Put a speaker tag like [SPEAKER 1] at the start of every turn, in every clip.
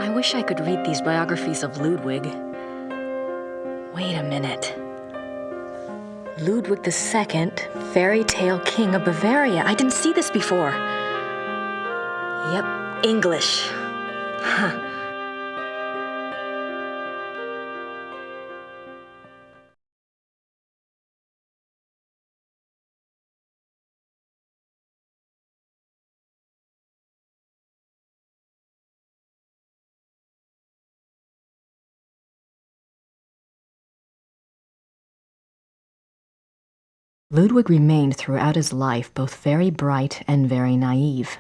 [SPEAKER 1] I wish I could read these biographies of Ludwig. Wait a minute. Ludwig II, fairy tale king of Bavaria. I didn't see this before. Yep, English. Huh. Ludwig remained throughout his life both very bright and very naive.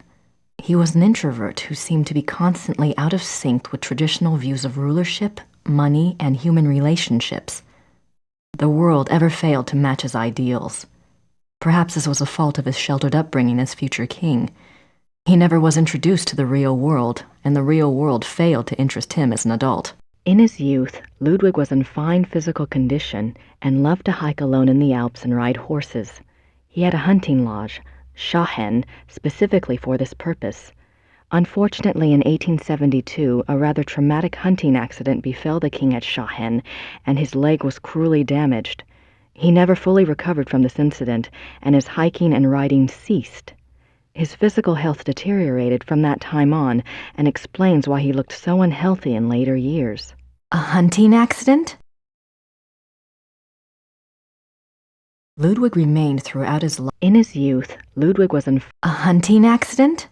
[SPEAKER 1] He was an introvert who seemed to be constantly out of sync with traditional views of rulership, money, and human relationships. The world ever failed to match his ideals. Perhaps this was a fault of his sheltered upbringing as future king. He never was introduced to the real world, and the real world failed to interest him as an adult. In his youth, Ludwig was in fine physical condition and loved to hike alone in the Alps and ride horses. He had a hunting lodge, Schahen, specifically for this purpose. Unfortunately, in 1872, a rather traumatic hunting accident befell the king at Schahen, and his leg was cruelly damaged. He never fully recovered from this incident, and his hiking and riding ceased. His physical health deteriorated from that time on, and explains why he looked so unhealthy in later years. A hunting accident? Ludwig remained throughout his life. In his youth, Ludwig was in a hunting accident?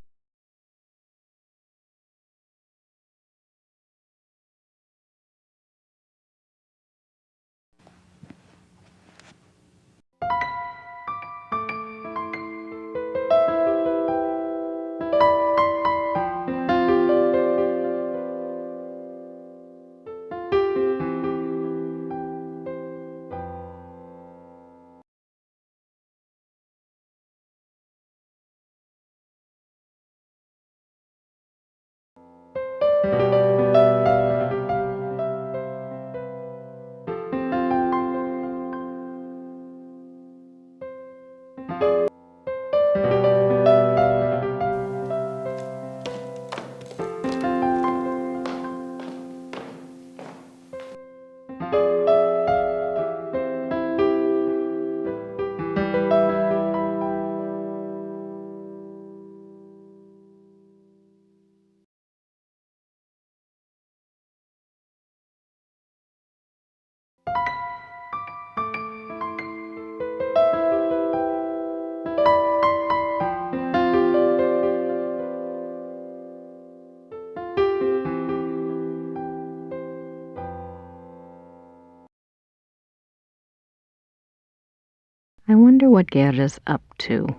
[SPEAKER 1] I wonder what Gerda's up to.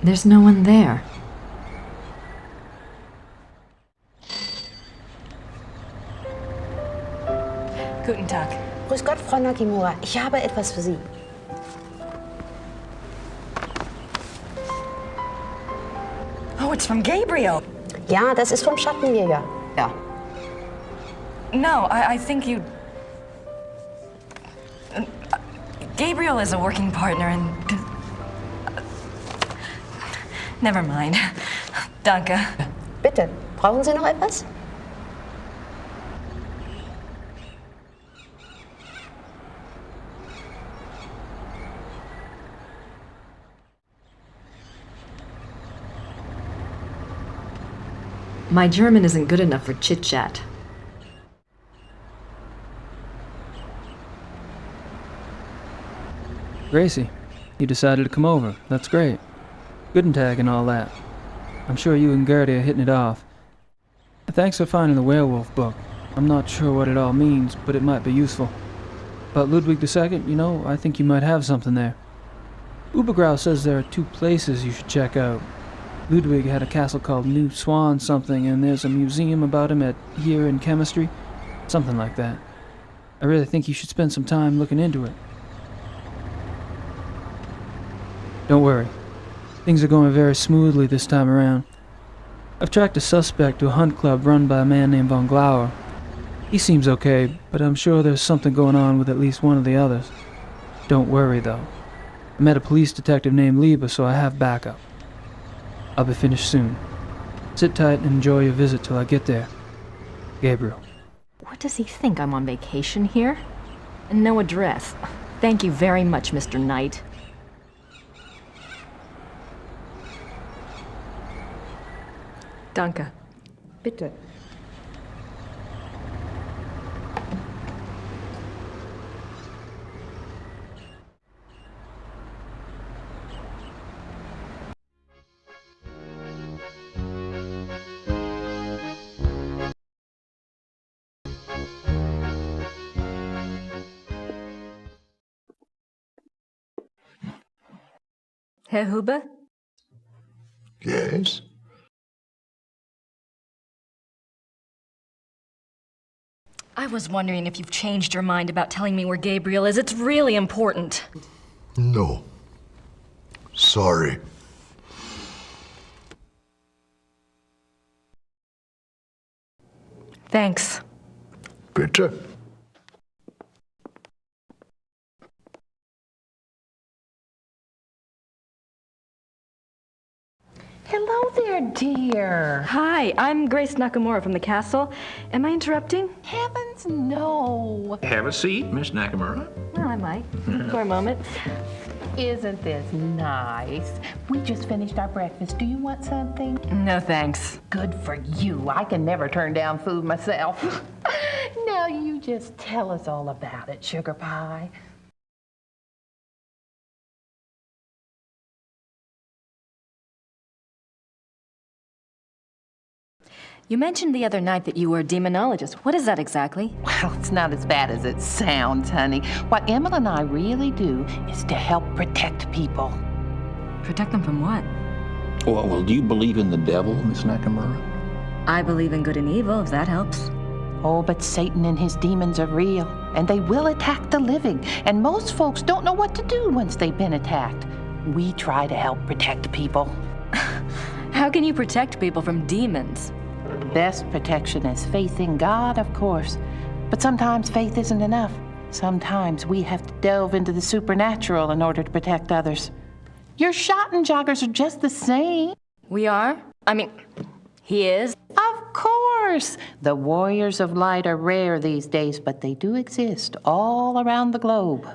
[SPEAKER 1] There's no one there. Guten Tag.
[SPEAKER 2] Grüß Gott, Frau Nakamura. Ich habe etwas für Sie.
[SPEAKER 3] Oh, it's from Gabriel.
[SPEAKER 2] Ja, das ist vom Schattenjäger. Ja.
[SPEAKER 3] No, I think you... Gabriel is a working partner and... Never mind. Danke.
[SPEAKER 2] Bitte, brauchen Sie noch etwas?
[SPEAKER 1] My German isn't good enough for chit-chat.
[SPEAKER 4] Gracie, you decided to come over. That's great. Guten Tag and all that. I'm sure you and Gertie are hitting it off. Thanks for finding the werewolf book. I'm not sure what it all means, but it might be useful. About Ludwig II, you know, I think you might have something there. Ubergrau says there are 2 places you should check out. Ludwig had a castle called New Swan something, and there's a museum about him here in chemistry. Something like that. I really think you should spend some time looking into it. Don't worry. Things are going very smoothly this time around. I've tracked a suspect to a hunt club run by a man named Von Glauer. He seems okay, but I'm sure there's something going on with at least one of the others. Don't worry, though. I met a police detective named Liebe, so I have backup. I'll be finished soon. Sit tight and enjoy your visit till I get there. Gabriel.
[SPEAKER 1] What does he think? I'm on vacation here? And no address. Thank you very much, Mr. Knight. Danke.
[SPEAKER 2] Bitte.
[SPEAKER 1] Herr Huber?
[SPEAKER 5] Yes?
[SPEAKER 3] I was wondering if you've changed your mind about telling me where Gabriel is. It's really important.
[SPEAKER 5] No. Sorry.
[SPEAKER 3] Thanks.
[SPEAKER 5] Bitte?
[SPEAKER 6] Hello there, dear.
[SPEAKER 1] Hi, I'm Grace Nakamura from the castle. Am I interrupting?
[SPEAKER 6] Heavens, no.
[SPEAKER 7] Have a seat, Miss Nakamura.
[SPEAKER 1] Well, I might. For a moment.
[SPEAKER 6] Isn't this nice? We just finished our breakfast. Do you want something?
[SPEAKER 1] No, thanks.
[SPEAKER 6] Good for you. I can never turn down food myself. Now you just tell us all about it, Sugar Pie.
[SPEAKER 1] You mentioned the other night that you were a demonologist. What is that exactly?
[SPEAKER 6] Well, it's not as bad as it sounds, honey. What Emma and I really do is to help protect people.
[SPEAKER 1] Protect them from what?
[SPEAKER 7] Well, do you believe in the devil, Miss Nakamura?
[SPEAKER 1] I believe in good and evil, if that helps.
[SPEAKER 6] Oh, but Satan and his demons are real, and they will attack the living. And most folks don't know what to do once they've been attacked. We try to help protect people.
[SPEAKER 1] How can you protect people from demons?
[SPEAKER 6] Best protection is faith in God, of course. But sometimes faith isn't enough. Sometimes we have to delve into the supernatural in order to protect others. Your Schottenjoggers are just the same.
[SPEAKER 1] We are? I mean, he is?
[SPEAKER 6] Of course. The warriors of light are rare these days, but they do exist all around the globe.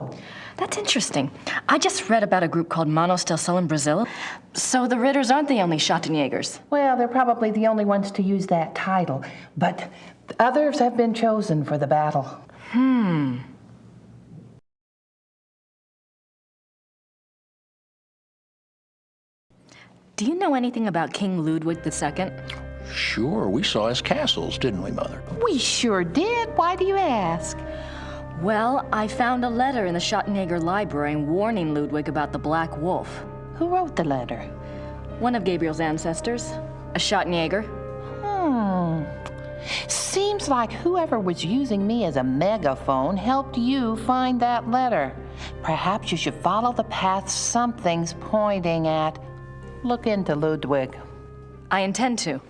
[SPEAKER 1] That's interesting. I just read about a group called Manos del Sol in Brazil. So the Ritters aren't the only Schottenjägers.
[SPEAKER 6] Well, they're probably the only ones to use that title, but others have been chosen for the battle.
[SPEAKER 1] Do you know anything about King Ludwig II?
[SPEAKER 7] Sure, we saw his castles, didn't we, Mother?
[SPEAKER 6] We sure did. Why do you ask?
[SPEAKER 1] Well, I found a letter in the Schottenjäger library warning Ludwig about the Black Wolf.
[SPEAKER 6] Who wrote the letter?
[SPEAKER 3] One of Gabriel's ancestors. A Schottenjäger.
[SPEAKER 6] Seems like whoever was using me as a megaphone helped you find that letter. Perhaps you should follow the path something's pointing at. Look into Ludwig.
[SPEAKER 3] I intend to.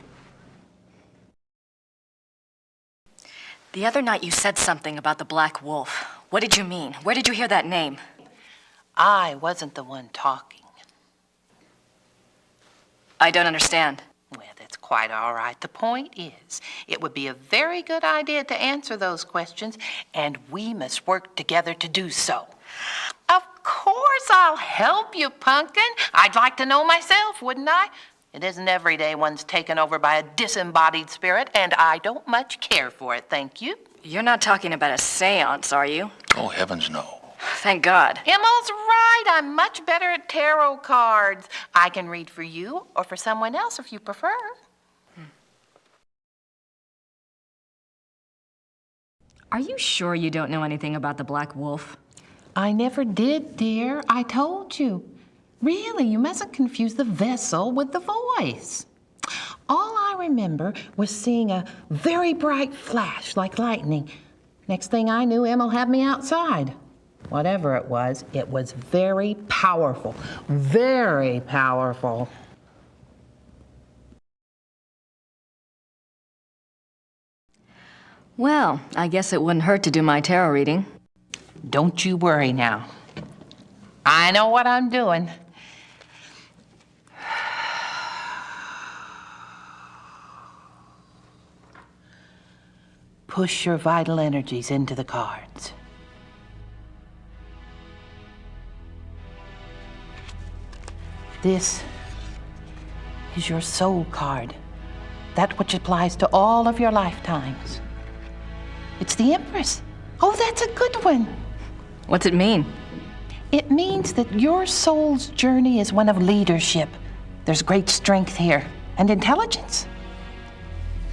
[SPEAKER 3] The other night you said something about the Black Wolf. What did you mean? Where did you hear that name?
[SPEAKER 6] I wasn't the one talking.
[SPEAKER 3] I don't understand.
[SPEAKER 6] Well, that's quite all right. The point is, it would be a very good idea to answer those questions, and we must work together to do so. Of course I'll help you, Pumpkin. I'd like to know myself, wouldn't I? It isn't every day one's taken over by a disembodied spirit, and I don't much care for it, thank you.
[SPEAKER 3] You're not talking about a seance, are you?
[SPEAKER 7] Oh, heavens no.
[SPEAKER 3] Thank God.
[SPEAKER 6] Emil's right. I'm much better at tarot cards. I can read for you or for someone else if you prefer.
[SPEAKER 3] Are you sure you don't know anything about the Black Wolf?
[SPEAKER 6] I never did, dear. I told you. Really, you mustn't confuse the vessel with the voice. All I remember was seeing a very bright flash like lightning. Next thing I knew, Emil had me outside. Whatever it was very powerful. Very powerful.
[SPEAKER 3] Well, I guess it wouldn't hurt to do my tarot reading.
[SPEAKER 6] Don't you worry now. I know what I'm doing. Push your vital energies into the cards. This is your soul card, that which applies to all of your lifetimes. It's the Empress. Oh, that's a good one.
[SPEAKER 3] What's it mean?
[SPEAKER 6] It means that your soul's journey is one of leadership. There's great strength here and intelligence.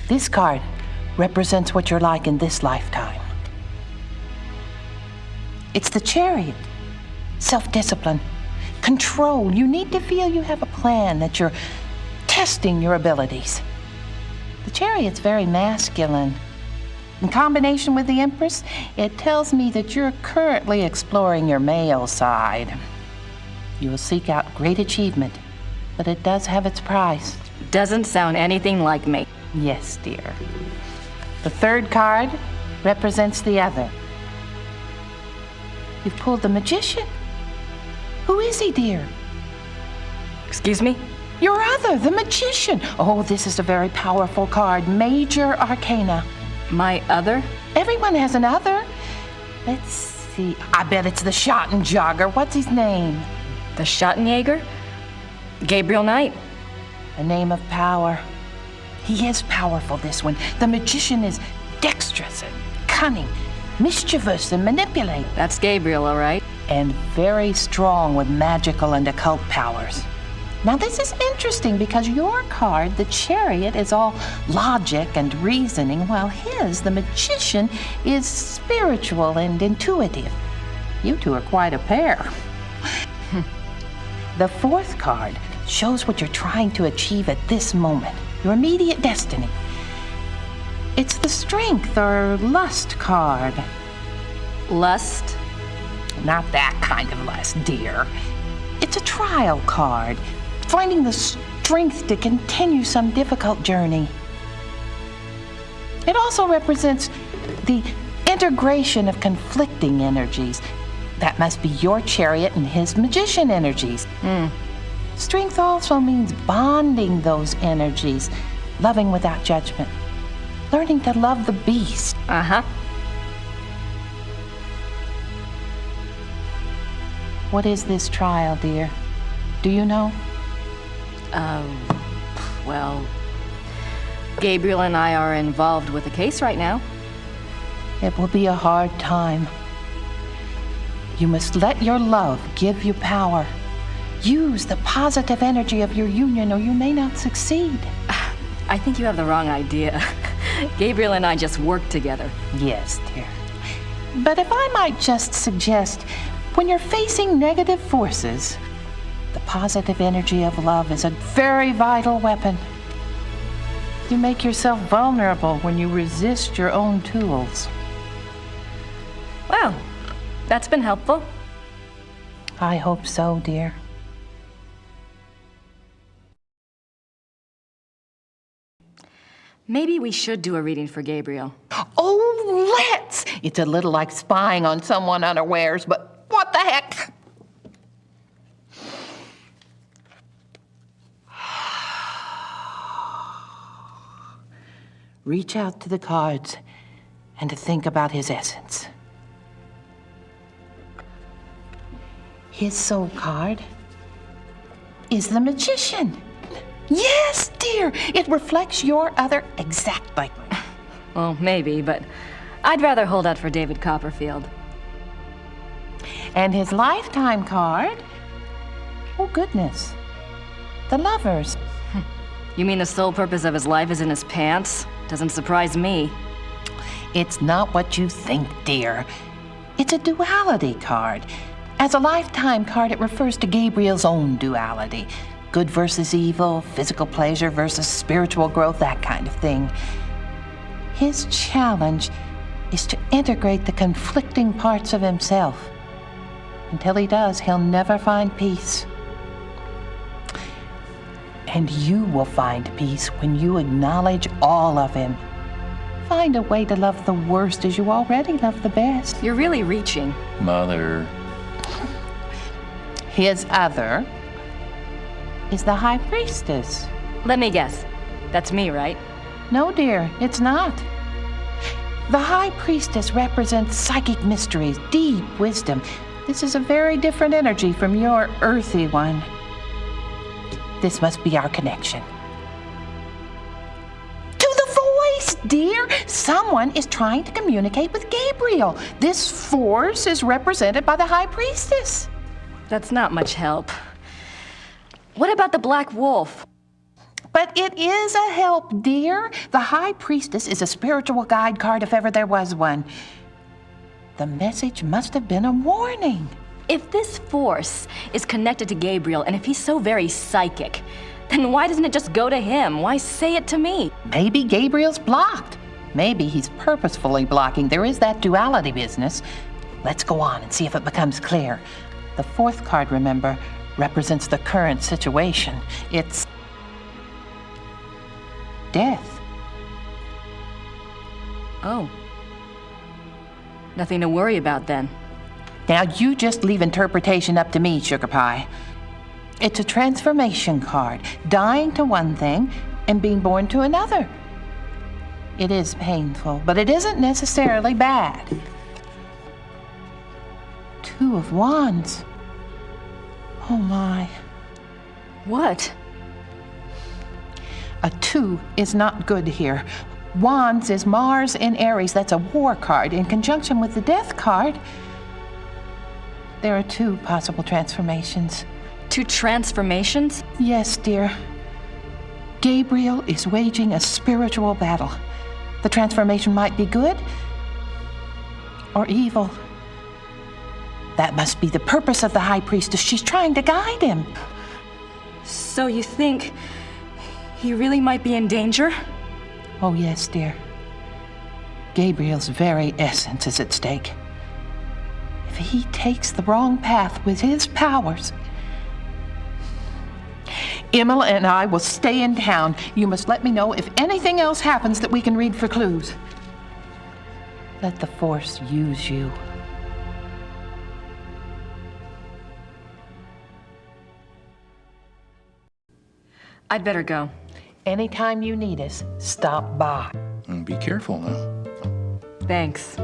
[SPEAKER 6] This card represents what you're like in this lifetime. It's the Chariot. Self-discipline, control. You need to feel you have a plan, that you're testing your abilities. The Chariot's very masculine. In combination with the Empress, it tells me that you're currently exploring your male side. You will seek out great achievement, but it does have its price.
[SPEAKER 3] Doesn't sound anything like me.
[SPEAKER 6] Yes, dear. The third card represents the other. You've pulled the Magician. Who is he, dear?
[SPEAKER 3] Excuse me?
[SPEAKER 6] Your other, the Magician. Oh, this is a very powerful card. Major Arcana.
[SPEAKER 3] My other?
[SPEAKER 6] Everyone has an other. Let's see. I bet it's the Schottenjäger. What's his name?
[SPEAKER 3] The Schottenjäger? Gabriel Knight.
[SPEAKER 6] A name of power. He is powerful, this one. The Magician is dexterous and cunning, mischievous and manipulate.
[SPEAKER 3] That's Gabriel, all right.
[SPEAKER 6] And very strong with magical and occult powers. Now this is interesting because your card, the Chariot, is all logic and reasoning, while his, the Magician, is spiritual and intuitive. You two are quite a pair. The fourth card shows what you're trying to achieve at this moment, your immediate destiny. It's the Strength or Lust card.
[SPEAKER 3] Lust?
[SPEAKER 6] Not that kind of lust, dear. It's a trial card, finding the strength to continue some difficult journey. It also represents the integration of conflicting energies. That must be your Chariot and his Magician energies. Strength also means bonding those energies, loving without judgment, learning to love the beast.
[SPEAKER 3] Uh-huh.
[SPEAKER 6] What is this trial, dear? Do you know?
[SPEAKER 3] Well, Gabriel and I are involved with a case right now.
[SPEAKER 6] It will be a hard time. You must let your love give you power. Use the positive energy of your union or you may not succeed.
[SPEAKER 3] I think you have the wrong idea. Gabriel and I just work together.
[SPEAKER 6] Yes, dear. But if I might just suggest, when you're facing negative forces, the positive energy of love is a very vital weapon. You make yourself vulnerable when you resist your own tools.
[SPEAKER 3] Well, that's been helpful.
[SPEAKER 6] I hope so, dear.
[SPEAKER 3] Maybe we should do a reading for Gabriel.
[SPEAKER 6] Oh, let's! It's a little like spying on someone unawares, but what the heck? Reach out to the cards and to think about his essence. His soul card is the Magician. Yes, dear, it reflects your other exactly.
[SPEAKER 3] Well, maybe, but I'd rather hold out for David Copperfield.
[SPEAKER 6] And his lifetime card, oh goodness, the Lovers.
[SPEAKER 3] You mean the sole purpose of his life is in his pants? Doesn't surprise me.
[SPEAKER 6] It's not what you think, dear. It's a duality card. As a lifetime card, it refers to Gabriel's own duality. Good versus evil, physical pleasure versus spiritual growth, that kind of thing. His challenge is to integrate the conflicting parts of himself. Until he does, he'll never find peace. And you will find peace when you acknowledge all of him. Find a way to love the worst as you already love the best.
[SPEAKER 3] You're really reaching.
[SPEAKER 7] Mother.
[SPEAKER 6] His other is the High Priestess.
[SPEAKER 3] Let me guess. That's me, right?
[SPEAKER 6] No, dear, it's not. The High Priestess represents psychic mysteries, deep wisdom. This is a very different energy from your earthy one. This must be our connection. To the voice, dear! Someone is trying to communicate with Gabriel. This force is represented by the High Priestess.
[SPEAKER 3] That's not much help. What about the Black Wolf?
[SPEAKER 6] But it is a help, dear. The High Priestess is a spiritual guide card if ever there was one. The message must have been a warning.
[SPEAKER 3] If this force is connected to Gabriel, and if he's so very psychic, then why doesn't it just go to him? Why say it to me?
[SPEAKER 6] Maybe Gabriel's blocked. Maybe he's purposefully blocking. There is that duality business. Let's go on and see if it becomes clear. The fourth card, remember, represents the current situation. It's death.
[SPEAKER 3] Oh. Nothing to worry about then.
[SPEAKER 6] Now, you just leave interpretation up to me, Sugar Pie. It's a transformation card, dying to one thing and being born to another. It is painful, but it isn't necessarily bad. Two of Wands. Oh my.
[SPEAKER 3] What?
[SPEAKER 6] A 2 is not good here. Wands is Mars in Aries. That's a war card. In conjunction with the death card, there are 2 possible transformations.
[SPEAKER 3] 2 transformations?
[SPEAKER 6] Yes, dear. Gabriel is waging a spiritual battle. The transformation might be good or evil. That must be the purpose of the High Priestess. She's trying to guide him.
[SPEAKER 3] So you think he really might be in danger?
[SPEAKER 6] Oh, yes, dear. Gabriel's very essence is at stake. If he takes the wrong path with his powers, Imola and I will stay in town. You must let me know if anything else happens that we can read for clues. Let the Force use you.
[SPEAKER 3] I'd better go.
[SPEAKER 6] Anytime you need us, stop by.
[SPEAKER 7] And be careful now.
[SPEAKER 3] Thanks.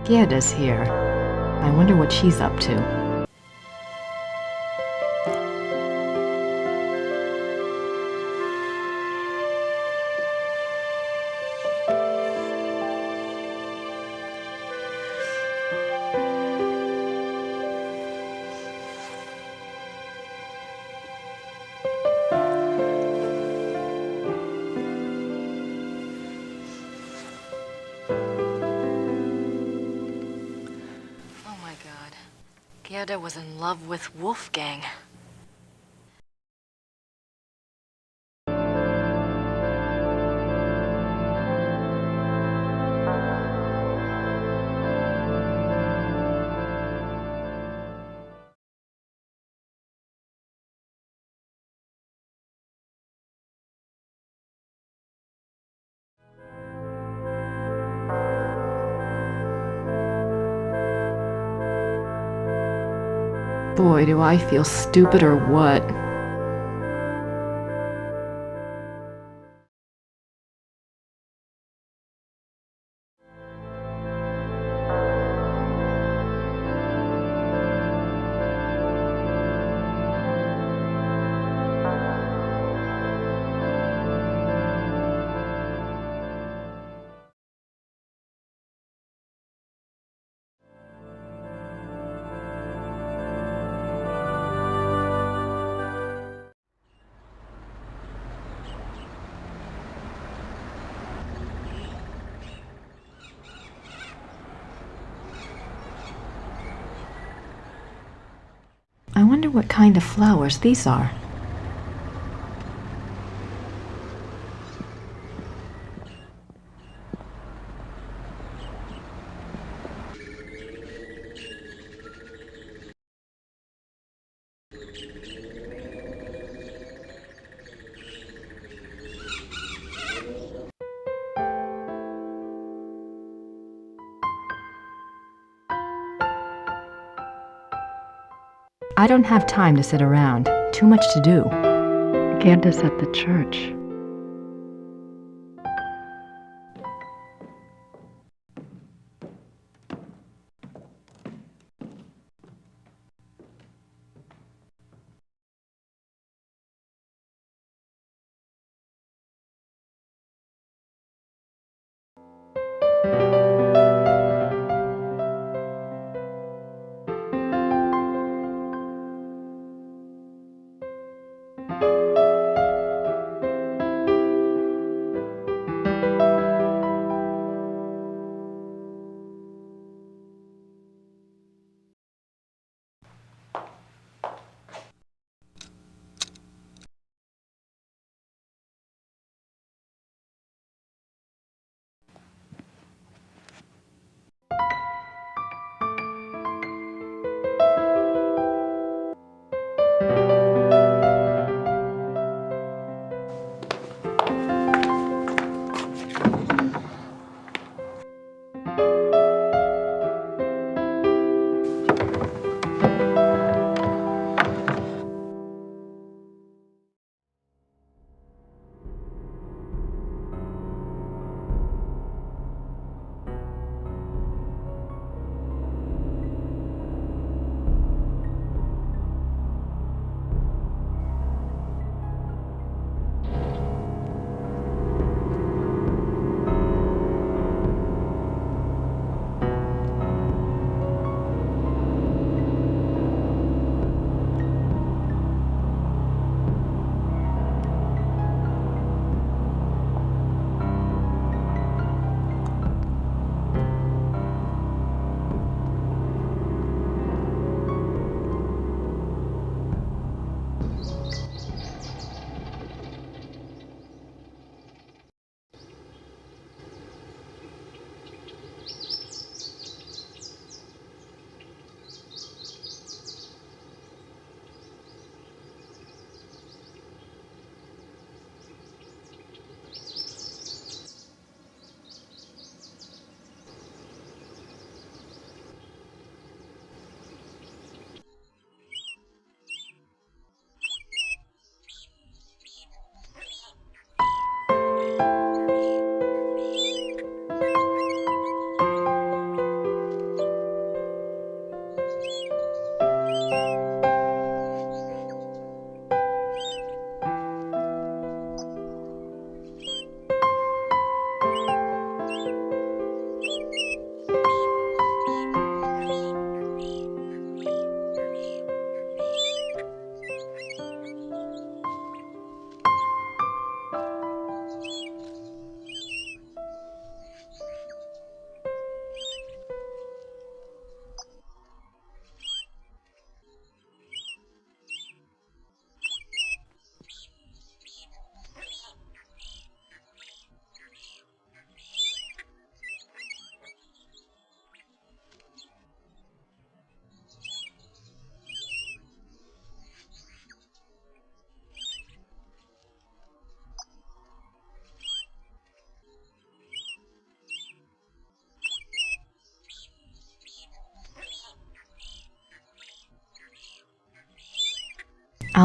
[SPEAKER 1] Gerda's here. I wonder what she's up to.
[SPEAKER 3] Oh my god. Gerda was in love with Wolfgang.
[SPEAKER 1] Boy, do I feel stupid or what. I wonder what kind of flowers these are. I don't have time to sit around. Too much to do. Gerda's at the church.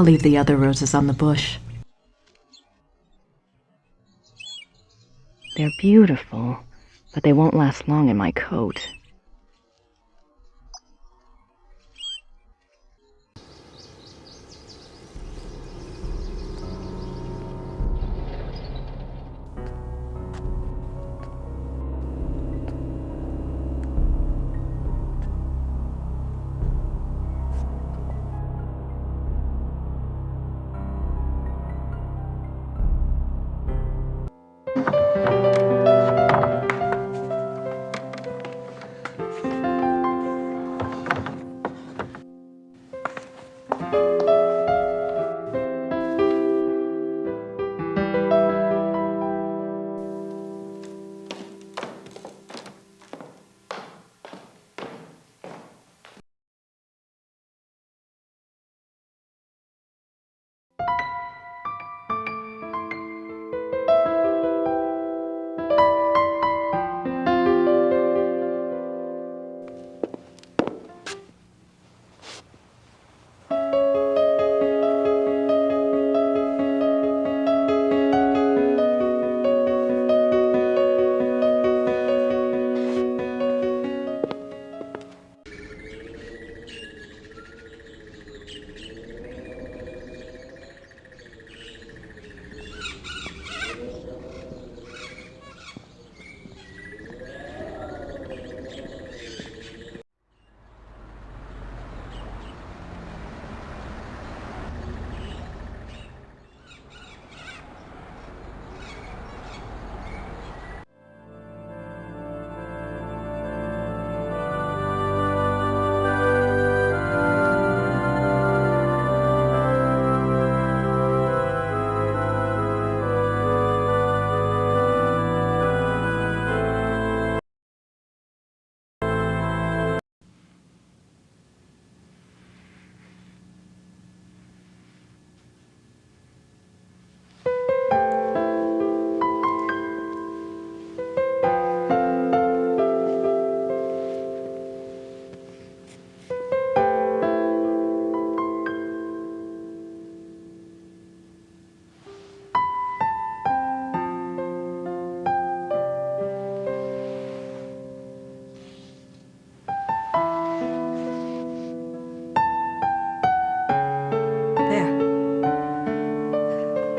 [SPEAKER 1] I'll leave the other roses on the bush. They're beautiful, but they won't last long in my coat.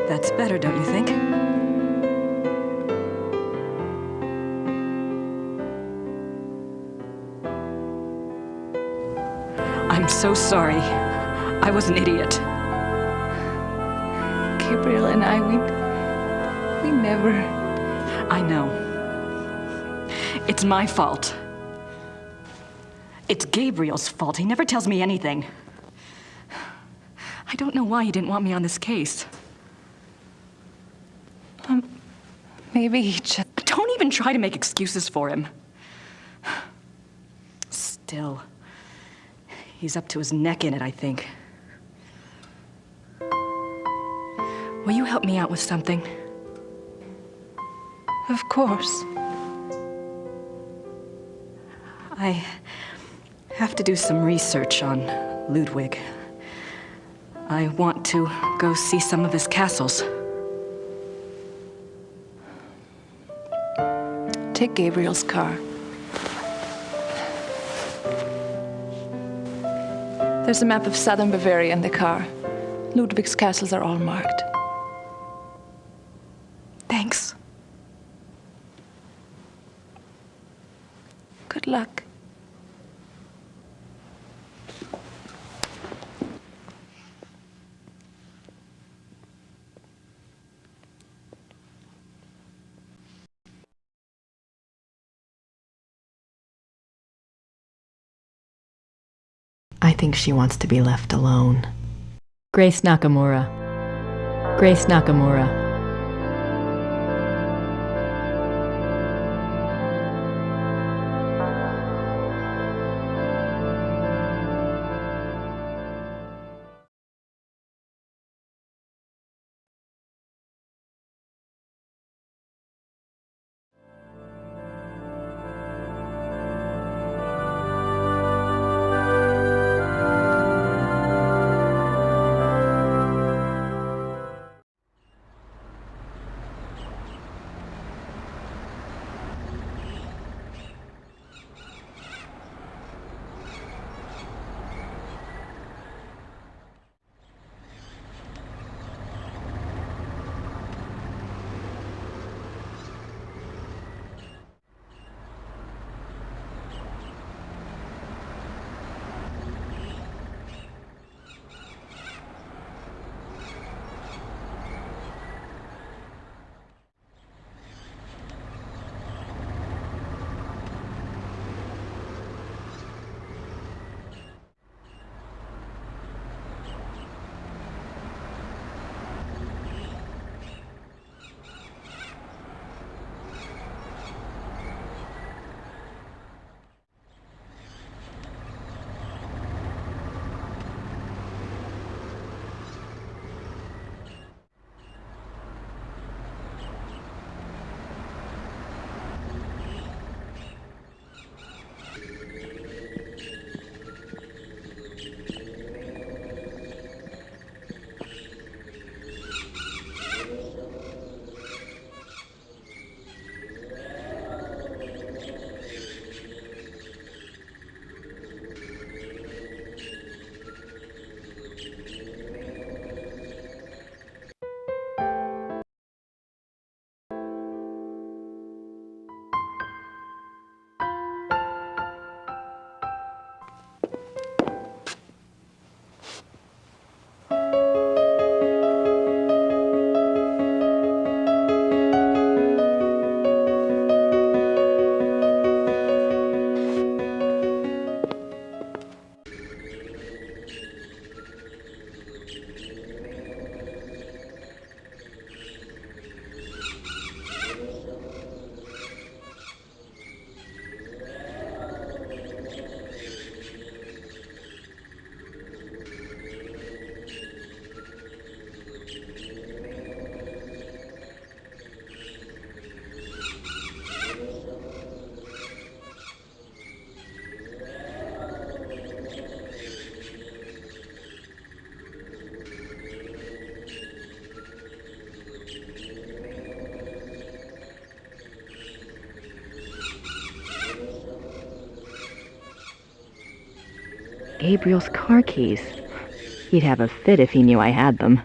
[SPEAKER 8] That's better, don't you think? I'm so sorry. I was an idiot.
[SPEAKER 9] Gabriel and I, we never...
[SPEAKER 8] I know. It's my fault. It's Gabriel's fault. He never tells me anything. I don't know why he didn't want me on this case.
[SPEAKER 9] Maybe he just...
[SPEAKER 8] Don't even try to make excuses for him. Still, he's up to his neck in it, I think. Will you help me out with something?
[SPEAKER 9] Of course.
[SPEAKER 8] I have to do some research on Ludwig. I want to go see some of his castles.
[SPEAKER 9] Take Gabriel's car. There's a map of southern Bavaria in the car. Ludwig's castles are all marked.
[SPEAKER 8] Thanks.
[SPEAKER 9] Good luck.
[SPEAKER 1] I think she wants to be left alone. Grace Nakamura. Grace Nakamura. Gabriel's car keys. He'd have a fit if he knew I had them.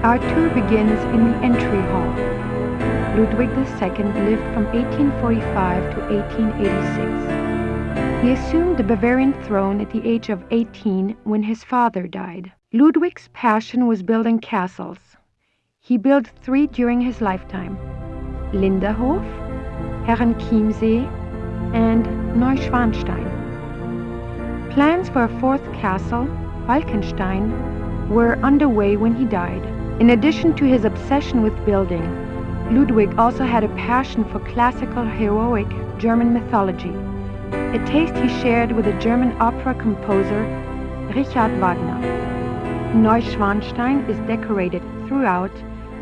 [SPEAKER 10] Our tour begins in the entry hall. Ludwig II lived from 1845 to 1886. He assumed the Bavarian throne at the age of 18 when his father died. Ludwig's passion was building castles. He built 3 during his lifetime: Linderhof, Herrenchiemsee, and Neuschwanstein. Plans for a 4th castle, Falkenstein, were underway when he died. In addition to his obsession with building, Ludwig also had a passion for classical heroic German mythology, a taste he shared with the German opera composer Richard Wagner. Neuschwanstein is decorated throughout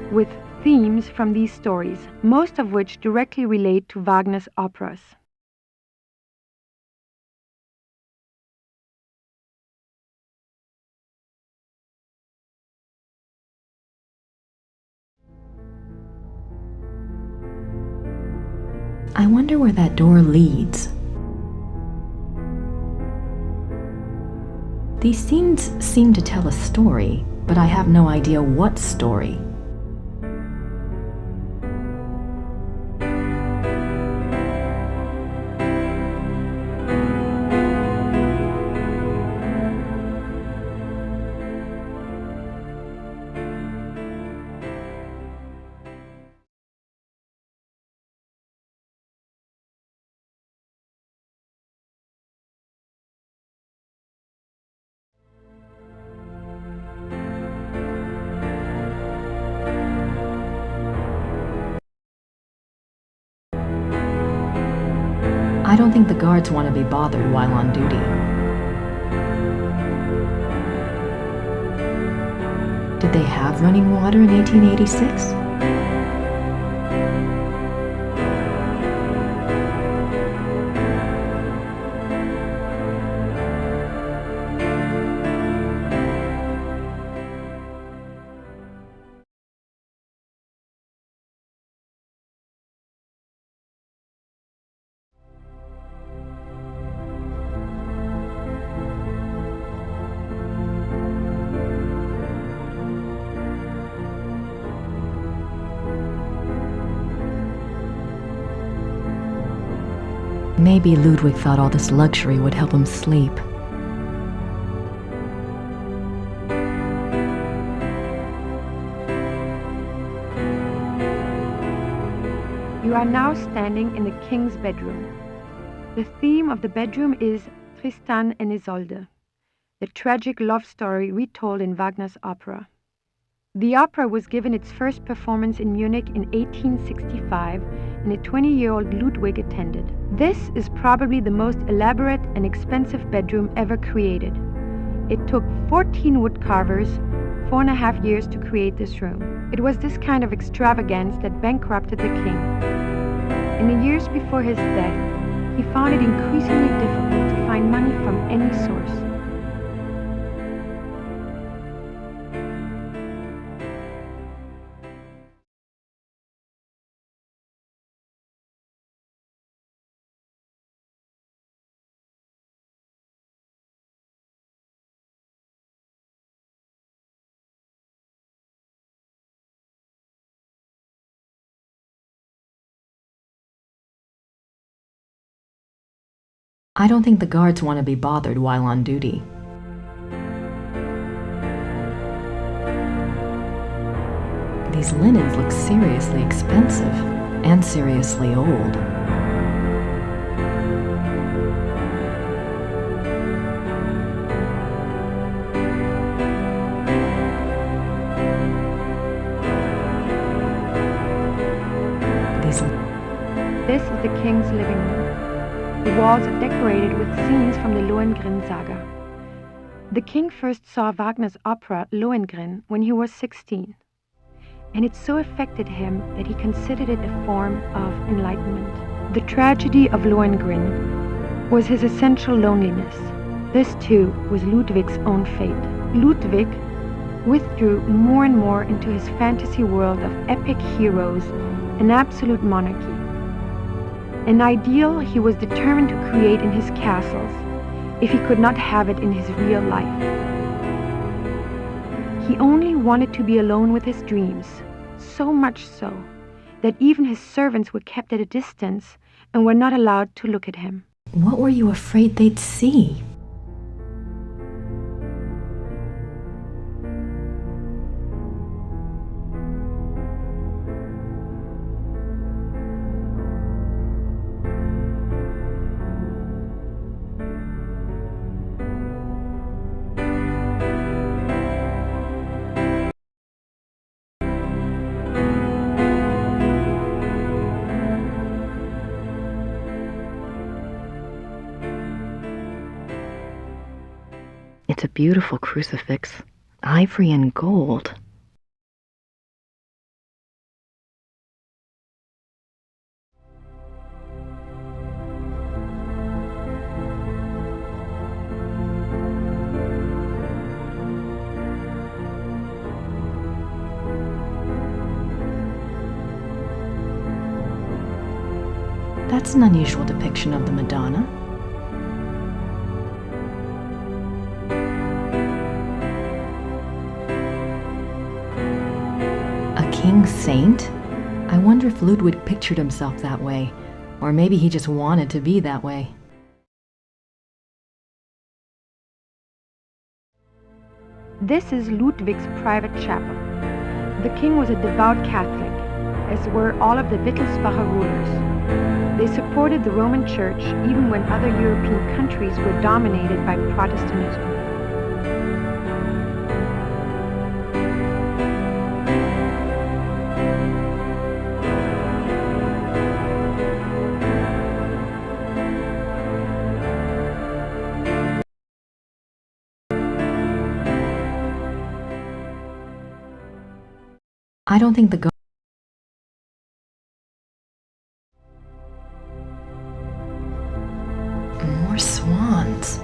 [SPEAKER 10] with themes from these stories, most of which directly relate to Wagner's operas.
[SPEAKER 1] I wonder where that door leads. These scenes seem to tell a story, but I have no idea what story. I don't think the guards want to be bothered while on duty. Did they have running water in 1886? Maybe Ludwig thought all this luxury would help him sleep.
[SPEAKER 10] You are now standing in the king's bedroom. The theme of the bedroom is Tristan and Isolde, the tragic love story retold in Wagner's opera. The opera was given its first performance in Munich in 1865, and a 20-year-old Ludwig attended. This is probably the most elaborate and expensive bedroom ever created. It took 14 woodcarvers 4.5 years to create this room. It was this kind of extravagance that bankrupted the king. In the years before his death, he found it increasingly difficult to find money from any source.
[SPEAKER 1] I don't think the guards want to be bothered while on duty. These linens look seriously expensive and seriously old.
[SPEAKER 10] This is the king's living room. The walls are decorated with scenes from the Lohengrin saga. The king first saw Wagner's opera Lohengrin when he was 16, and it so affected him that he considered it a form of enlightenment. The tragedy of Lohengrin was his essential loneliness. This too was Ludwig's own fate. Ludwig withdrew more and more into his fantasy world of epic heroes and absolute monarchy. An ideal he was determined to create in his castles if he could not have it in his real life. He only wanted to be alone with his dreams, so much so that even his servants were kept at a distance and were not allowed to look at him.
[SPEAKER 1] What were you afraid they'd see? It's a beautiful crucifix, ivory and gold. That's an unusual depiction of the Madonna. King saint? I wonder if Ludwig pictured himself that way, or maybe he just wanted to be that way.
[SPEAKER 10] This is Ludwig's private chapel. The king was a devout Catholic, as were all of the Wittelsbacher rulers. They supported the Roman Church even when other European countries were dominated by Protestantism.
[SPEAKER 1] I don't think the more swans.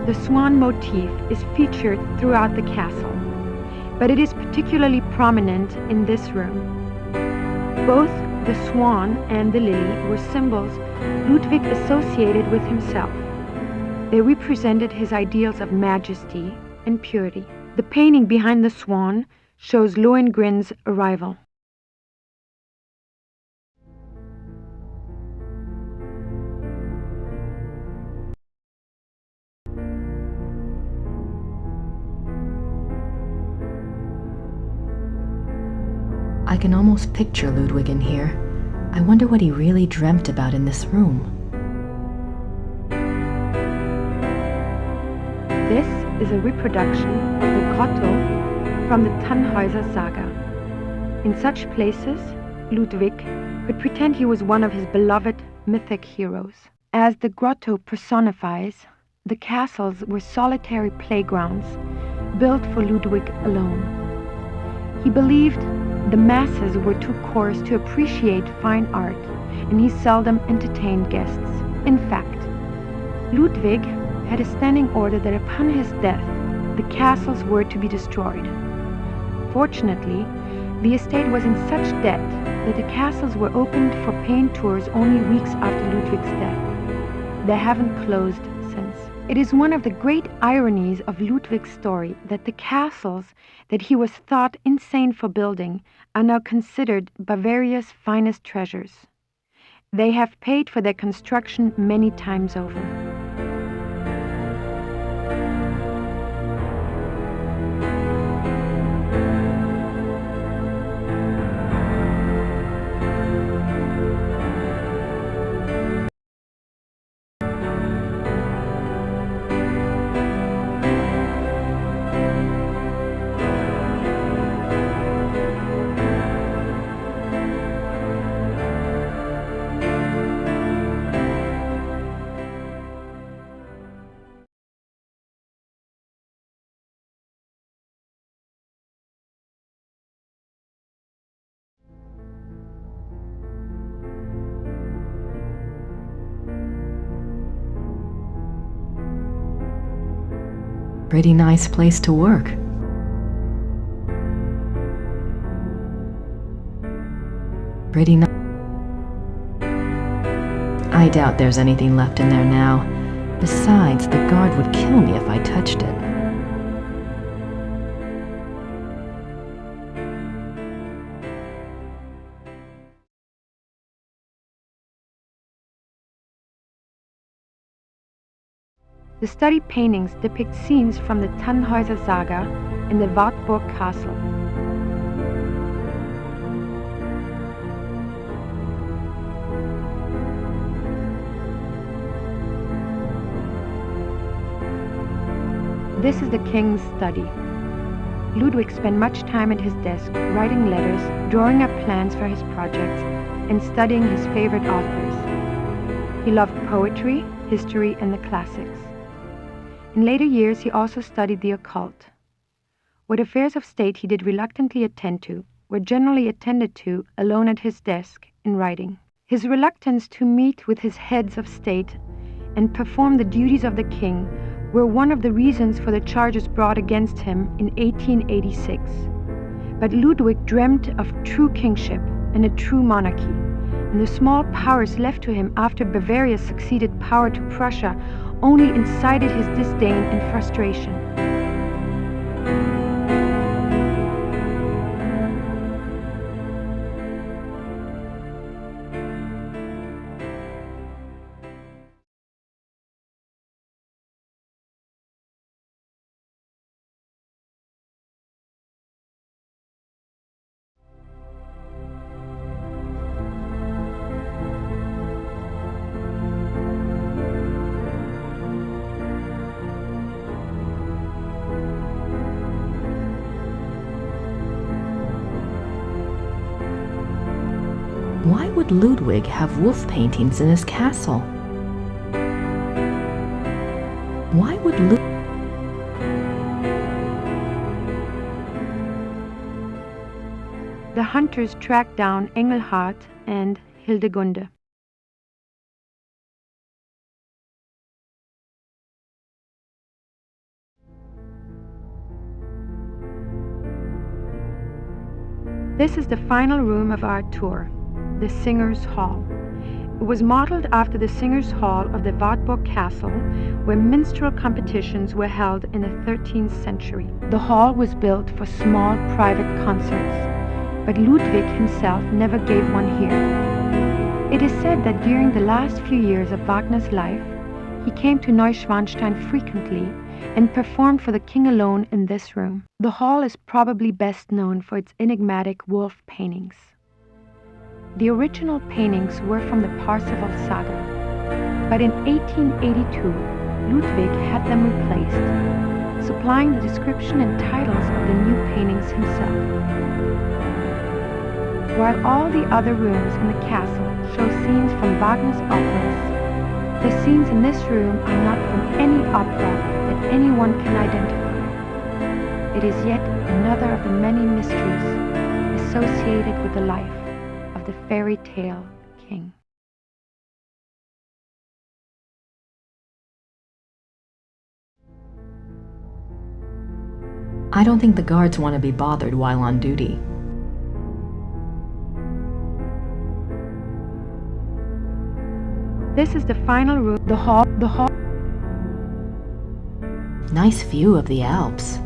[SPEAKER 10] The swan motif is featured throughout the castle, but it is particularly prominent in this room. Both the swan and the lily were symbols Ludwig associated with himself. They represented his ideals of majesty and purity. The painting behind the swan shows Lohengrin's arrival.
[SPEAKER 1] I can almost picture Ludwig in here. I wonder what he really dreamt about in this room.
[SPEAKER 10] This is a reproduction of the grotto from the Tannhäuser saga. In such places, Ludwig could pretend he was one of his beloved mythic heroes. As the grotto personifies, the castles were solitary playgrounds built for Ludwig alone. He believed the masses were too coarse to appreciate fine art, and he seldom entertained guests. In fact, Ludwig had a standing order that upon his death, the castles were to be destroyed. Fortunately, the estate was in such debt that the castles were opened for paying tours only weeks after Ludwig's death. They haven't closed since. It is one of the great ironies of Ludwig's story that the castles that he was thought insane for building are now considered Bavaria's finest treasures. They have paid for their construction many times over.
[SPEAKER 1] Pretty nice place to work. Pretty nice. I doubt there's anything left in there now. Besides, the guard would kill me if I touched it.
[SPEAKER 10] The study paintings depict scenes from the Tannhäuser Saga in the Wartburg Castle. This is the king's study. Ludwig spent much time at his desk writing letters, drawing up plans for his projects, and studying his favorite authors. He loved poetry, history, and the classics. In later years, he also studied the occult. What affairs of state he did reluctantly attend to were generally attended to alone at his desk in writing. His reluctance to meet with his heads of state and perform the duties of the king were one of the reasons for the charges brought against him in 1886. But Ludwig dreamt of true kingship and a true monarchy, and the small powers left to him after Bavaria succeeded power to Prussia only incited his disdain and frustration.
[SPEAKER 1] Why would Ludwig have wolf paintings in his castle? Why would
[SPEAKER 10] The hunters tracked down Engelhard and Hildegunde. This is the final room of our tour, the Singers' Hall. It was modeled after the Singers' Hall of the Wartburg Castle, where minstrel competitions were held in the 13th century. The hall was built for small private concerts, but Ludwig himself never gave one here. It is said that during the last few years of Wagner's life, he came to Neuschwanstein frequently and performed for the king alone in this room. The hall is probably best known for its enigmatic wolf paintings. The original paintings were from the Parsifal saga, but in 1882, Ludwig had them replaced, supplying the description and titles of the new paintings himself. While all the other rooms in the castle show scenes from Wagner's operas, the scenes in this room are not from any opera that anyone can identify. It is yet another of the many mysteries associated with the life of the fairy tale king.
[SPEAKER 1] I don't think the guards want to be bothered while on duty.
[SPEAKER 10] This is the final room, the hall.
[SPEAKER 1] Nice view of the Alps.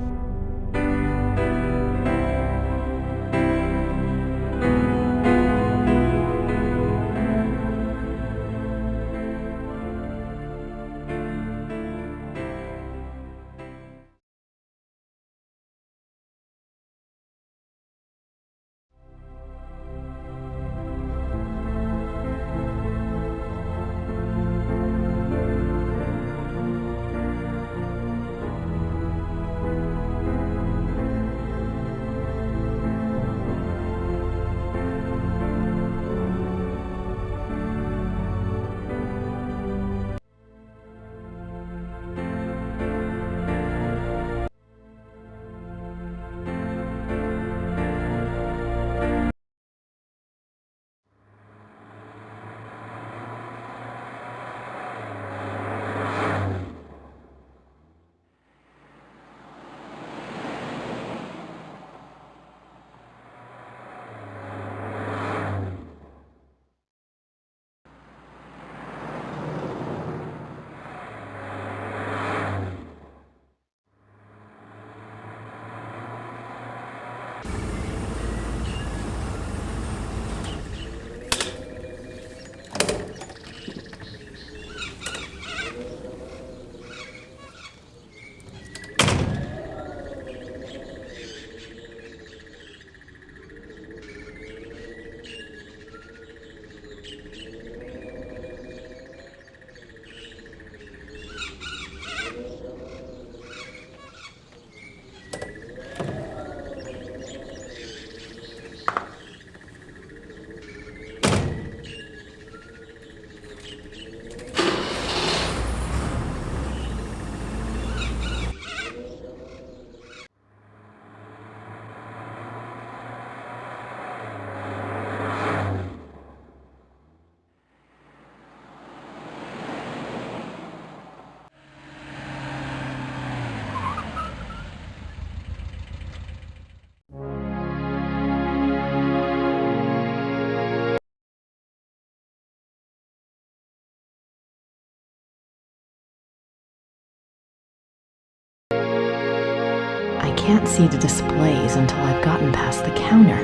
[SPEAKER 1] I can't see the displays until I've gotten past the counter.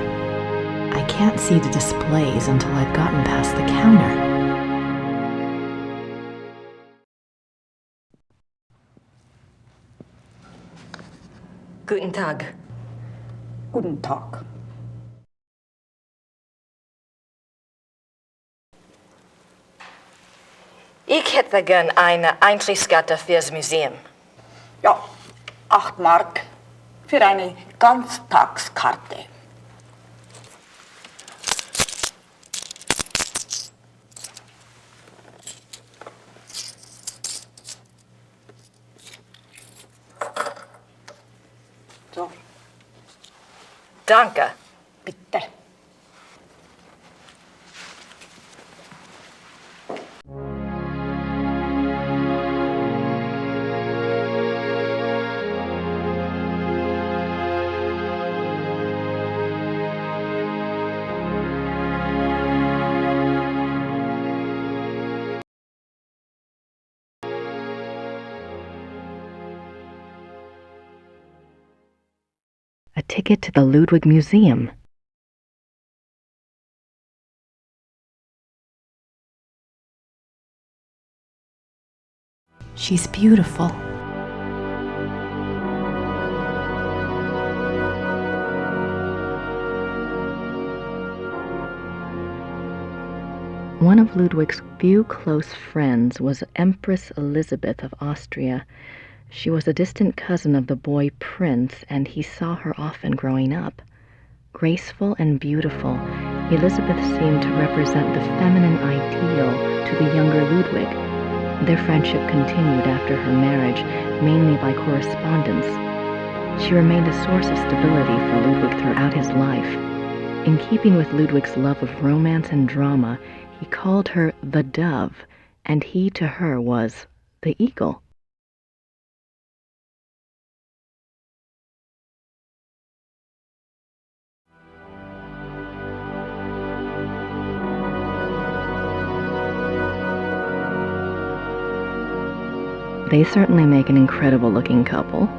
[SPEAKER 1] I can't see the displays until I've gotten past the counter.
[SPEAKER 8] Guten Tag.
[SPEAKER 11] Guten Tag.
[SPEAKER 3] Ich hätte gern eine Eintrittskarte fürs Museum.
[SPEAKER 11] Ja, 8 Mark für eine Ganztagskarte. So,
[SPEAKER 3] Danke.
[SPEAKER 11] bitte.
[SPEAKER 1] A ticket to the Ludwig Museum. She's beautiful. One of Ludwig's few close friends was Empress Elizabeth of Austria. She was a distant cousin of the boy Prince, and he saw her often growing up. Graceful and beautiful, Elizabeth seemed to represent the feminine ideal to the younger Ludwig. Their friendship continued after her marriage, mainly by correspondence. She remained a source of stability for Ludwig throughout his life. In keeping with Ludwig's love of romance and drama, he called her the Dove, and he to her was the Eagle. They certainly make an incredible-looking couple.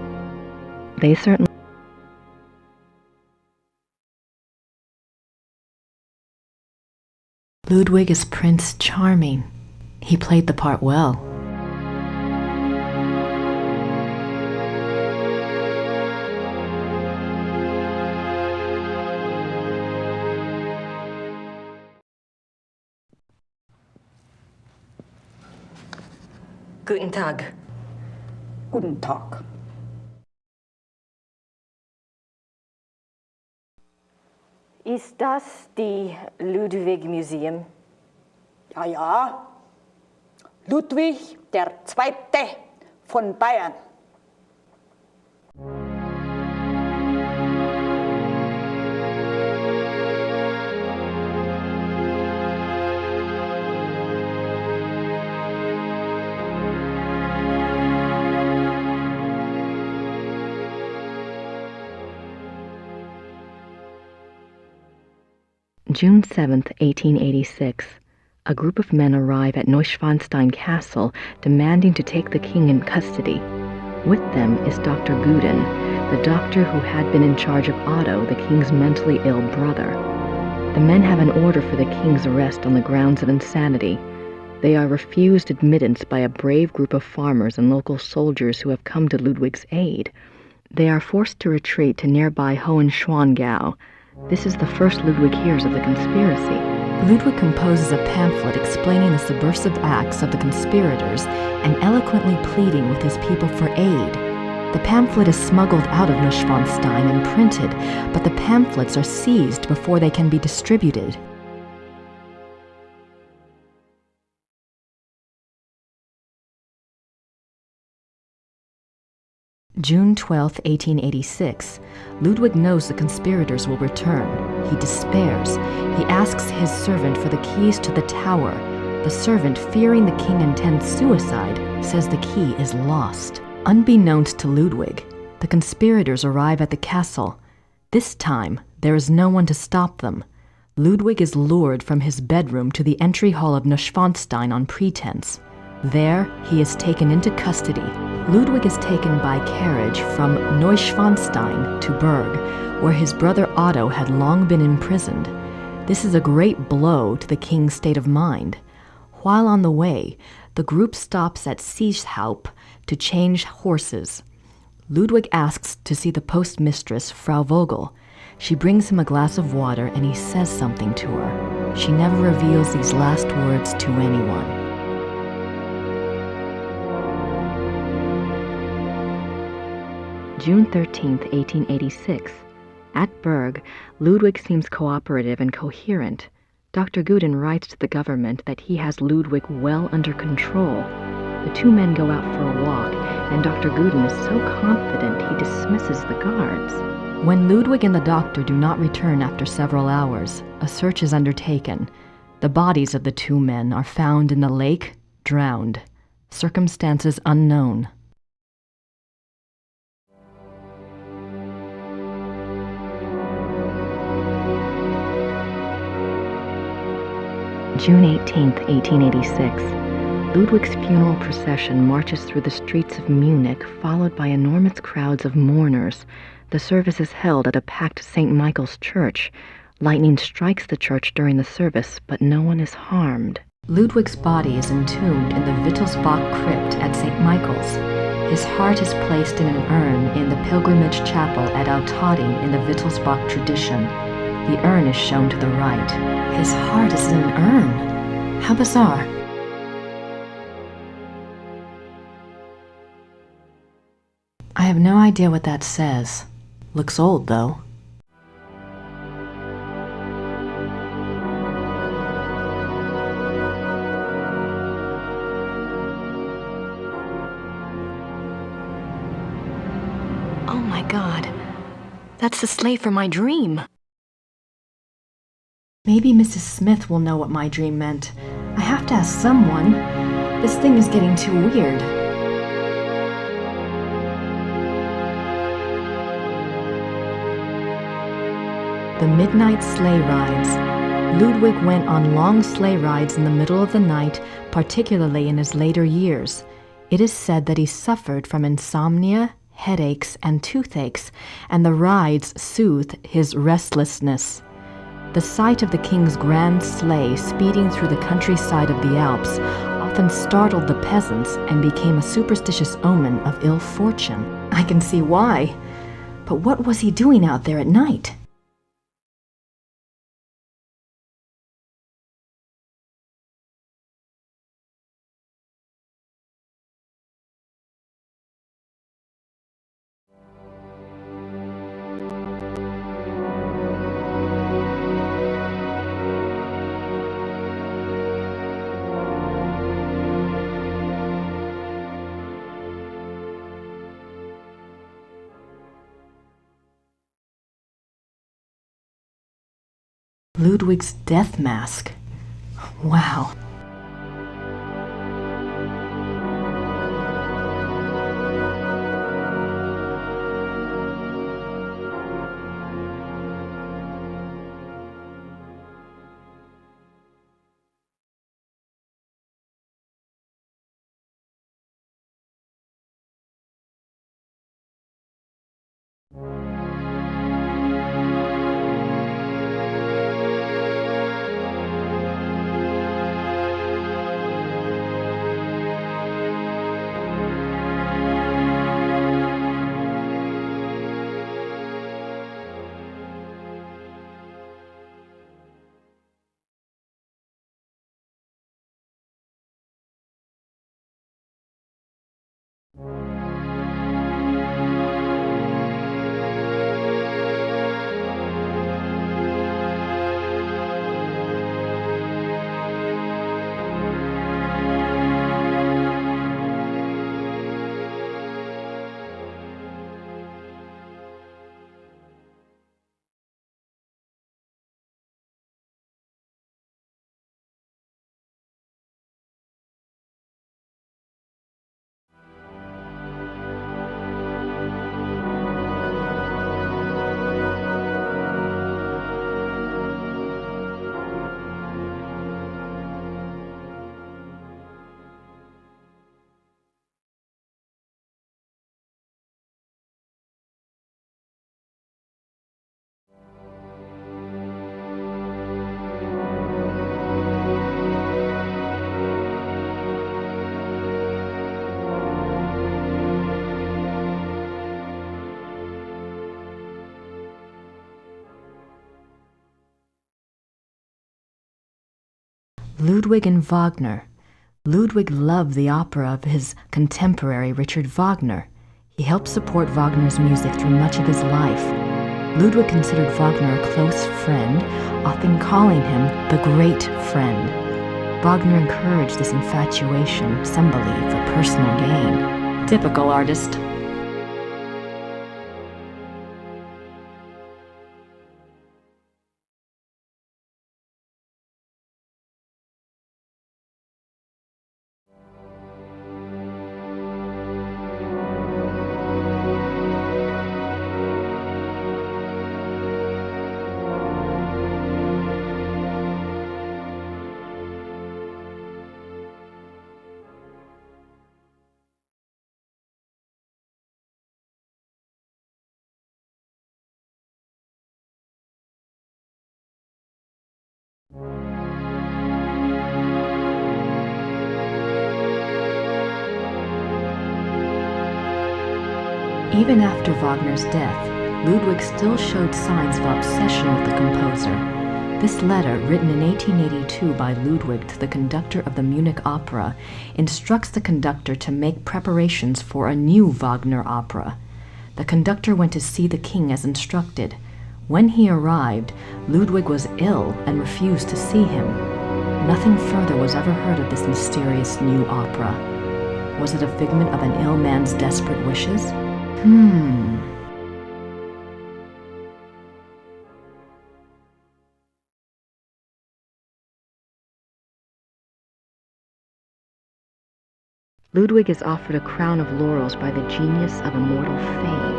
[SPEAKER 1] Ludwig is Prince Charming. He played the part well.
[SPEAKER 8] Guten Tag.
[SPEAKER 11] Guten Tag.
[SPEAKER 3] Ist das die Ludwig Museum?
[SPEAKER 11] Ja, ja. Ludwig der Zweite von Bayern.
[SPEAKER 1] June 7th, 1886. A group of men arrive at Neuschwanstein Castle demanding to take the king in custody. With them is Dr. Guden, the doctor who had been in charge of Otto, the king's mentally ill brother. The men have an order for the king's arrest on the grounds of insanity. They are refused admittance by a brave group of farmers and local soldiers who have come to Ludwig's aid. They are forced to retreat to nearby Hohenschwangau. This is the first Ludwig hears of the conspiracy. Ludwig composes a pamphlet explaining the subversive acts of the conspirators and eloquently pleading with his people for aid. The pamphlet is smuggled out of Neuschwanstein and printed, but the pamphlets are seized before they can be distributed. June 12, 1886. Ludwig knows the conspirators will return. He despairs. He asks his servant for the keys to the tower. The servant, fearing the king intends suicide, says the key is lost. Unbeknownst to Ludwig, the conspirators arrive at the castle. This time, there is no one to stop them. Ludwig is lured from his bedroom to the entry hall of Neuschwanstein on pretense. There, he is taken into custody. Ludwig is taken by carriage from Neuschwanstein to Berg, where his brother Otto had long been imprisoned. This is a great blow to the king's state of mind. While on the way, the group stops at Seeshaupt to change horses. Ludwig asks to see the postmistress, Frau Vogel. She brings him a glass of water and he says something to her. She never reveals these last words to anyone. June 13, 1886. At Berg, Ludwig seems cooperative and coherent. Dr. Guden writes to the government that he has Ludwig well under control. The two men go out for a walk, and Dr. Guden is so confident he dismisses the guards. When Ludwig and the doctor do not return after several hours, a search is undertaken. The bodies of the two men are found in the lake, drowned. Circumstances unknown. June 18, 1886. Ludwig's funeral procession marches through the streets of Munich, followed by enormous crowds of mourners. The service is held at a packed St. Michael's church. Lightning strikes the church during the service, but no one is harmed. Ludwig's body is entombed in the Wittelsbach crypt at St. Michael's. His heart is placed in an urn in the pilgrimage chapel at Altötting in the Wittelsbach tradition. The urn is shown to the right. His heart is in an urn? How bizarre. I have no idea what that says. Looks old, though. Oh my God. That's the slave for my dream. Maybe Mrs. Smith will know what my dream meant. I have to ask someone. This thing is getting too weird. The midnight sleigh rides. Ludwig went on long sleigh rides in the middle of the night, particularly in his later years. It is said that he suffered from insomnia, headaches, and toothaches, and the rides soothed his restlessness. The sight of the king's grand sleigh speeding through the countryside of the Alps often startled the peasants and became a superstitious omen of ill fortune. I can see why. But what was he doing out there at night? Ludwig's death mask. Wow. Ludwig and Wagner. Ludwig loved the opera of his contemporary Richard Wagner. He helped support Wagner's music through much of his life. Ludwig considered Wagner a close friend, often calling him the great friend. Wagner encouraged this infatuation, some believe, for personal gain. Typical artist. Even after Wagner's death, Ludwig still showed signs of obsession with the composer. This letter, written in 1882 by Ludwig to the conductor of the Munich Opera, instructs the conductor to make preparations for a new Wagner opera. The conductor went to see the king as instructed. When he arrived, Ludwig was ill and refused to see him. Nothing further was ever heard of this mysterious new opera. Was it a figment of an ill man's desperate wishes? Ludwig is offered a crown of laurels by the genius of immortal fame.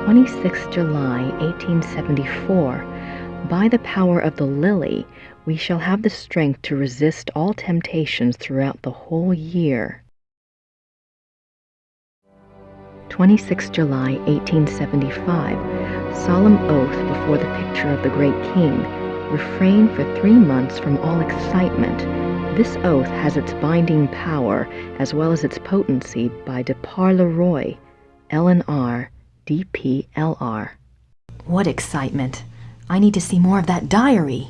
[SPEAKER 1] 26 July 1874, By the power of the lily, we shall have the strength to resist all temptations throughout the whole year. 26 July 1875. Solemn oath before the picture of the great king. Refrain for 3 months from all excitement. This oath has its binding power as well as its potency by de par le Roy, LNR, DPLR.
[SPEAKER 12] What excitement! I need to see more of that diary.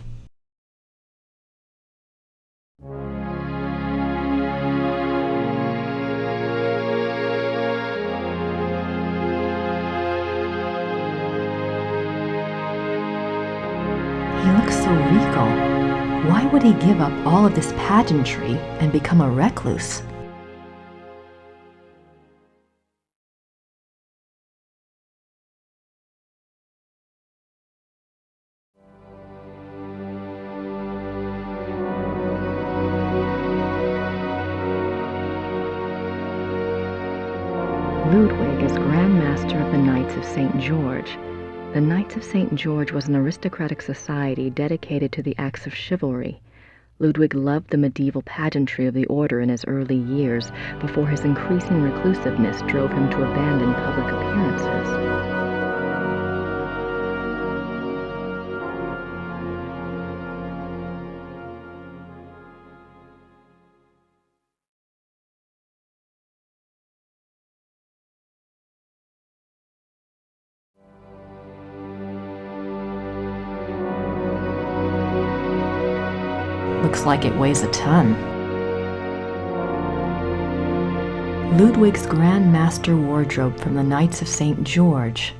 [SPEAKER 12] He looks so regal. Why would he give up all of this pageantry and become a recluse?
[SPEAKER 1] Ludwig is Grand Master of the Knights of St. George. The Knights of St. George was an aristocratic society dedicated to the acts of chivalry. Ludwig loved the medieval pageantry of the order in his early years, before his increasing reclusiveness drove him to abandon public appearances.
[SPEAKER 12] Looks like it weighs a ton. Ludwig's Grand Master wardrobe from the Knights of St. George.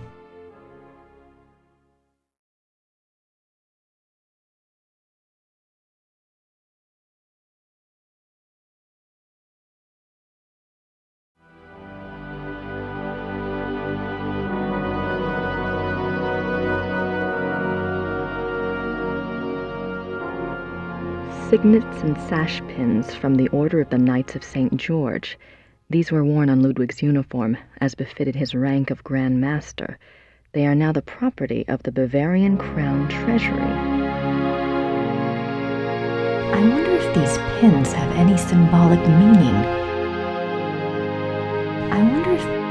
[SPEAKER 1] Signets and sash pins from the Order of the Knights of St. George. These were worn on Ludwig's uniform, as befitted his rank of Grand Master. They are now the property of the Bavarian Crown Treasury.
[SPEAKER 12] I wonder if these pins have any symbolic meaning. I wonder if...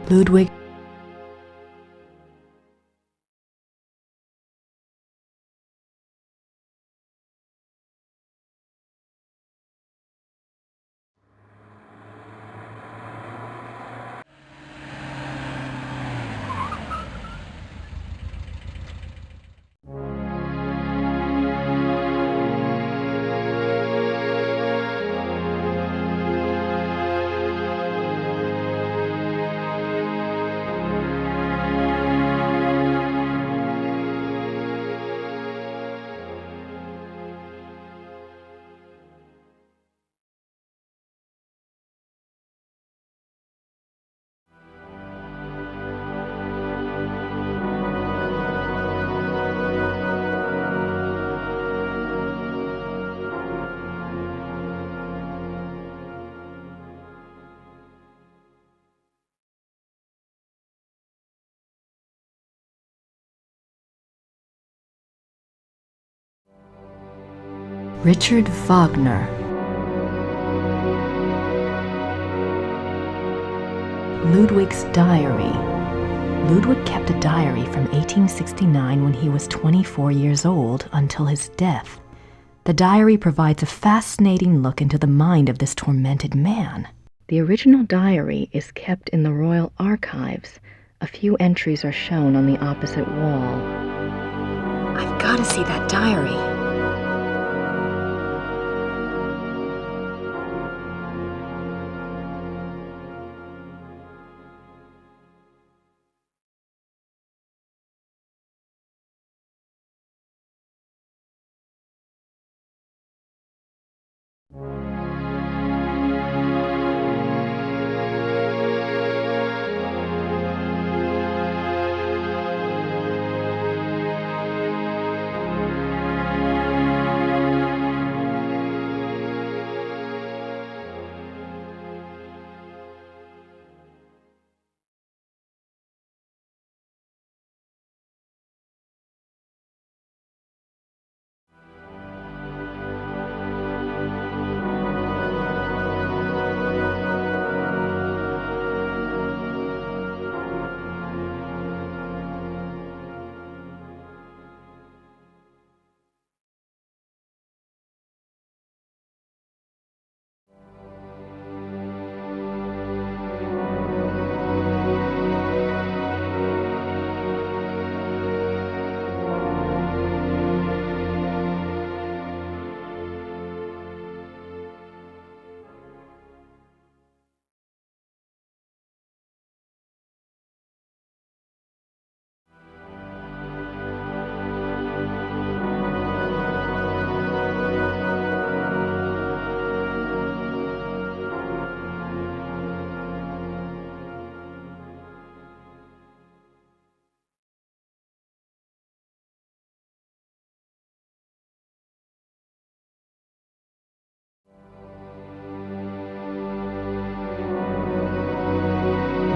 [SPEAKER 12] Ludwig.
[SPEAKER 1] Richard Wagner. Ludwig's diary. Ludwig kept a diary from 1869 when he was 24 years old until his death. The diary provides a fascinating look into the mind of this tormented man. The original diary is kept in the Royal Archives. A few entries are shown on the opposite wall. I've got to see that diary.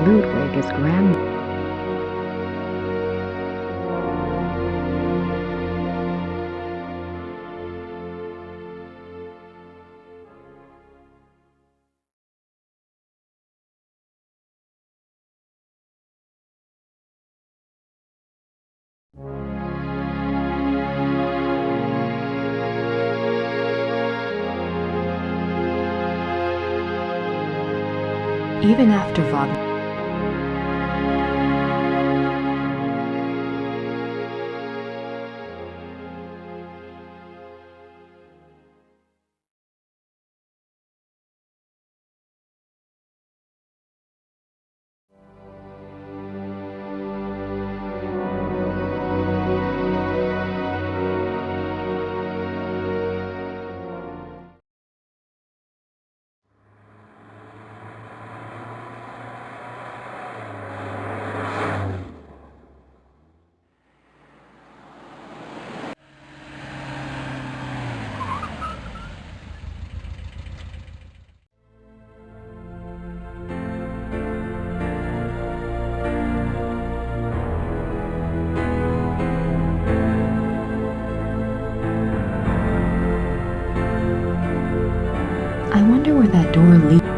[SPEAKER 1] Ludwig is grand. Even after Wagner. I wonder where that door leads.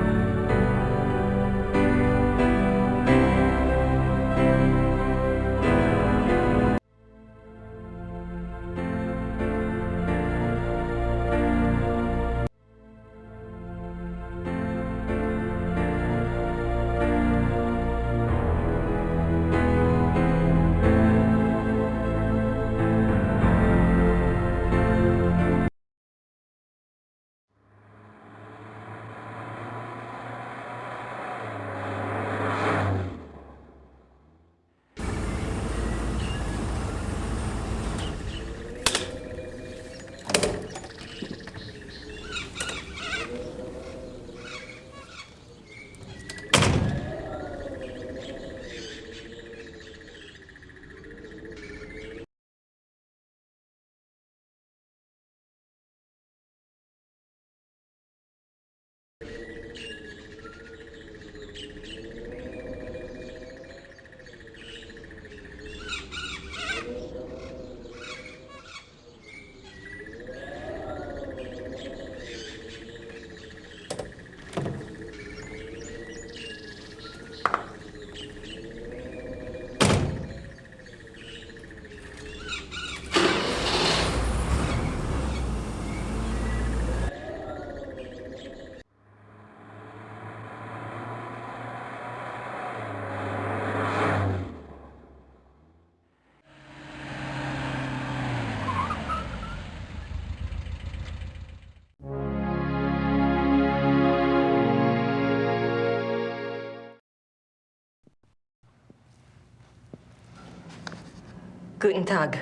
[SPEAKER 8] Guten Tag.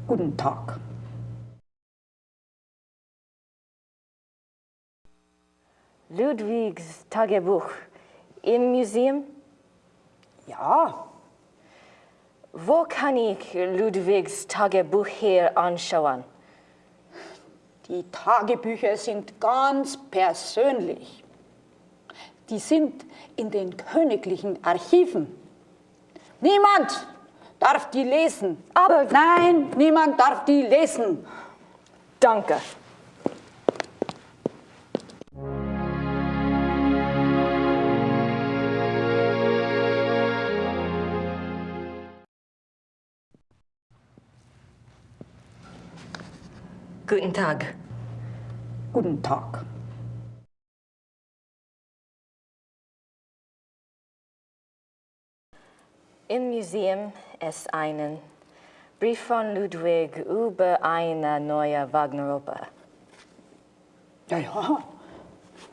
[SPEAKER 11] Guten Tag.
[SPEAKER 3] Ludwigs Tagebuch im Museum?
[SPEAKER 11] Ja,
[SPEAKER 3] Wo kann ich Ludwigs Tagebuch hier anschauen?
[SPEAKER 11] die Tagebücher sind ganz persönlich. Die sind in den königlichen Archiven. Niemand darf die lesen.
[SPEAKER 3] Aber
[SPEAKER 11] Nein, niemand darf die lesen.
[SPEAKER 3] danke.
[SPEAKER 8] Guten Tag.
[SPEAKER 11] Guten Tag.
[SPEAKER 3] Im Museum ist einen Brief von Ludwig über eine neue Wagner-Oper.
[SPEAKER 11] Ja,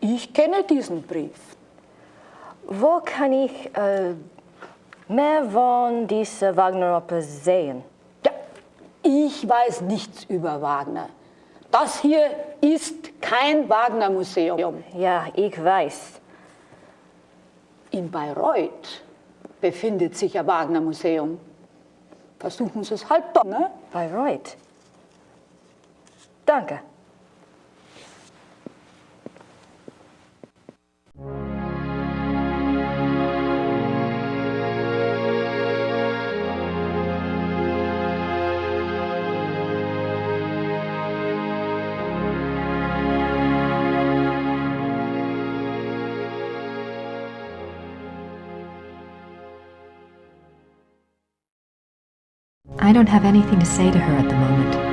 [SPEAKER 11] ich kenne diesen Brief.
[SPEAKER 3] Wo kann ich mehr von dieser Wagner-Oper sehen?
[SPEAKER 11] Ja, ich weiß nichts über Wagner. Das hier ist kein Wagner-Museum.
[SPEAKER 3] Ja, ich weiß.
[SPEAKER 11] In Bayreuth befindet sich ein Wagner-Museum. Versuchen Sie es halt doch, ne?
[SPEAKER 3] Bayreuth. Danke.
[SPEAKER 1] I don't have anything to say to her at the moment.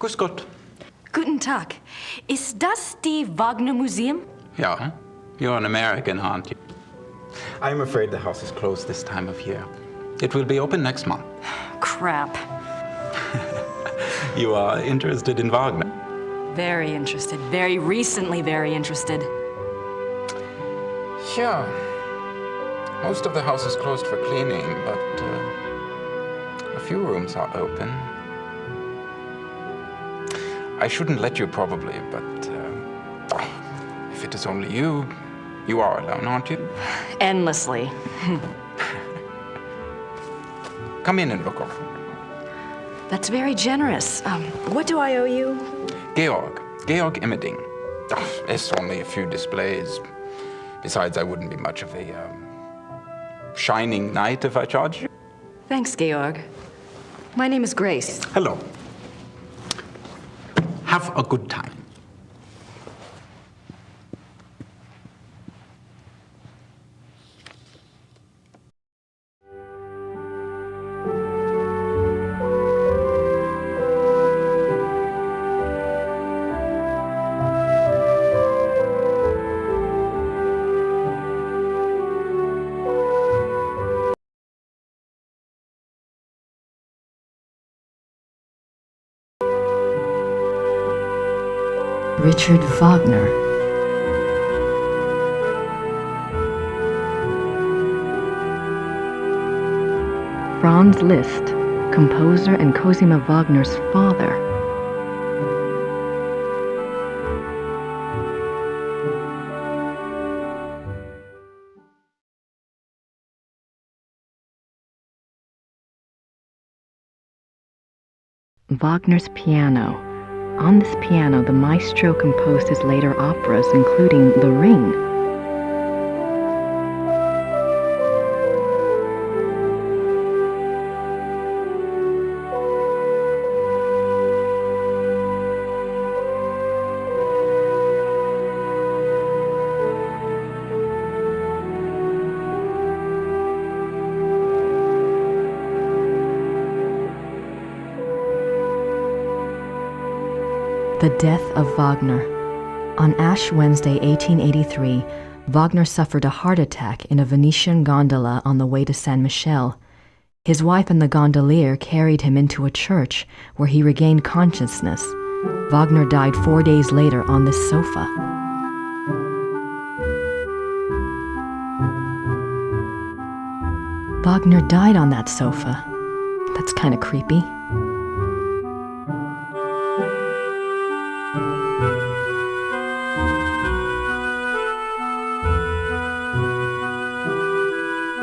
[SPEAKER 7] Grüß Gott.
[SPEAKER 8] Guten Tag. Ist das die Wagner Museum?
[SPEAKER 7] Yeah, you're an American, aren't you? I'm afraid the house is closed this time of year. It will be open next month.
[SPEAKER 8] Crap.
[SPEAKER 7] You are interested in Wagner?
[SPEAKER 8] Very interested. Very recently very interested.
[SPEAKER 7] Yeah. Most of the house is closed for cleaning, but a few rooms are open. I shouldn't let you probably, but if it is only you, you are alone, aren't you?
[SPEAKER 8] Endlessly.
[SPEAKER 7] Come in and look around.
[SPEAKER 8] That's very generous. What do I owe you?
[SPEAKER 7] Georg Immerding. It's only a few displays. Besides, I wouldn't be much of a shining knight if I charged you.
[SPEAKER 8] Thanks, Georg. My name is Grace.
[SPEAKER 7] Hello. Have a good time.
[SPEAKER 1] Richard Wagner. Franz Liszt, composer and Cosima Wagner's father. Wagner's piano. On this piano, the maestro composed his later operas, including The Ring. The death of Wagner. On Ash Wednesday, 1883, Wagner suffered a heart attack in a Venetian gondola on the way to San Michele. His wife and the gondolier carried him into a church where he regained consciousness. Wagner died 4 days later on this sofa. Wagner died on that sofa. That's kind of creepy.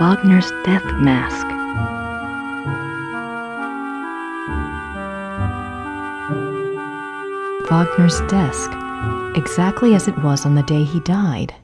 [SPEAKER 1] Wagner's death mask. Wagner's desk, exactly as it was on the day he died.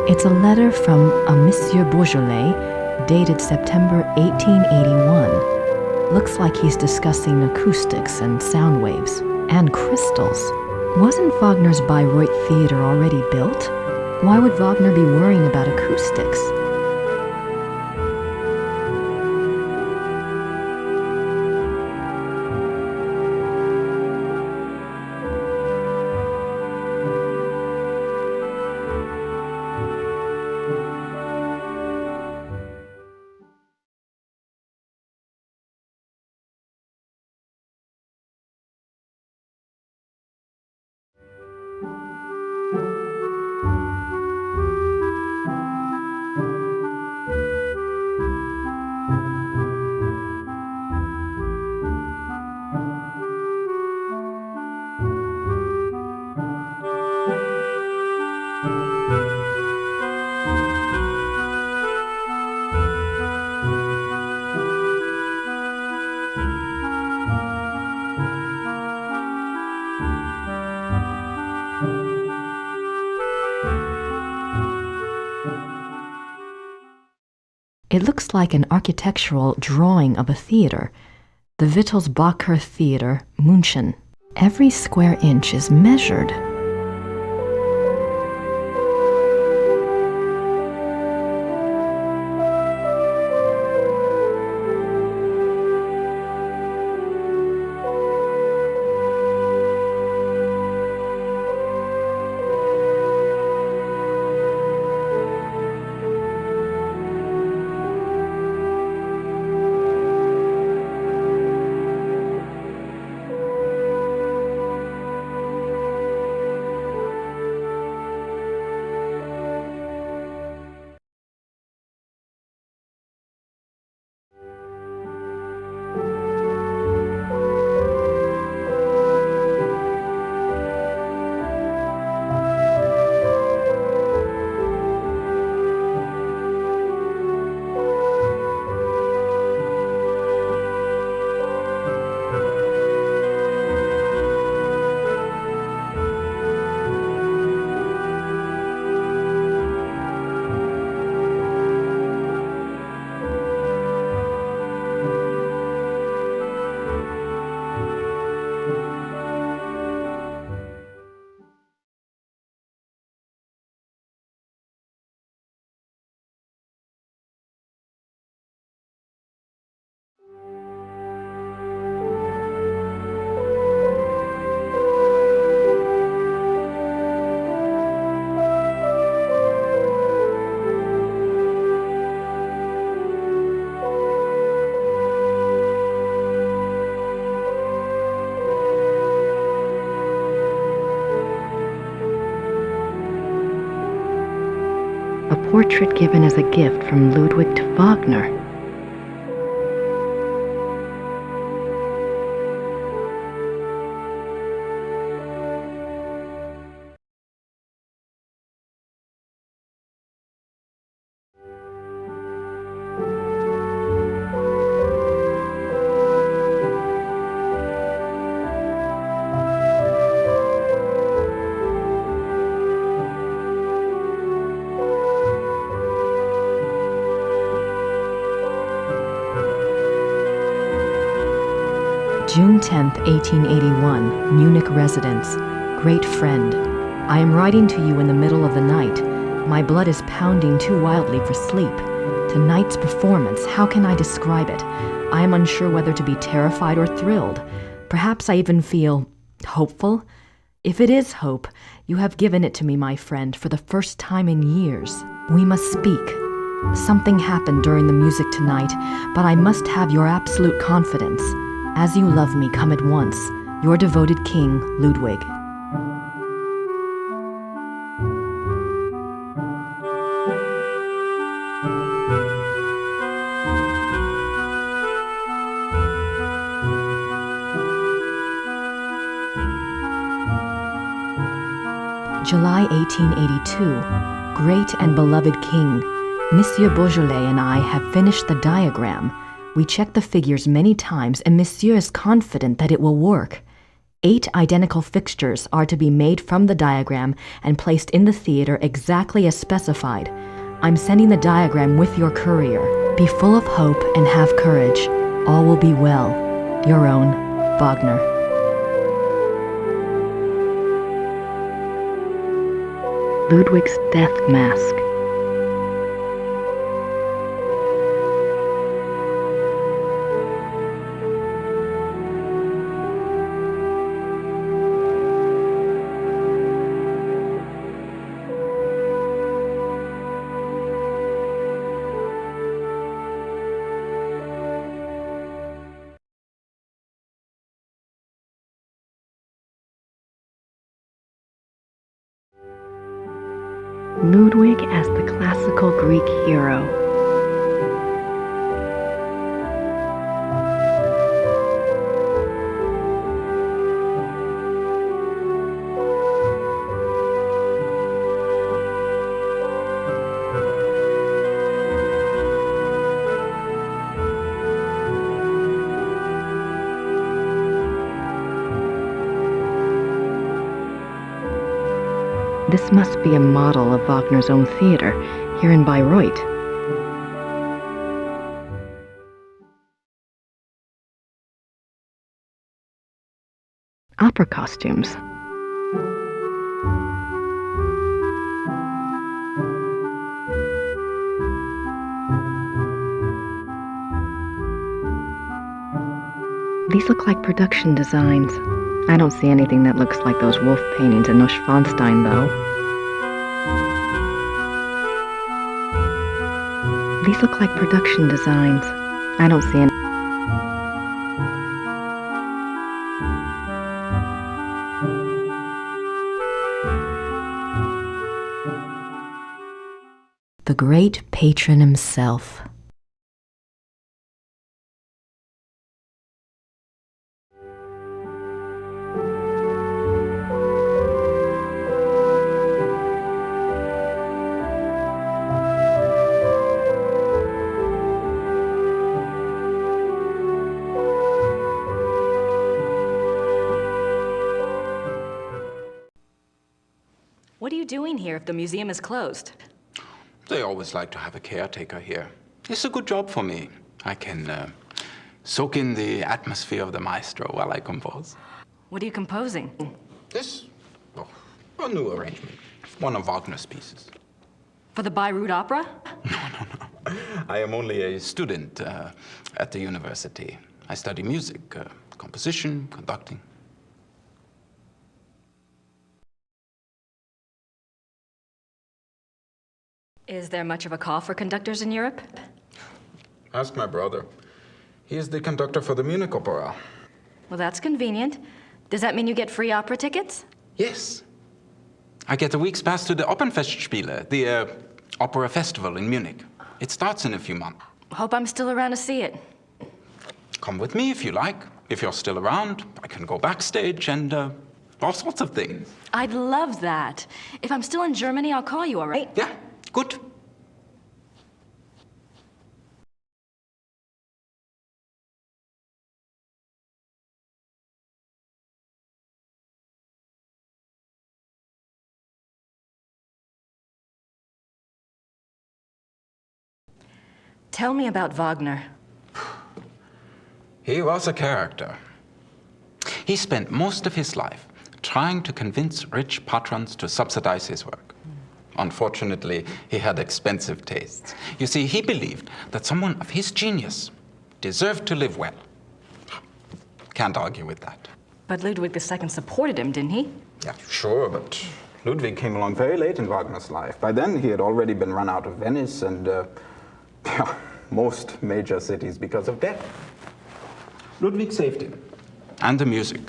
[SPEAKER 1] It's a letter from a Monsieur Beaujolais, dated September 1881. Looks like he's discussing acoustics and sound waves, and crystals. Wasn't Wagner's Bayreuth Theater already built? Why would Wagner be worrying about acoustics? It looks like an architectural drawing of a theater, the Wittelsbacher Theater, München. Every square inch is measured. portrait given as a gift from Ludwig to Wagner. June 10th, 1881, Munich residence. Great friend. I am writing to you in the middle of the night. My blood is pounding too wildly for sleep. Tonight's performance, how can I describe it? I am unsure whether to be terrified or thrilled. Perhaps I even feel hopeful. If it is hope, you have given it to me, my friend, for the first time in years. We must speak. Something happened during the music tonight, but I must have your absolute confidence. As you love me, come at once. Your devoted king, Ludwig. July 1882. Great and beloved king, Monsieur Beaujolais and I have finished the diagram. We checked the figures many times, and Monsieur is confident that it will work. 8 identical fixtures are to be made from the diagram and placed in the theater exactly as specified. I'm sending the diagram with your courier. Be full of hope and have courage. All will be well. Your own, Wagner. Ludwig's death mask. Ludwig as the classical Greek hero. This must be a model of Wagner's own theater, here in Bayreuth. Opera costumes. These look like production designs. I don't see anything that looks like those wolf paintings in Neuschwanstein, though. These look like production designs. I don't see any. The great patron himself.
[SPEAKER 3] What are you doing here if the museum is closed?
[SPEAKER 7] They always like to have a caretaker here. It's a good job for me. I can soak in the atmosphere of the maestro while I compose.
[SPEAKER 3] What are you composing?
[SPEAKER 7] This? Oh, a new arrangement. One of Wagner's pieces.
[SPEAKER 3] For the Bayreuth Opera?
[SPEAKER 7] No. I am only a student at the university. I study music, composition, conducting.
[SPEAKER 3] Is there much of a call for conductors in Europe?
[SPEAKER 7] Ask my brother. He is the conductor for the Munich Opera.
[SPEAKER 3] Well, that's convenient. Does that mean you get free opera tickets?
[SPEAKER 7] Yes. I get a week's pass to the Opernfestspiele, the Opera Festival in Munich. It starts in a few months.
[SPEAKER 3] Hope I'm still around to see it.
[SPEAKER 7] Come with me if you like. If you're still around, I can go backstage and all sorts of things.
[SPEAKER 3] I'd love that. If I'm still in Germany, I'll call you, all right?
[SPEAKER 7] Yeah, good.
[SPEAKER 3] Tell me about Wagner.
[SPEAKER 7] He was a character. He spent most of his life trying to convince rich patrons to subsidize his work. Unfortunately, he had expensive tastes. You see, he believed that someone of his genius deserved to live well. Can't argue with that.
[SPEAKER 3] But Ludwig II supported him, didn't he?
[SPEAKER 7] Yeah, sure, but Ludwig came along very late in Wagner's life. By then, he had already been run out of Venice and most major cities because of debt. Ludwig saved him. And the music.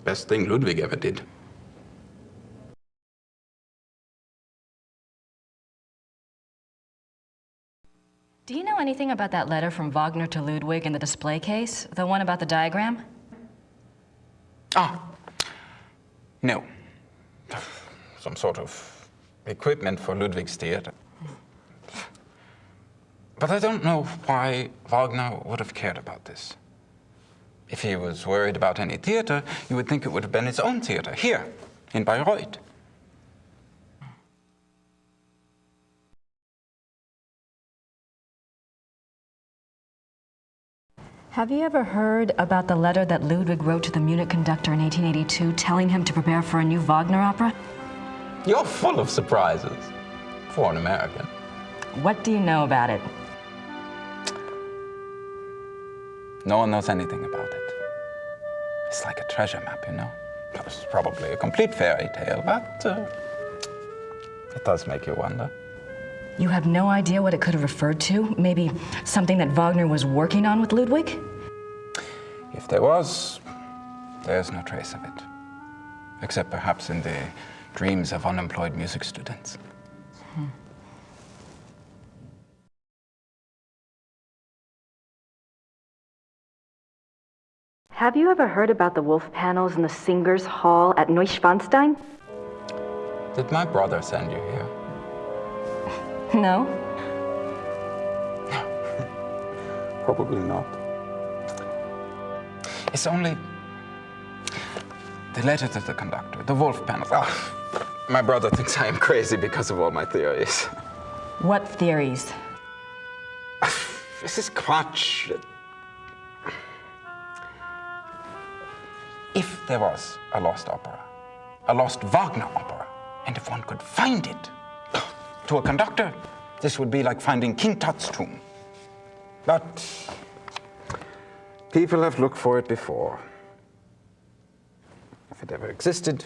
[SPEAKER 7] Best thing Ludwig ever did.
[SPEAKER 3] Do you know anything about that letter from Wagner to Ludwig in the display case? The one about the diagram?
[SPEAKER 7] Ah, no. Some sort of equipment for Ludwig's theater. But I don't know why Wagner would have cared about this. If he was worried about any theater, you would think it would have been his own theater, here, in Bayreuth.
[SPEAKER 3] Have you ever heard about the letter that Ludwig wrote to the Munich conductor in 1882 telling him to prepare for a new Wagner opera?
[SPEAKER 7] You're full of surprises, for an American.
[SPEAKER 3] What do you know about it?
[SPEAKER 7] No one knows anything about it. It's like a treasure map, you know? It's probably a complete fairy tale, but it does make you wonder.
[SPEAKER 3] You have no idea what it could have referred to? Maybe something that Wagner was working on with Ludwig?
[SPEAKER 7] If there was, there's no trace of it. Except perhaps in the dreams of unemployed music students.
[SPEAKER 1] Have you ever heard about the wolf panels in the Singers' Hall at Neuschwanstein?
[SPEAKER 7] Did my brother send you here?
[SPEAKER 3] No.
[SPEAKER 7] Probably not. It's only the letter to the conductor, the wolf panels. Oh, my brother thinks I am crazy because of all my theories.
[SPEAKER 3] What theories?
[SPEAKER 7] This is Quatsch. If there was a lost opera, a lost Wagner opera, and if one could find it, to a conductor, this would be like finding King Tut's tomb. But people have looked for it before. If it ever existed,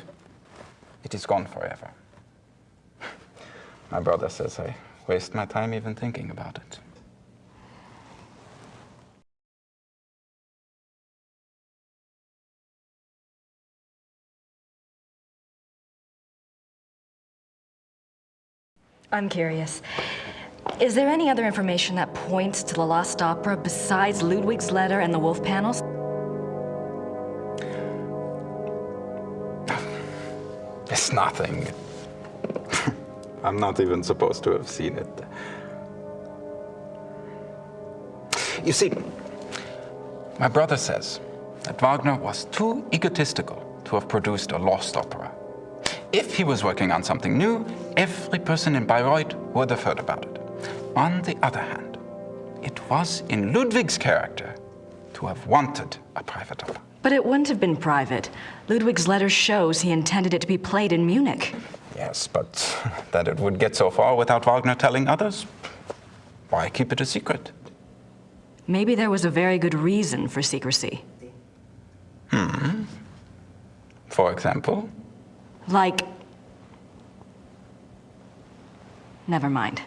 [SPEAKER 7] it is gone forever. My brother says I waste my time even thinking about it.
[SPEAKER 3] I'm curious. Is there any other information that points to the lost opera besides Ludwig's letter and the wolf panels?
[SPEAKER 7] It's nothing. I'm not even supposed to have seen it. You see, my brother says that Wagner was too egotistical to have produced a lost opera. If he was working on something new, every person in Bayreuth would have heard about it. On the other hand, it was in Ludwig's character to have wanted a private opera.
[SPEAKER 3] But it wouldn't have been private. Ludwig's letter shows he intended it to be played in Munich.
[SPEAKER 7] Yes, but that it would get so far without Wagner telling others? Why keep it a secret?
[SPEAKER 3] Maybe there was a very good reason for secrecy.
[SPEAKER 7] For example?
[SPEAKER 3] Like... Never mind.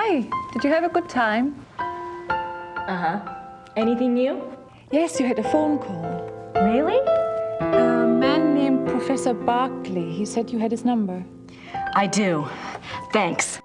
[SPEAKER 9] Hi, did you have a good time?
[SPEAKER 3] Anything new?
[SPEAKER 9] Yes, you had a phone call.
[SPEAKER 3] Really?
[SPEAKER 9] A man named Professor Barkley. He said you had his number.
[SPEAKER 3] I do. Thanks.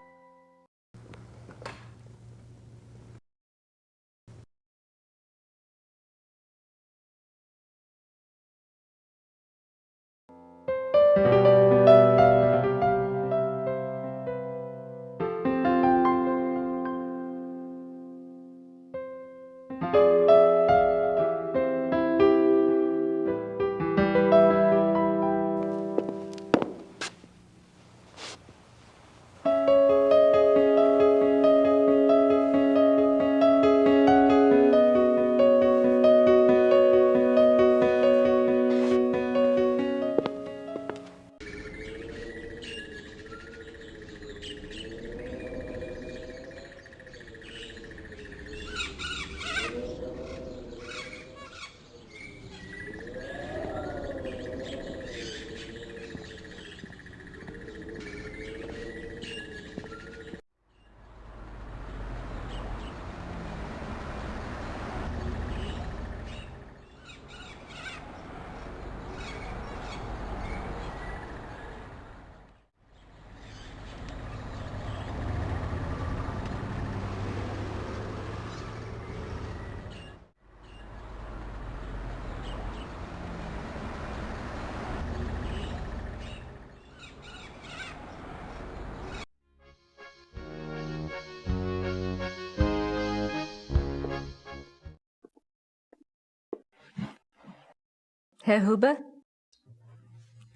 [SPEAKER 3] Herr Huber?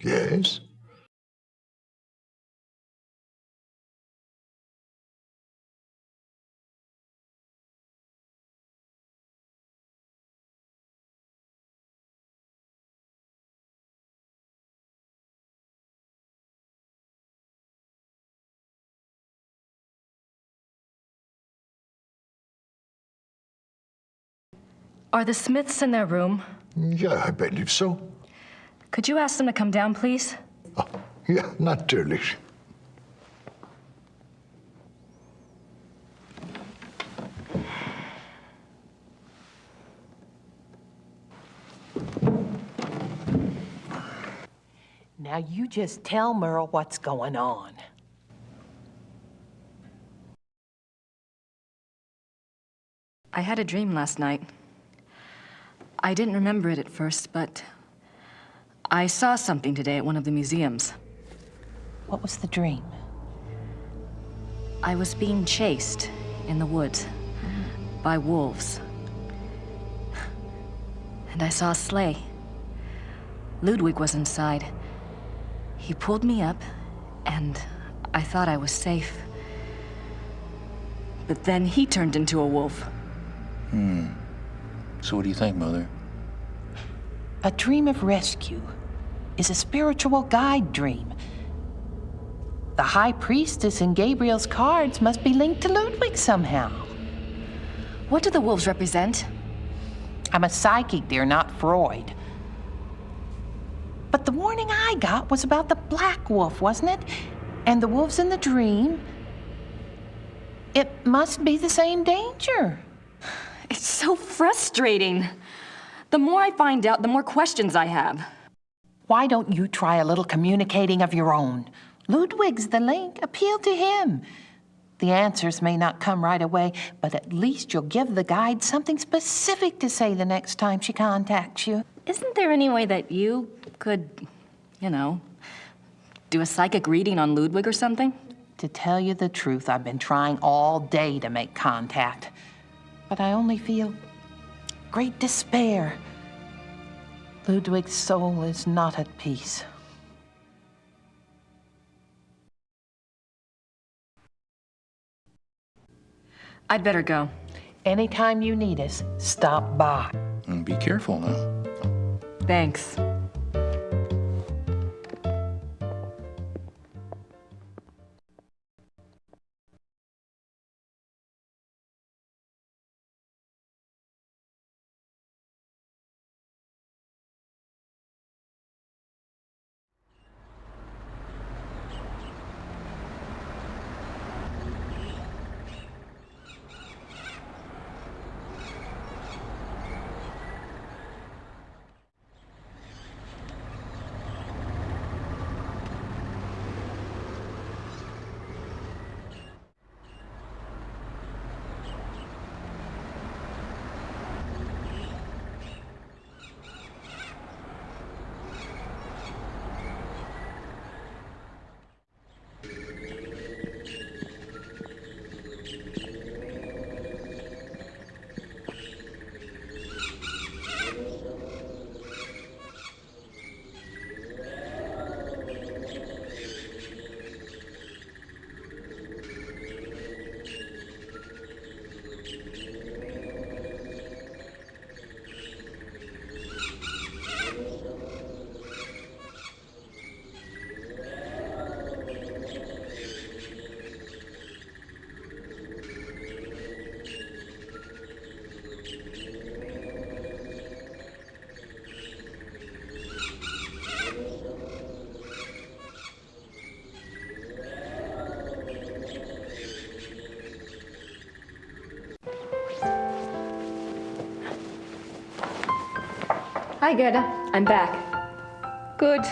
[SPEAKER 5] Yes?
[SPEAKER 3] Are the Smiths in their room?
[SPEAKER 5] Ja, I believe so.
[SPEAKER 3] Could you ask them to come down, please?
[SPEAKER 5] Ah, ja, natürlich.
[SPEAKER 6] Now you just tell Merle what's going on.
[SPEAKER 3] I had a dream last night. I didn't remember it at first, but I saw something today at one of the museums.
[SPEAKER 6] What was the dream?
[SPEAKER 3] I was being chased in the woods by wolves. And I saw a sleigh. Ludwig was inside. He pulled me up, and I thought I was safe. But then he turned into a wolf.
[SPEAKER 13] So what do you think, Mother?
[SPEAKER 6] A dream of rescue is a spiritual guide dream. The High Priestess in Gabriel's cards must be linked to Ludwig somehow.
[SPEAKER 3] What do the wolves represent?
[SPEAKER 6] I'm a psychic, dear, not Freud. But the warning I got was about the black wolf, wasn't it? And the wolves in the dream. It must be the same danger.
[SPEAKER 3] It's so frustrating. The more I find out, the more questions I have.
[SPEAKER 6] Why don't you try a little communicating of your own? Ludwig's the link. Appeal to him. The answers may not come right away, but at least you'll give the guide something specific to say the next time she contacts you.
[SPEAKER 3] Isn't there any way that you could, do a psychic reading on Ludwig or something?
[SPEAKER 6] To tell you the truth, I've been trying all day to make contact, but I only feel great despair. Ludwig's soul is not at peace.
[SPEAKER 3] I'd better go.
[SPEAKER 6] Anytime you need us, stop by.
[SPEAKER 13] And be careful now.
[SPEAKER 3] Thanks. Hi, Gerda. I'm back.
[SPEAKER 9] Good.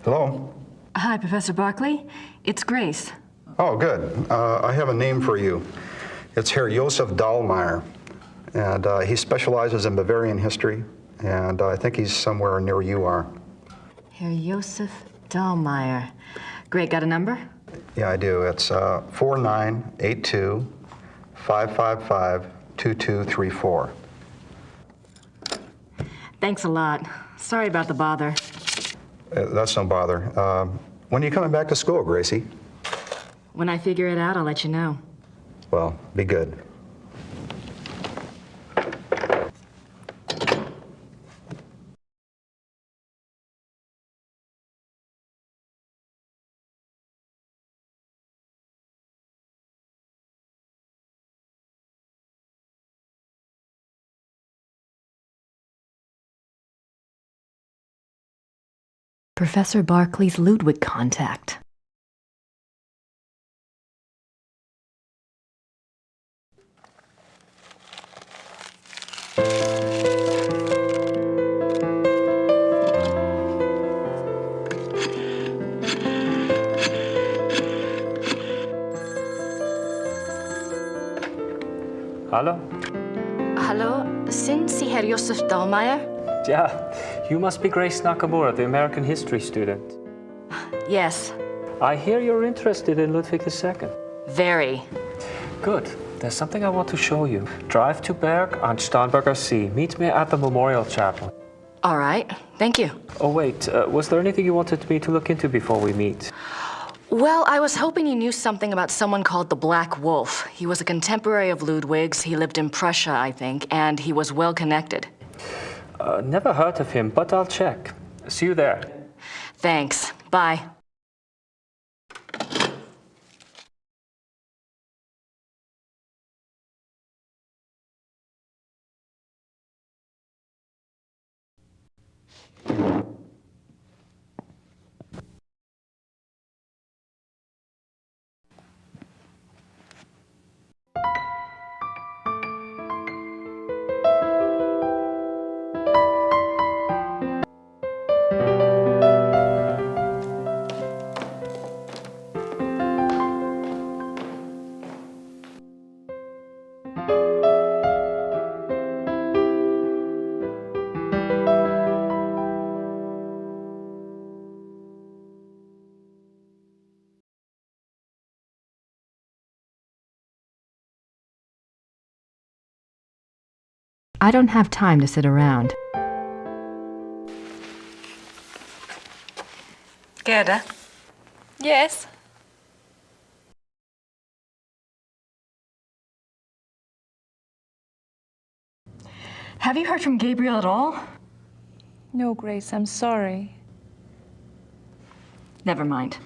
[SPEAKER 14] Hello?
[SPEAKER 3] Hi, Professor Barkley. It's Grace.
[SPEAKER 14] Oh, good. I have a name for you. It's Herr Josef Dahlmeier, and he specializes in Bavarian history, and I think he's somewhere near where you are.
[SPEAKER 3] Herr Josef Dahlmeier. Great, got a number?
[SPEAKER 14] Yeah, I do. It's 4982-555-2234.
[SPEAKER 3] Thanks a lot. Sorry about the bother.
[SPEAKER 14] That's no bother. When are you coming back to school, Gracie?
[SPEAKER 3] When I figure it out, I'll let you know.
[SPEAKER 14] Well, be good.
[SPEAKER 1] Professor Barkley's Ludwig contact.
[SPEAKER 15] Hallo?
[SPEAKER 3] Hallo, sind Sie Herr Josef Dahlmeier?
[SPEAKER 15] Yeah, you must be Grace Nakamura, the American history student.
[SPEAKER 3] Yes.
[SPEAKER 15] I hear you're interested in Ludwig II.
[SPEAKER 3] Very.
[SPEAKER 15] Good. There's something I want to show you. Drive to Berg on Starnberger See. Meet me at the Memorial Chapel.
[SPEAKER 3] All right. Thank you.
[SPEAKER 15] Oh, wait. Was there anything you wanted me to look into before we meet?
[SPEAKER 3] Well, I was hoping you knew something about someone called the Black Wolf. He was a contemporary of Ludwig's. He lived in Prussia, I think, and he was well connected.
[SPEAKER 15] Never heard of him, but I'll check. See you there.
[SPEAKER 3] Thanks. Bye.
[SPEAKER 1] I don't have time to sit around.
[SPEAKER 3] Gerda?
[SPEAKER 9] Yes?
[SPEAKER 3] Have you heard from Gabriel at all?
[SPEAKER 9] No, Grace, I'm sorry.
[SPEAKER 3] Never mind.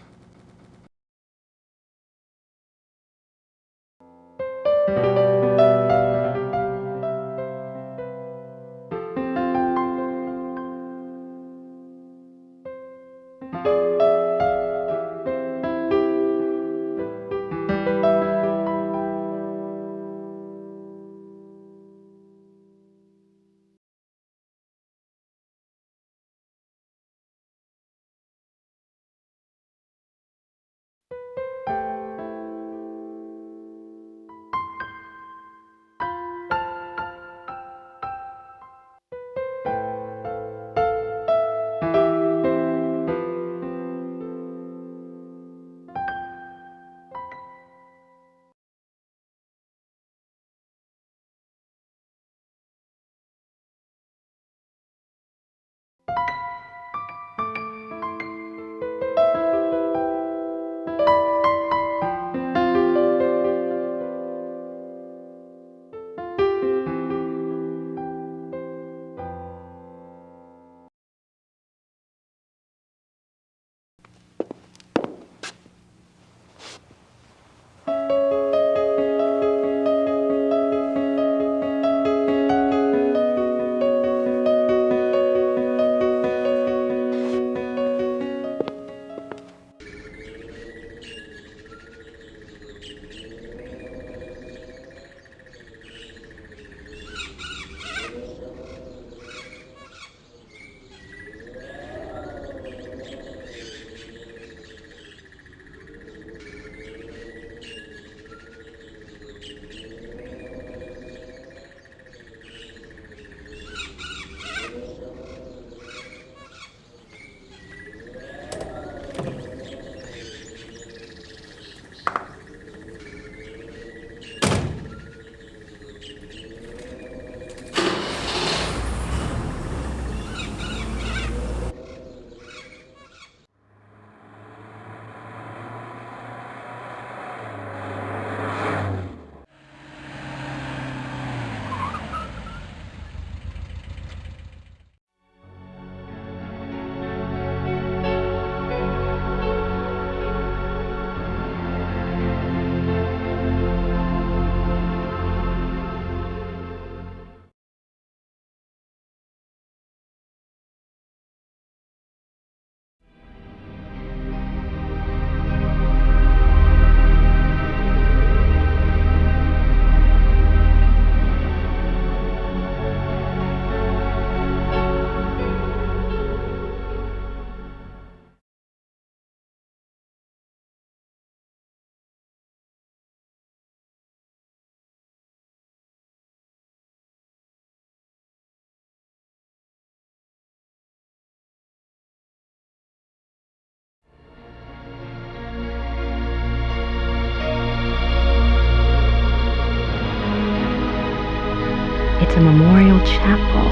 [SPEAKER 12] It's a memorial chapel.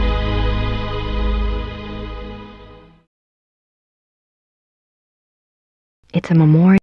[SPEAKER 12] It's a memorial.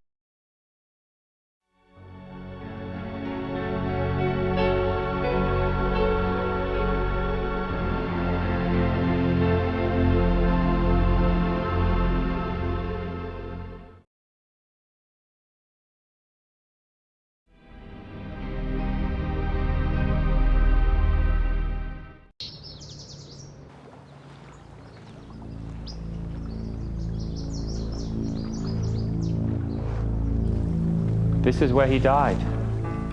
[SPEAKER 15] This is where he died.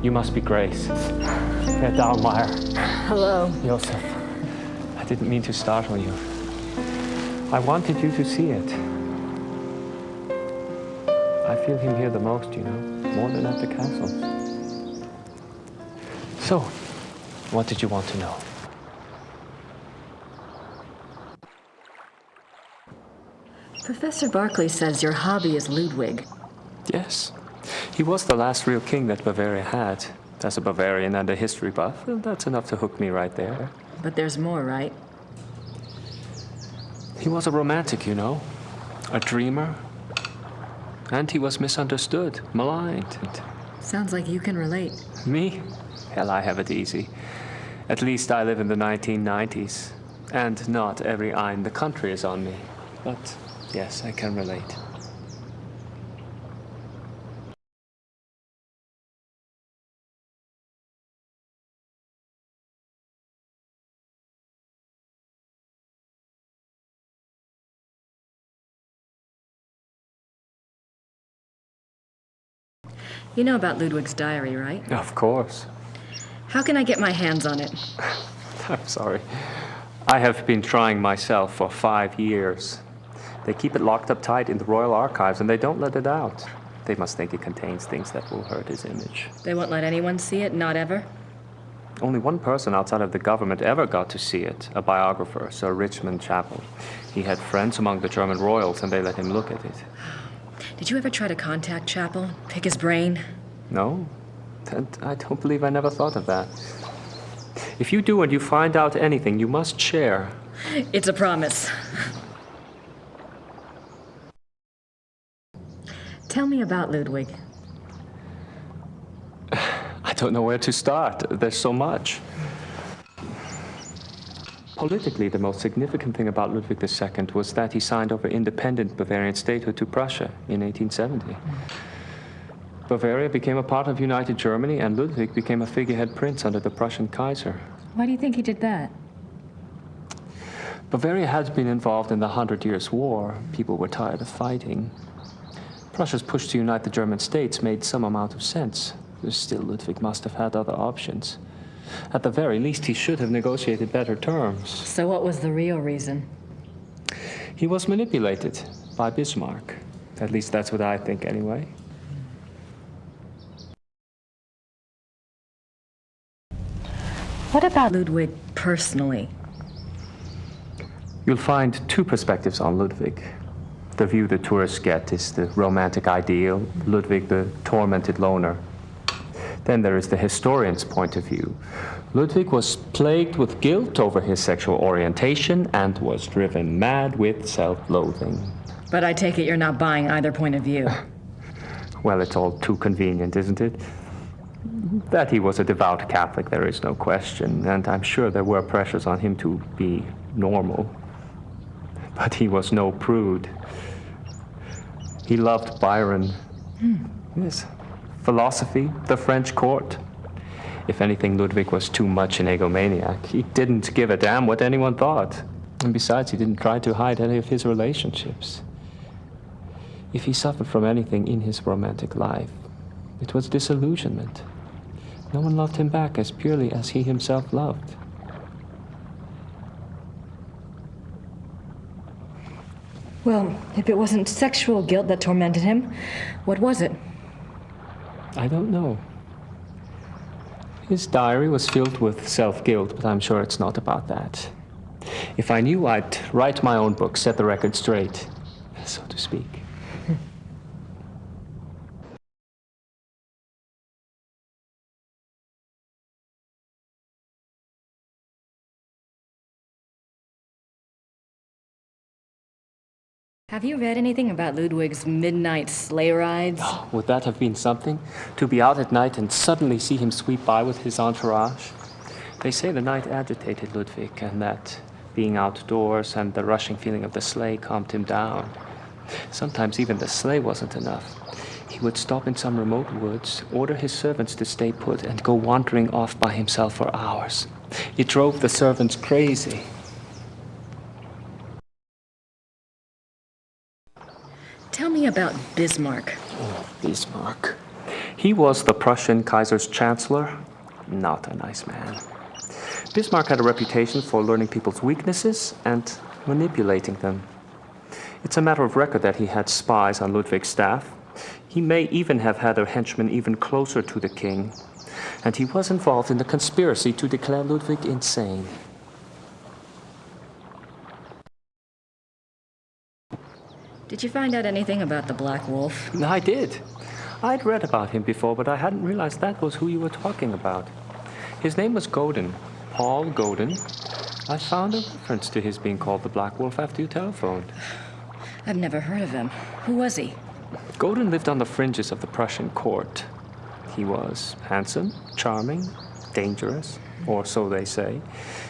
[SPEAKER 15] You must be Grace. Herr Dahlmeier.
[SPEAKER 3] Hello.
[SPEAKER 15] Josef. I didn't mean to startle you. I wanted you to see it. I feel him here the most, you know, more than at the castle. So, what did you want to know?
[SPEAKER 3] Professor Barclay says your hobby is Ludwig.
[SPEAKER 15] Yes. He was the last real king that Bavaria had. As a Bavarian and a history buff, well, that's enough to hook me right there.
[SPEAKER 3] But there's more, right?
[SPEAKER 15] He was a romantic, you know, a dreamer. And he was misunderstood, maligned.
[SPEAKER 3] Sounds like you can relate.
[SPEAKER 15] Me? Hell, I have it easy. At least I live in the 1990s, and not every eye in the country is on me. But yes, I can relate.
[SPEAKER 3] You know about Ludwig's diary, right?
[SPEAKER 15] Of course.
[SPEAKER 3] How can I get my hands on it?
[SPEAKER 15] I'm sorry. I have been trying myself for 5 years. They keep it locked up tight in the Royal Archives, and they don't let it out. They must think it contains things that will hurt his image.
[SPEAKER 3] They won't let anyone see it, not ever?
[SPEAKER 15] Only one person outside of the government ever got to see it, a biographer, Sir Richmond Chapel. He had friends among the German royals, and they let him look at it.
[SPEAKER 3] Did you ever try to contact Chapel? Pick his brain?
[SPEAKER 15] No, and I don't believe I never thought of that. If you do and you find out anything, you must share.
[SPEAKER 3] It's a promise. Tell me about Ludwig.
[SPEAKER 15] I don't know where to start. There's so much. Politically, the most significant thing about Ludwig II was that he signed over independent Bavarian statehood to Prussia in 1870. Bavaria became a part of United Germany, and Ludwig became a figurehead prince under the Prussian Kaiser.
[SPEAKER 3] Why do you think he did that?
[SPEAKER 15] Bavaria had been involved in the 100 Years' War. People were tired of fighting. Prussia's push to unite the German states made some amount of sense. Still, Ludwig must have had other options. At the very least, he should have negotiated better terms.
[SPEAKER 3] So what was the real reason?
[SPEAKER 15] He was manipulated by Bismarck. At least that's what I think, anyway.
[SPEAKER 3] What about Ludwig personally?
[SPEAKER 15] You'll find two perspectives on Ludwig. The view the tourists get is the romantic ideal, Ludwig the tormented loner. Then there is the historian's point of view. Ludwig was plagued with guilt over his sexual orientation and was driven mad with self-loathing.
[SPEAKER 3] But I take it you're not buying either point of view.
[SPEAKER 15] Well, it's all too convenient, isn't it? That he was a devout Catholic, there is no question, and I'm sure there were pressures on him to be normal. But he was no prude. He loved Byron. Yes. Philosophy, the French court. If anything, Ludwig was too much an egomaniac. He didn't give a damn what anyone thought. And besides, he didn't try to hide any of his relationships. If he suffered from anything in his romantic life, it was disillusionment. No one loved him back as purely as he himself loved.
[SPEAKER 3] Well, if it wasn't sexual guilt that tormented him, what was it?
[SPEAKER 15] I don't know. His diary was filled with self-guilt, but I'm sure it's not about that. If I knew, I'd write my own book, set the record straight, so to speak.
[SPEAKER 3] Have you read anything about Ludwig's midnight sleigh rides?
[SPEAKER 15] Oh, would that have been something? To be out at night and suddenly see him sweep by with his entourage? They say the night agitated Ludwig, and that being outdoors and the rushing feeling of the sleigh calmed him down. Sometimes even the sleigh wasn't enough. He would stop in some remote woods, order his servants to stay put, and go wandering off by himself for hours. It drove the servants crazy.
[SPEAKER 3] Tell me about Bismarck.
[SPEAKER 15] Oh, Bismarck. He was the Prussian Kaiser's chancellor. Not a nice man. Bismarck had a reputation for learning people's weaknesses and manipulating them. It's a matter of record that he had spies on Ludwig's staff. He may even have had a henchman even closer to the king. And he was involved in the conspiracy to declare Ludwig insane.
[SPEAKER 3] Did you find out anything about the Black Wolf?
[SPEAKER 15] I did. I'd read about him before, but I hadn't realized that was who you were talking about. His name was Godin, Paul Godin. I found a reference to his being called the Black Wolf after you telephoned.
[SPEAKER 3] I've never heard of him. Who was he?
[SPEAKER 15] Godin lived on the fringes of the Prussian court. He was handsome, charming, dangerous. or so they say.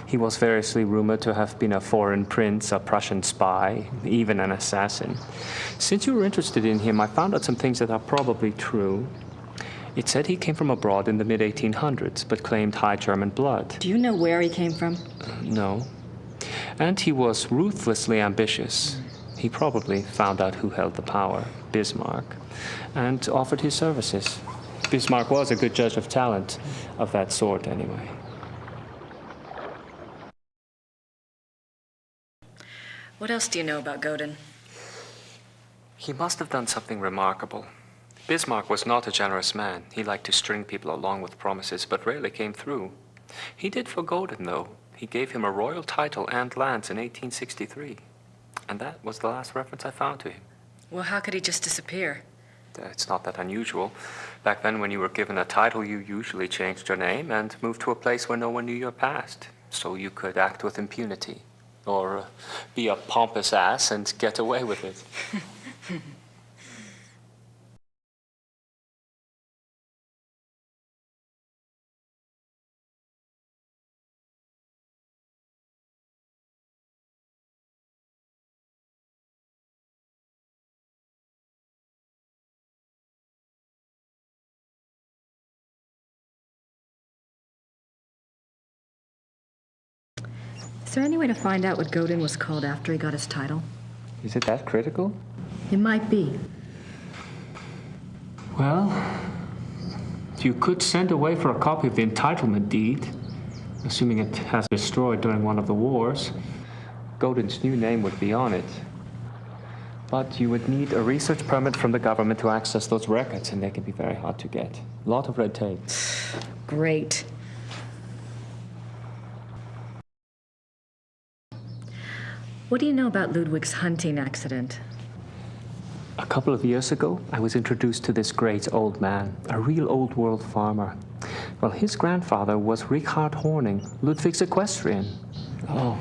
[SPEAKER 15] He was variously rumored to have been a foreign prince, a Prussian spy, even an assassin. Since you were interested in him, I found out some things that are probably true. It said he came from abroad in the mid-1800s, but claimed High German blood.
[SPEAKER 3] Do you know where he came from?
[SPEAKER 15] No. And he was ruthlessly ambitious. He probably found out who held the power, Bismarck, and offered his services. Bismarck was a good judge of talent, of that sort anyway.
[SPEAKER 3] What else do you know about Godin?
[SPEAKER 15] He must have done something remarkable. Bismarck was not a generous man. He liked to string people along with promises, but rarely came through. He did for Godin, though. He gave him a royal title and lands in 1863. And that was the last reference I found to him.
[SPEAKER 3] Well, how could he just disappear?
[SPEAKER 15] It's not that unusual. Back then, when you were given a title, you usually changed your name and moved to a place where no one knew your past, so you could act with impunity, or be a pompous ass and get away with it.
[SPEAKER 3] Is there any way to find out what Godin was called after he got his title?
[SPEAKER 15] Is it that critical?
[SPEAKER 3] It might be.
[SPEAKER 15] Well, you could send away for a copy of the entitlement deed, assuming it has been destroyed during one of the wars. Godin's new name would be on it. But you would need a research permit from the government to access those records, and they can be very hard to get. A lot of red tape.
[SPEAKER 3] Great. What do you know about Ludwig's hunting accident?
[SPEAKER 15] A couple of years ago, I was introduced to this great old man, a real old-world farmer. Well, his grandfather was Richard Horning, Ludwig's equestrian. Oh,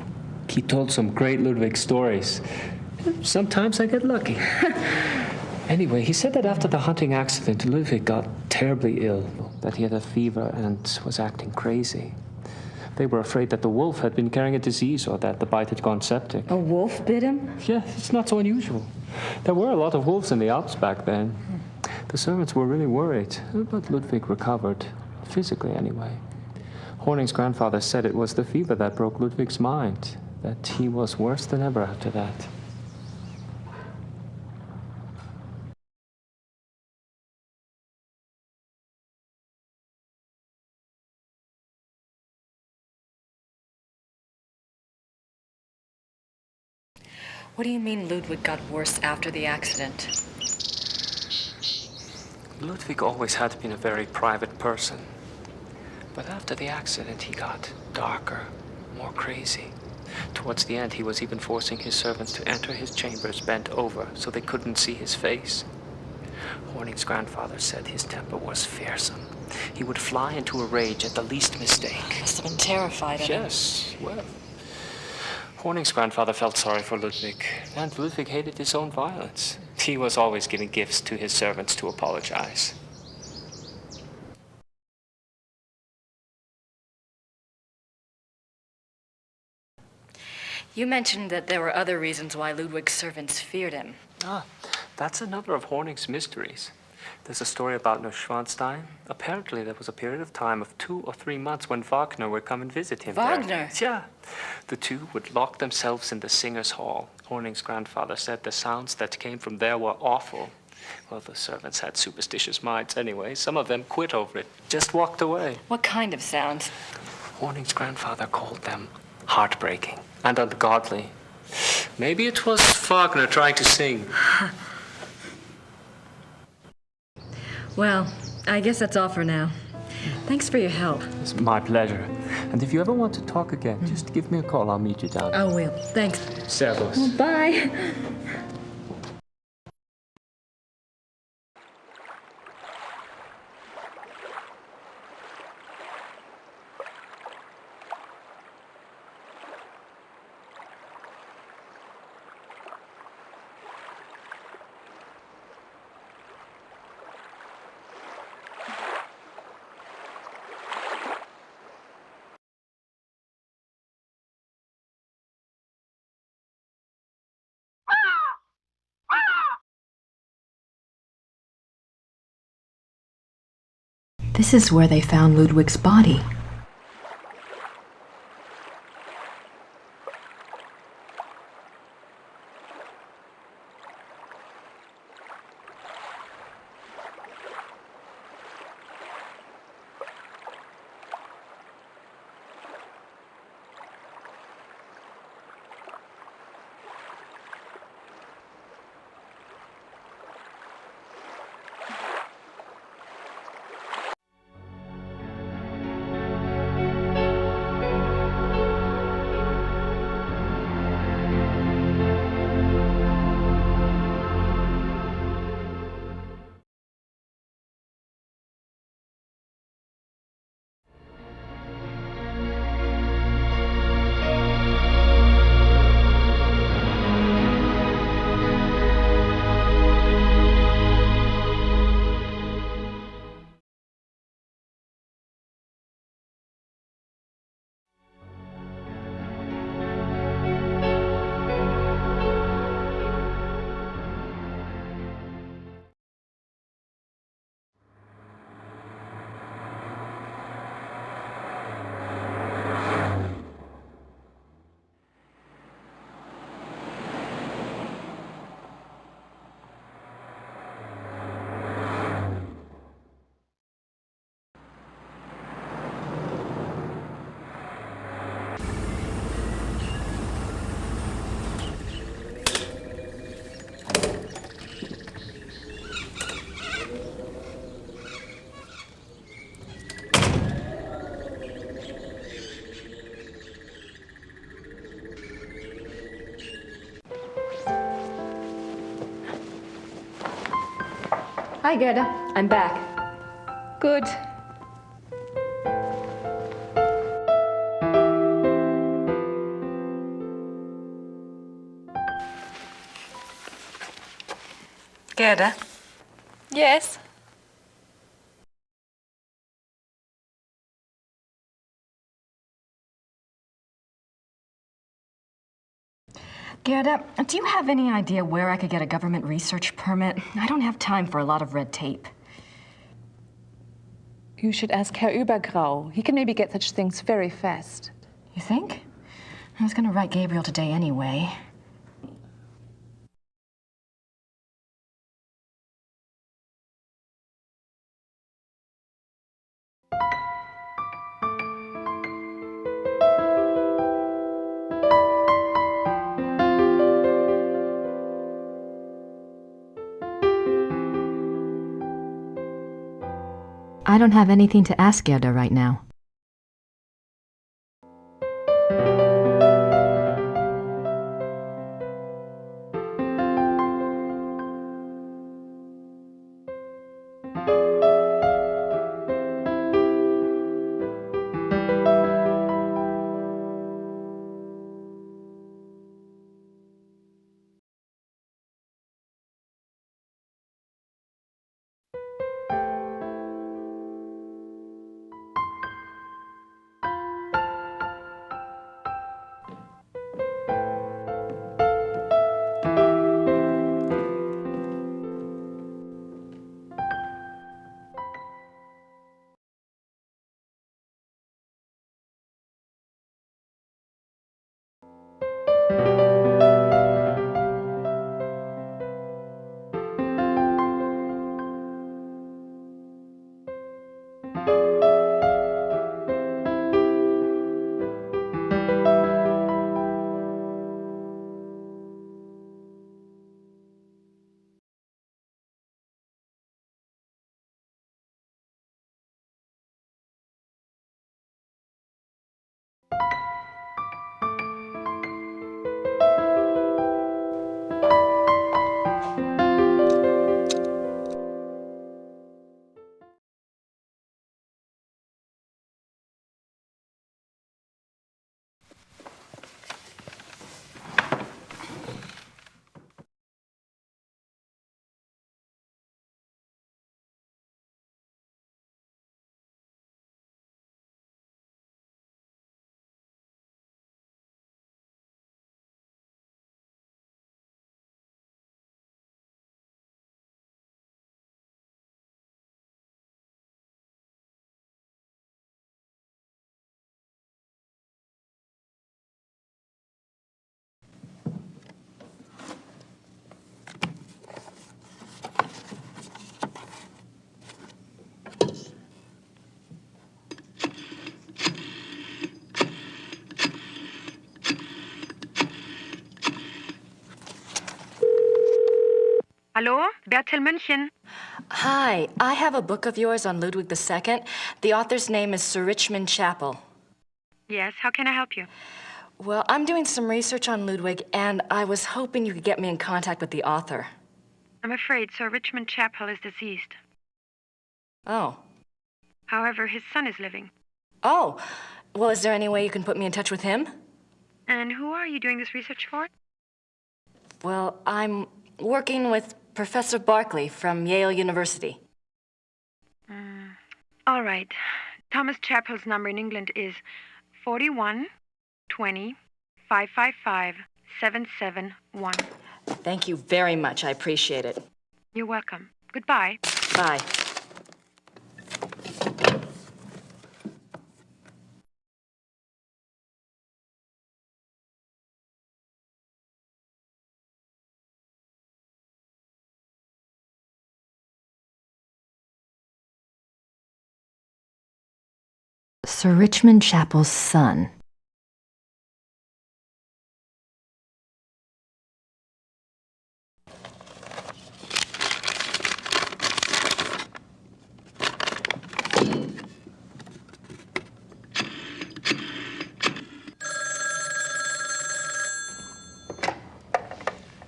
[SPEAKER 15] he told some great Ludwig stories. Sometimes I get lucky. Anyway, he said that after the hunting accident, Ludwig got terribly ill, that he had a fever and was acting crazy. They were afraid that the wolf had been carrying a disease or that the bite had gone septic.
[SPEAKER 3] A wolf bit him?
[SPEAKER 15] Yeah, it's not so unusual. There were a lot of wolves in the Alps back then. The servants were really worried, but Ludwig recovered, physically anyway. Horning's grandfather said it was the fever that broke Ludwig's mind, that he was worse than ever after that.
[SPEAKER 3] What do you mean Ludwig got worse after the accident?
[SPEAKER 15] Ludwig always had been a very private person. But after the accident, he got darker, more crazy. Towards the end, he was even forcing his servants to enter his chambers bent over so they couldn't see his face. Horning's grandfather said his temper was fearsome. He would fly into a rage at the least mistake.
[SPEAKER 3] Must have been terrified of him.
[SPEAKER 15] Yes, well. Horning's grandfather felt sorry for Ludwig, and Ludwig hated his own violence. He was always giving gifts to his servants to apologize.
[SPEAKER 3] You mentioned that there were other reasons why Ludwig's servants feared him.
[SPEAKER 15] Ah, that's another of Horning's mysteries. There's a story about Neuschwanstein. Apparently, there was a period of time of 2 or 3 months when Wagner would come and visit him
[SPEAKER 3] Wagner?
[SPEAKER 15] there. Yeah. The two would lock themselves in the singers' hall. Horning's grandfather said the sounds that came from there were awful. Well, the servants had superstitious minds anyway. Some of them quit over it, just walked away.
[SPEAKER 3] What kind of sounds?
[SPEAKER 15] Horning's grandfather called them heartbreaking and ungodly. Maybe it was Wagner trying to sing.
[SPEAKER 3] Well, I guess that's all for now. Thanks for your help.
[SPEAKER 15] It's my pleasure. And if you ever want to talk again, just give me a call. I'll meet you down there.
[SPEAKER 3] I will. Thanks.
[SPEAKER 15] Servus.
[SPEAKER 3] Well, bye.
[SPEAKER 12] This is where they found Ludwig's body.
[SPEAKER 3] Hi, Gerda. I'm back.
[SPEAKER 9] Good.
[SPEAKER 3] Gerda?
[SPEAKER 9] Yes?
[SPEAKER 3] Gerda, do you have any idea where I could get a government research permit? I don't have time for a lot of red tape.
[SPEAKER 9] You should ask Herr Übergrau. He can maybe get such things very fast.
[SPEAKER 3] You think? I was gonna write Gabriel today anyway.
[SPEAKER 12] I don't have anything to ask Gerda right now.
[SPEAKER 10] Hallo, Bertel München.
[SPEAKER 3] Hi, I have a book of yours on Ludwig II. The author's name is Sir Richmond Chapel.
[SPEAKER 10] Yes, how can I help you?
[SPEAKER 3] Well, I'm doing some research on Ludwig, and I was hoping you could get me in contact with the author.
[SPEAKER 10] I'm afraid Sir Richmond Chapel is deceased.
[SPEAKER 3] Oh.
[SPEAKER 10] However, his son is living.
[SPEAKER 3] Oh. Well, is there any way you can put me in touch with him?
[SPEAKER 10] And who are you doing this research for?
[SPEAKER 3] Well, I'm working with Professor Barkley from Yale University.
[SPEAKER 10] All right. Thomas Chapel's number in England is 41 20 555 771.
[SPEAKER 3] Thank you very much. I appreciate it.
[SPEAKER 10] You're welcome. Goodbye.
[SPEAKER 3] Bye.
[SPEAKER 1] Sir Richmond Chapel's son.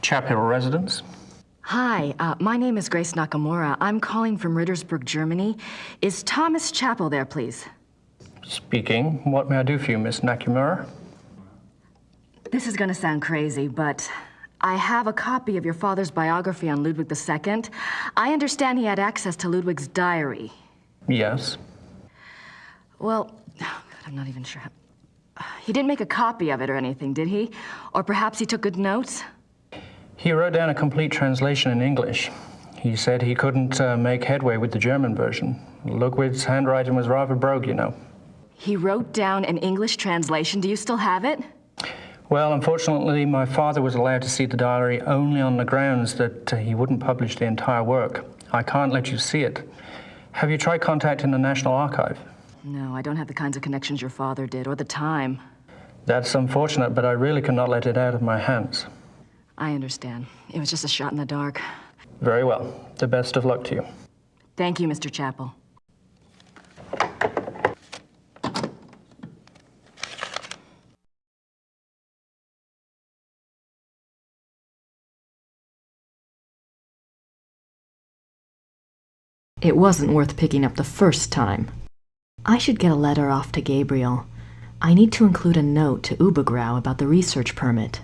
[SPEAKER 16] Chapel residence?
[SPEAKER 3] Hi, my name is Grace Nakamura. I'm calling from Rittersburg, Germany. Is Thomas Chapel there, please?
[SPEAKER 16] Speaking. What may I do for you, Miss Nakamura?
[SPEAKER 3] This is going to sound crazy, but I have a copy of your father's biography on Ludwig II. I understand he had access to Ludwig's diary.
[SPEAKER 16] Yes.
[SPEAKER 3] Well, I'm not even sure. He didn't make a copy of it or anything, did he? Or perhaps he took good notes?
[SPEAKER 16] He wrote down a complete translation in English. He said he couldn't make headway with the German version. Ludwig's handwriting was rather brogue, you know.
[SPEAKER 3] He wrote down an English translation. Do you still have it?
[SPEAKER 16] Well, unfortunately, my father was allowed to see the diary only on the grounds that he wouldn't publish the entire work. I can't let you see it. Have you tried contacting the National Archive?
[SPEAKER 3] No, I don't have the kinds of connections your father did, or the time.
[SPEAKER 16] That's unfortunate, but I really cannot let it out of my hands.
[SPEAKER 3] I understand. It was just a shot in the dark.
[SPEAKER 16] Very well. The best of luck to you.
[SPEAKER 3] Thank you, Mr. Chapel.
[SPEAKER 1] It wasn't worth picking up the first time. I should get a letter off to Gabriel. I need to include a note to Ubergrau about the research permit.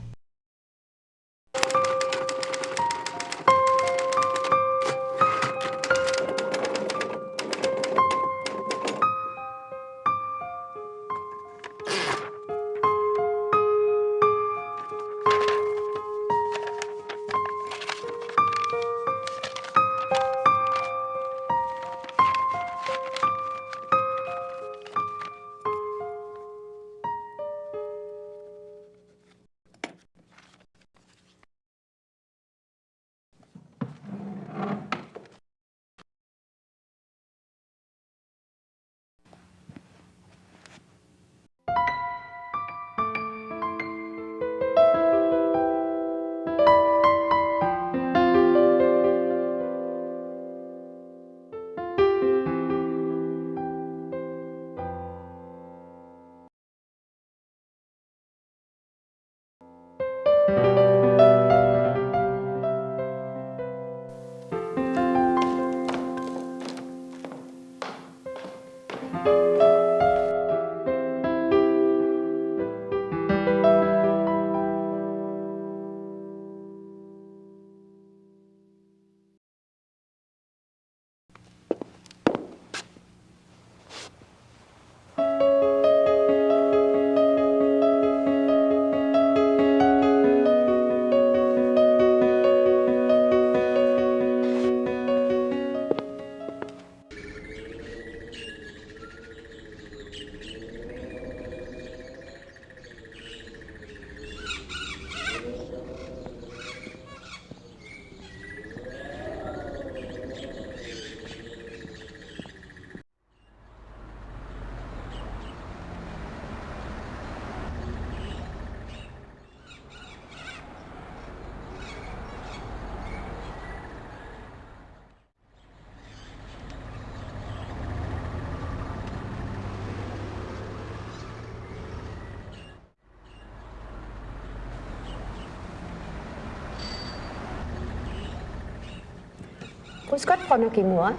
[SPEAKER 2] Grüß Gott, Frau Nakimura.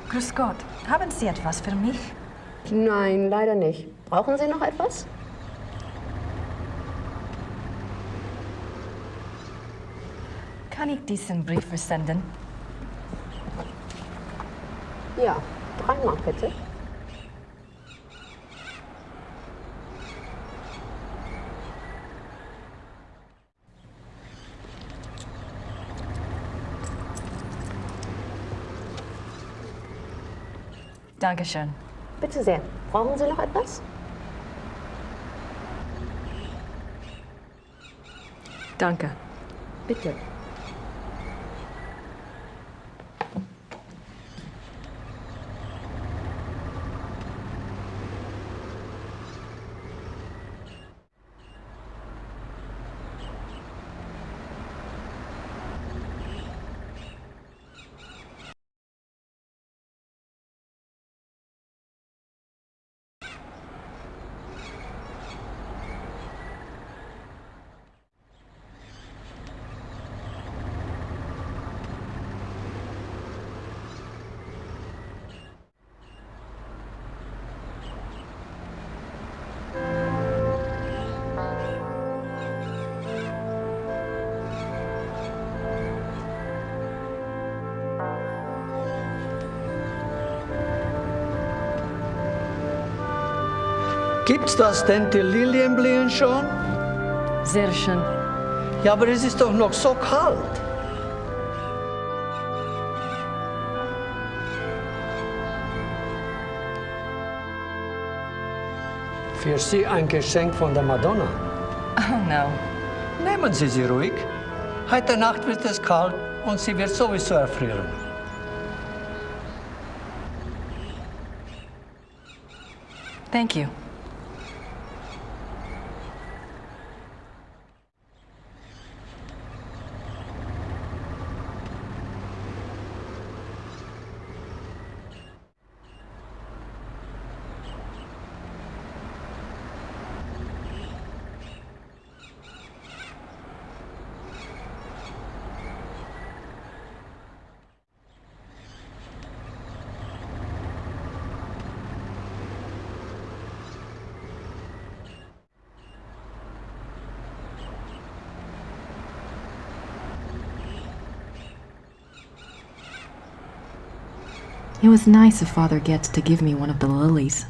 [SPEAKER 3] Grüß Gott. Haben Sie etwas für mich?
[SPEAKER 2] Nein, leider nicht. Brauchen Sie noch etwas?
[SPEAKER 3] Kann ich diesen Brief versenden?
[SPEAKER 2] Ja, 3 Mark bitte.
[SPEAKER 3] Dankeschön.
[SPEAKER 2] Bitte sehr. Brauchen Sie noch etwas?
[SPEAKER 3] Danke.
[SPEAKER 2] Bitte.
[SPEAKER 17] Gibt's das denn, die Lilienblühen schon?
[SPEAKER 3] Sehr schön.
[SPEAKER 17] Ja, aber es ist doch noch so kalt. Für Sie ein Geschenk von der Madonna.
[SPEAKER 3] Oh no.
[SPEAKER 17] Nehmen Sie sie ruhig. Heute Nacht wird es kalt und sie wird sowieso erfrieren.
[SPEAKER 3] Thank you.
[SPEAKER 1] It was nice of Father Getz to give me one of the lilies.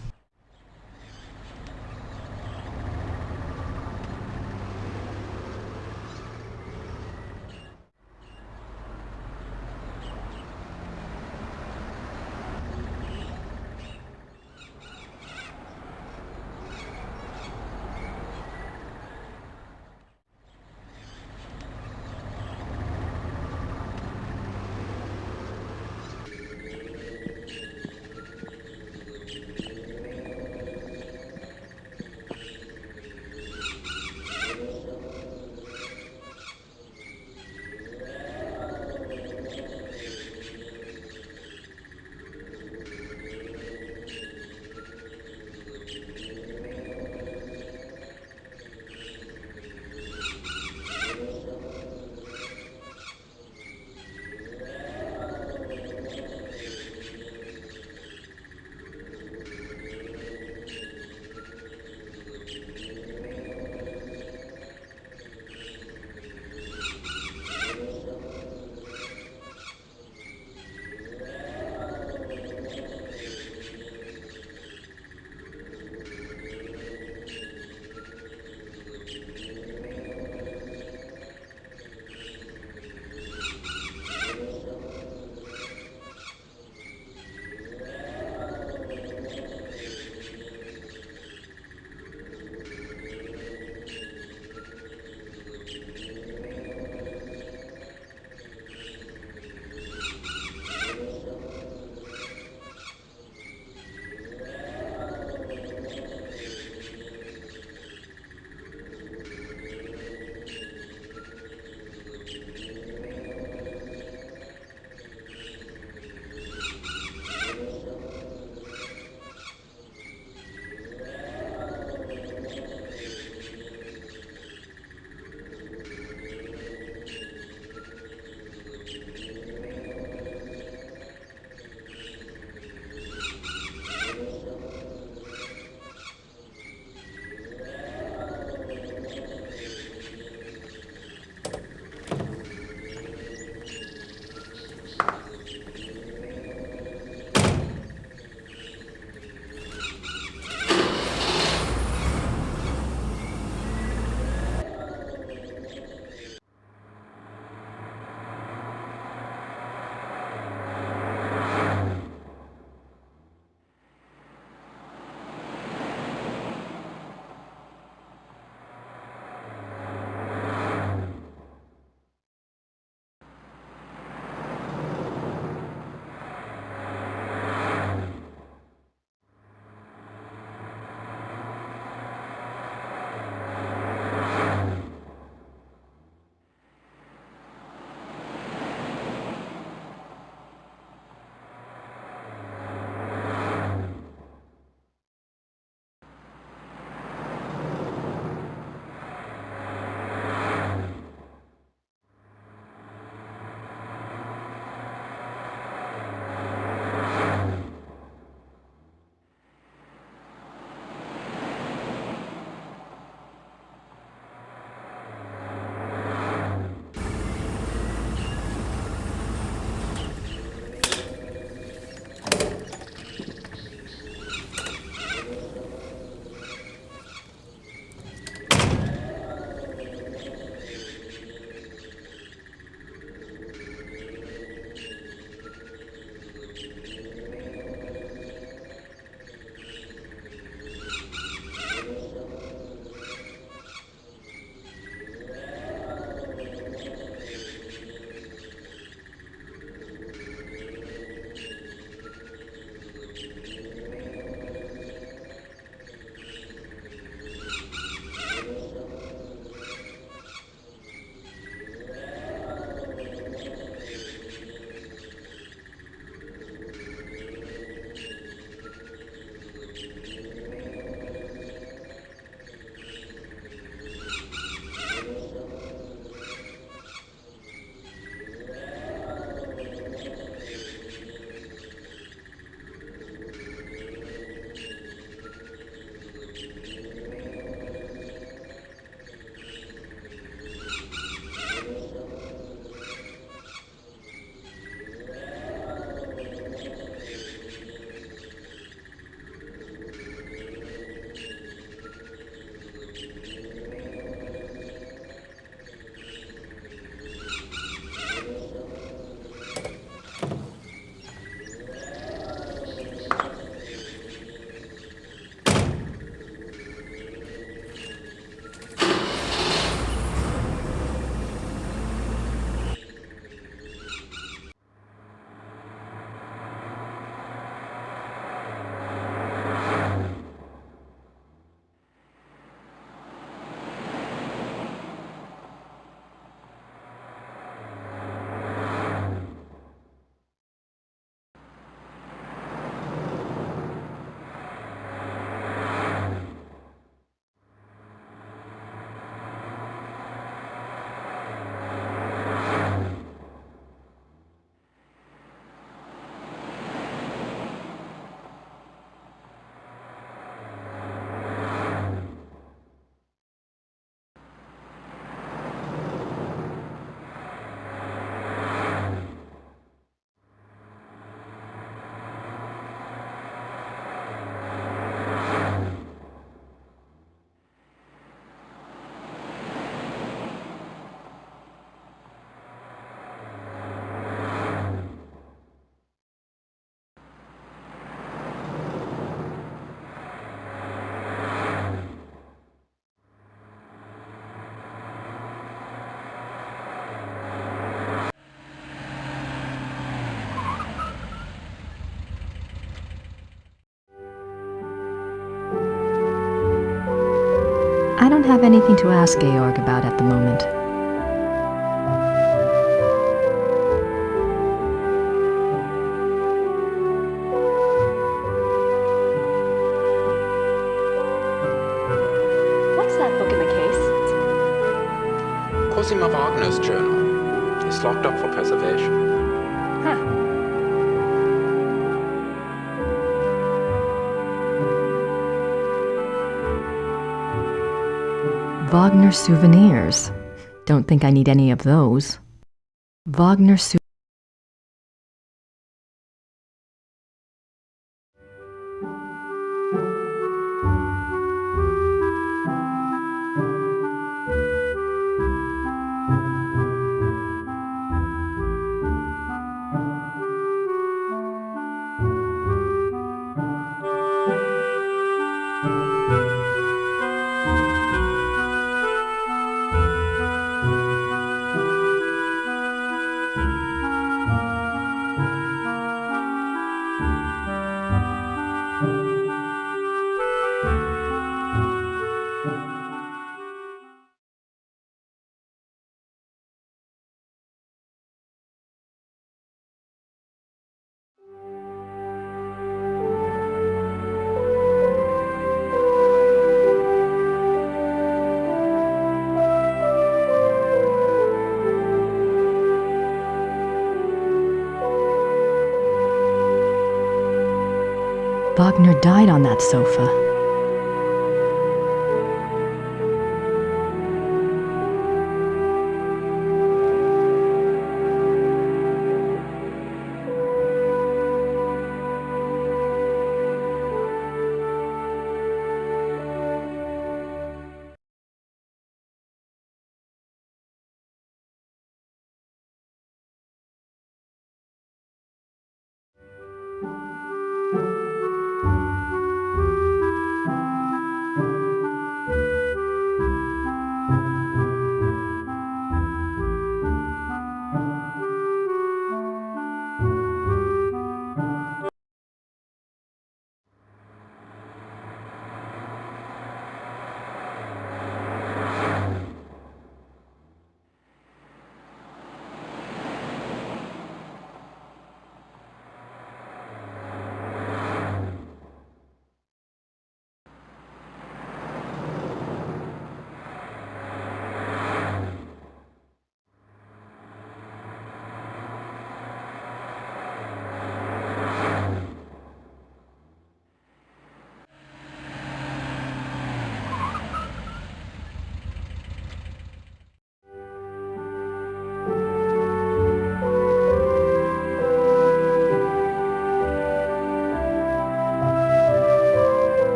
[SPEAKER 1] I don't have anything to ask Georg about at the moment.
[SPEAKER 8] What's that book in the case?
[SPEAKER 7] Cosima Wagner's journal. It's locked up for preservation.
[SPEAKER 8] Huh.
[SPEAKER 1] Wagner souvenirs. Don't think I need any of those. Wagner souvenirs. Wagner died on that sofa.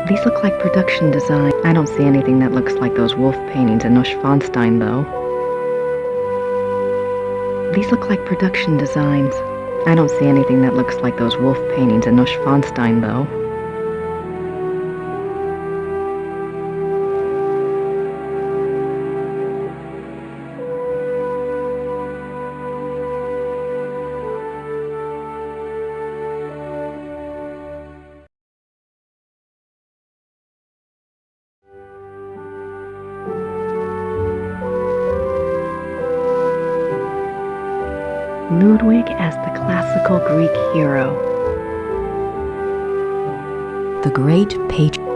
[SPEAKER 1] These look like production design. I don't see anything that looks like those wolf paintings in Neuschwanstein, though. These look like production designs. I don't see anything that looks like those wolf paintings in Neuschwanstein, though. Ludwig as the classical Greek hero. The great patriot.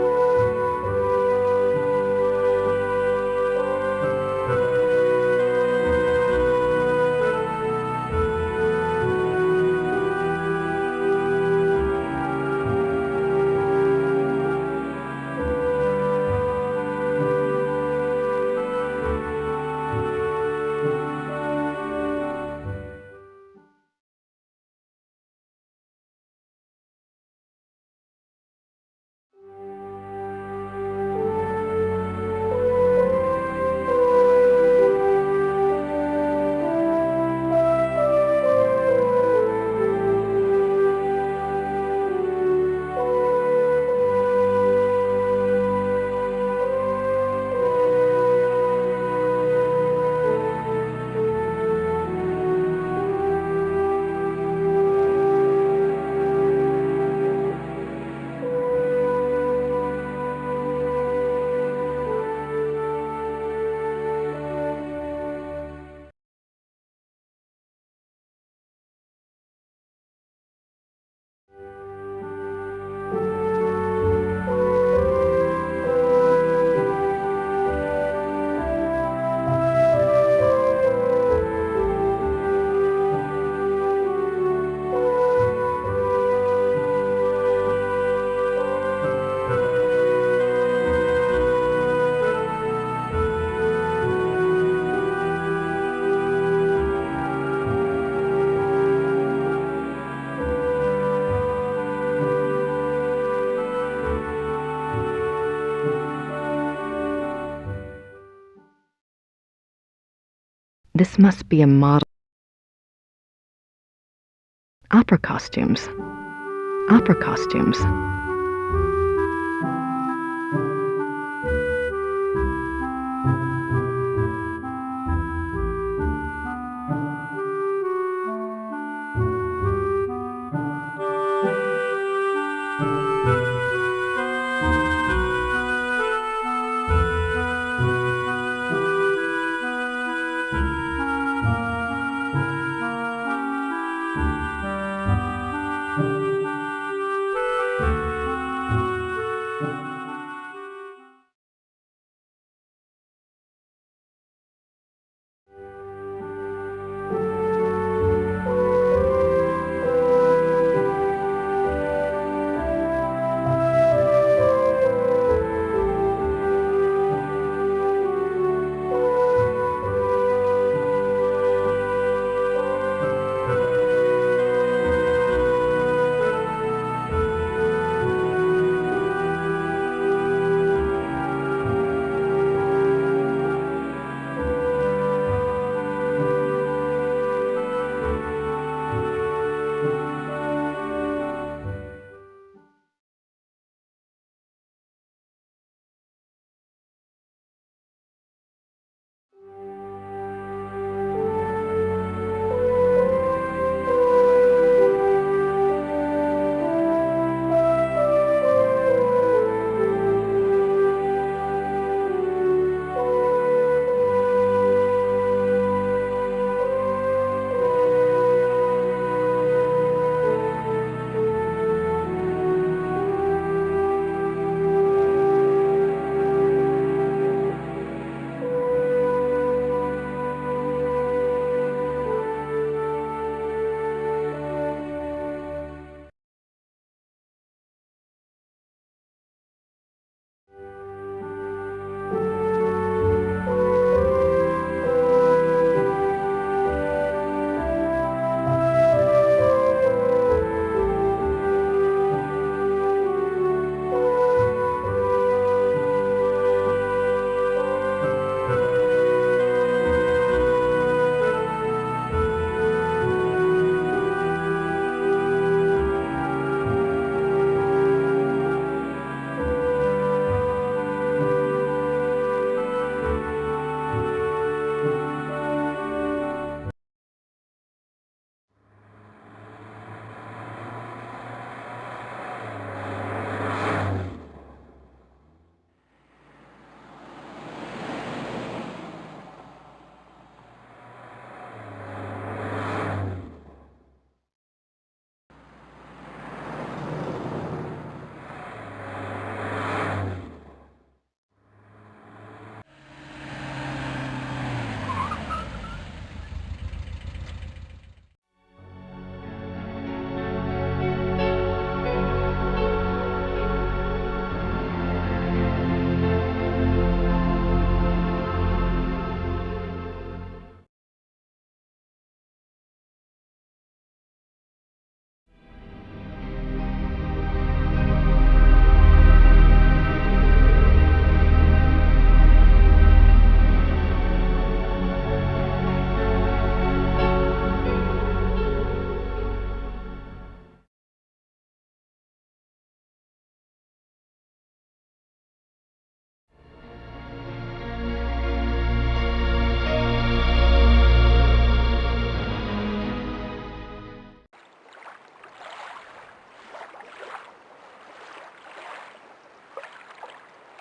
[SPEAKER 1] This must be a model. Opera costumes. Opera costumes.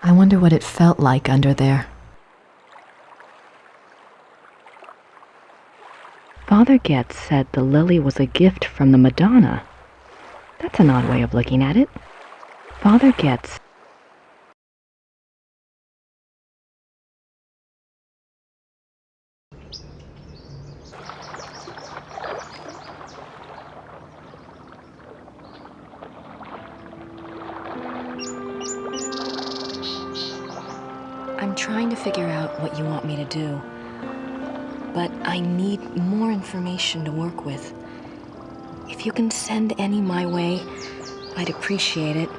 [SPEAKER 1] I wonder what it felt like under there. Father Getz said the lily was a gift from the Madonna. That's an odd way of looking at it. Father Getz.
[SPEAKER 3] I'm trying to figure out what you want me to do, but I need more information to work with. If you can send any my way, I'd appreciate it.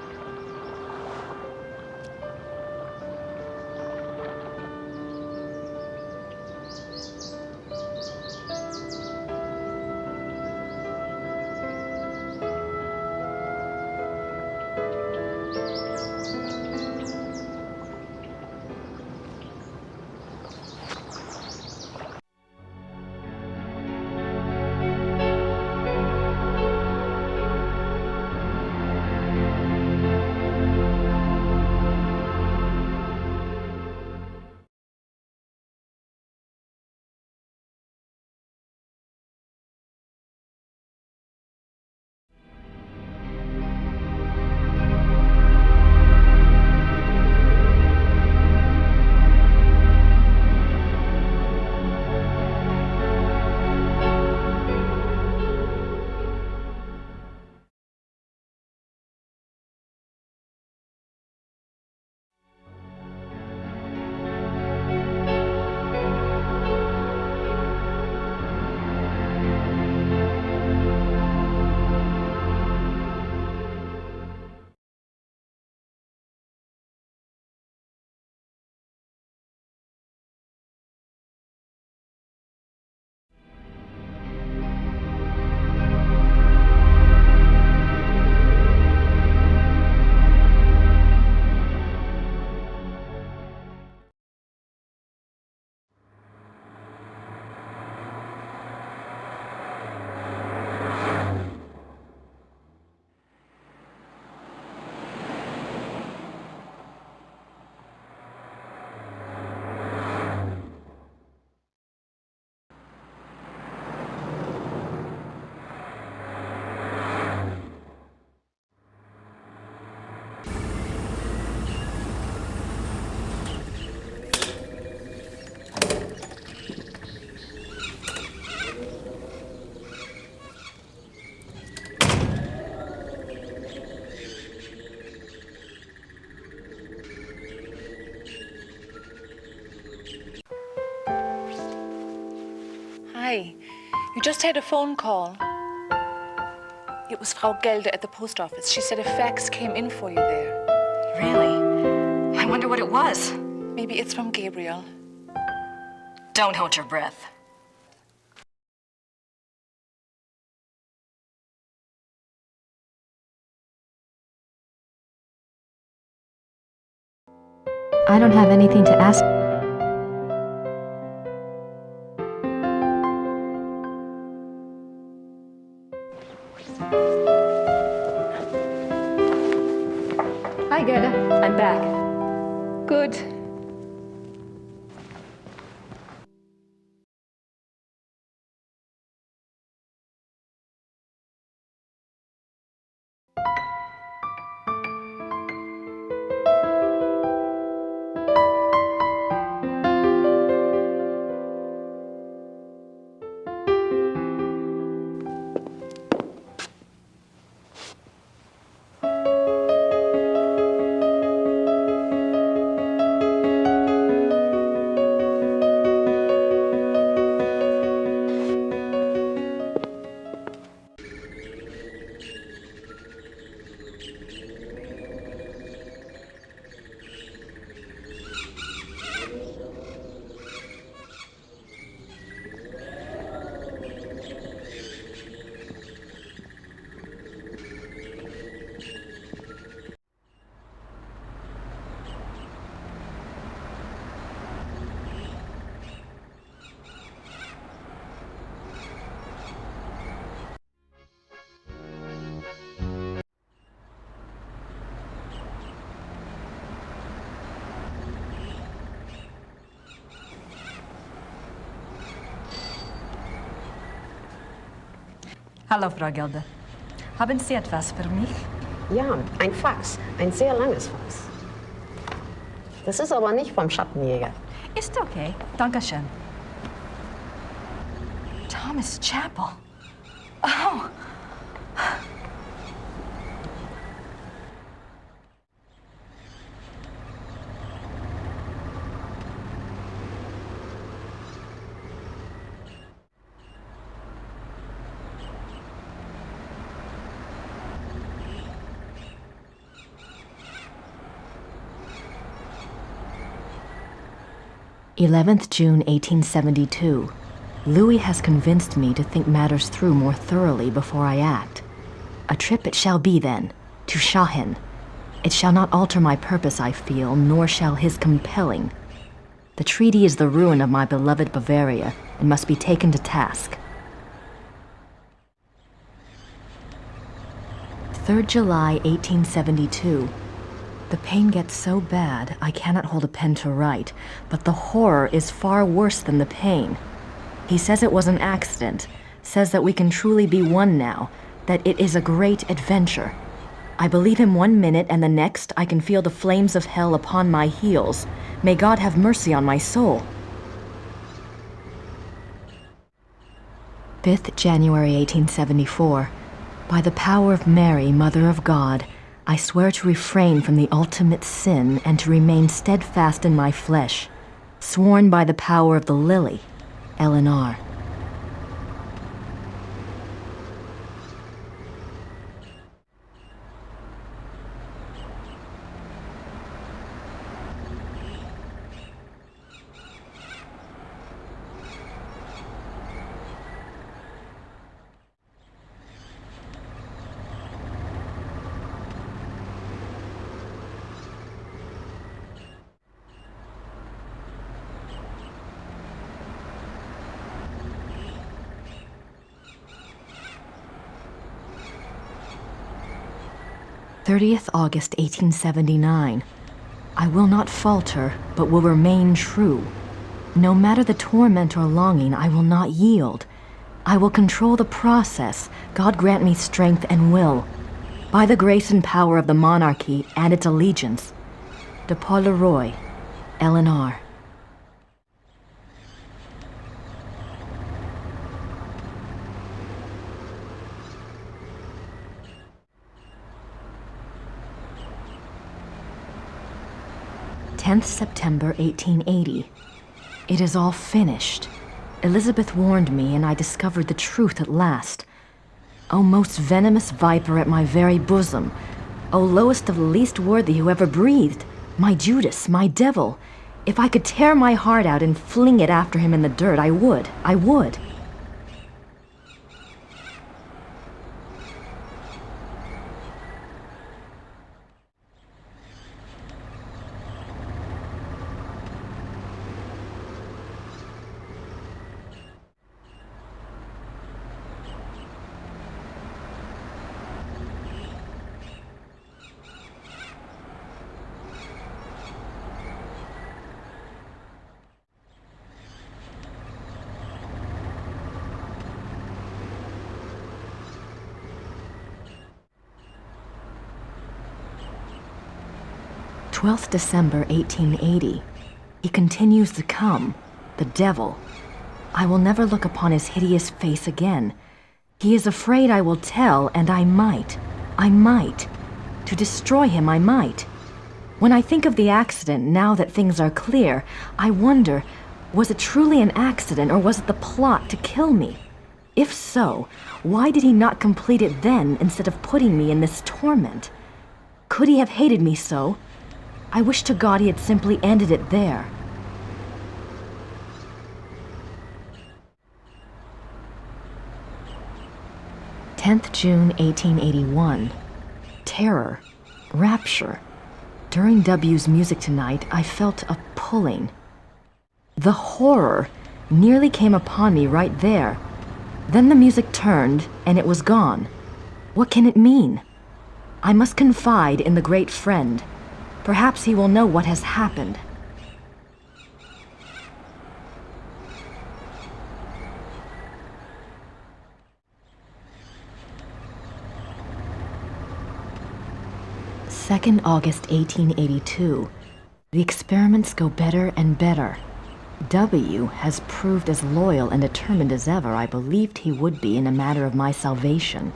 [SPEAKER 9] Hi. You just had a phone call. It was Frau Gelder at the post office. She said a fax came in for you there.
[SPEAKER 8] Really? I wonder what it was.
[SPEAKER 9] Maybe it's from Gabriel.
[SPEAKER 8] Don't hold your breath.
[SPEAKER 1] I don't have anything to ask.
[SPEAKER 2] Hi, Gerda. I'm back. Good.
[SPEAKER 8] Hallo, Frau Gelder. Haben Sie etwas für mich?
[SPEAKER 2] Ja, ein Fax. Ein sehr langes Fax. Das ist aber nicht vom Schattenjäger.
[SPEAKER 8] Ist okay. Dankeschön. Thomas Chapel. Oh.
[SPEAKER 1] June 1872. Louis has convinced me to think matters through more thoroughly before I act. A trip it shall be then, to Shahin. It shall not alter my purpose, I feel, nor shall his compelling. The treaty is the ruin of my beloved Bavaria, and must be taken to task. 3rd July, 1872. The pain gets so bad, I cannot hold a pen to write, but the horror is far worse than the pain. He says it was an accident, says that we can truly be one now, that it is a great adventure. I believe him 1 minute, and the next I can feel the flames of hell upon my heels. May God have mercy on my soul. 5th January, 1874. By the power of Mary, Mother of God, I swear to refrain from the ultimate sin and to remain steadfast in my flesh, sworn by the power of the lily, Eleanor. August 30th, 1879. I will not falter, but will remain true. No matter the torment or longing, I will not yield. I will control the process. God grant me strength and will. By the grace and power of the monarchy and its allegiance. De Paul Leroy, Eleanor. September 1880. It is all finished. Elizabeth warned me, and I discovered the truth at last. O most venomous viper at my very bosom! O lowest of the least worthy who ever breathed! My Judas, my devil! If I could tear my heart out and fling it after him in the dirt, I would. I would. December 1880. He continues to come, the devil. I will never look upon his hideous face again. He is afraid I will tell, and I might. To destroy him, I might. When I think of the accident, now that things are clear, I wonder, was it truly an accident, or was it the plot to kill me? If so, why did he not complete it then, instead of putting me in this torment? Could he have hated me so? I wish to God he had simply ended it there. June 1881. Terror. Rapture. During W's music tonight, I felt a pulling. The horror nearly came upon me right there. Then the music turned, and it was gone. What can it mean? I must confide in the great friend. Perhaps he will know what has happened. August 1882. The experiments go better and better. W has proved as loyal and determined as ever I believed he would be in a matter of my salvation.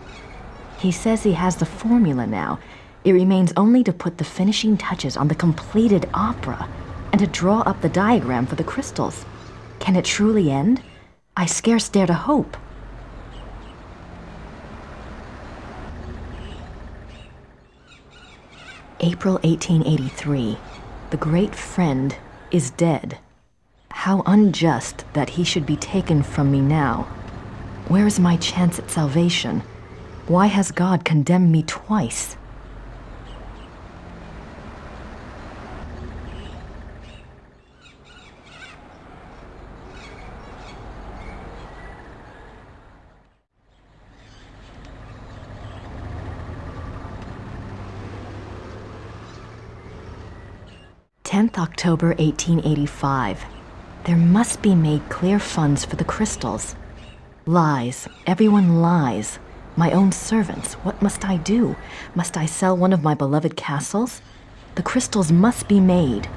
[SPEAKER 1] He says he has the formula now. It remains only to put the finishing touches on the completed opera and to draw up the diagram for the crystals. Can it truly end? I scarce dare to hope. April 1883. The great friend is dead. How unjust that he should be taken from me now. Where is my chance at salvation? Why has God condemned me twice? October 1885. There must be made clear funds for the crystals. Lies. Everyone lies. My own servants. What must I do? Must I sell one of my beloved castles? The crystals must be made.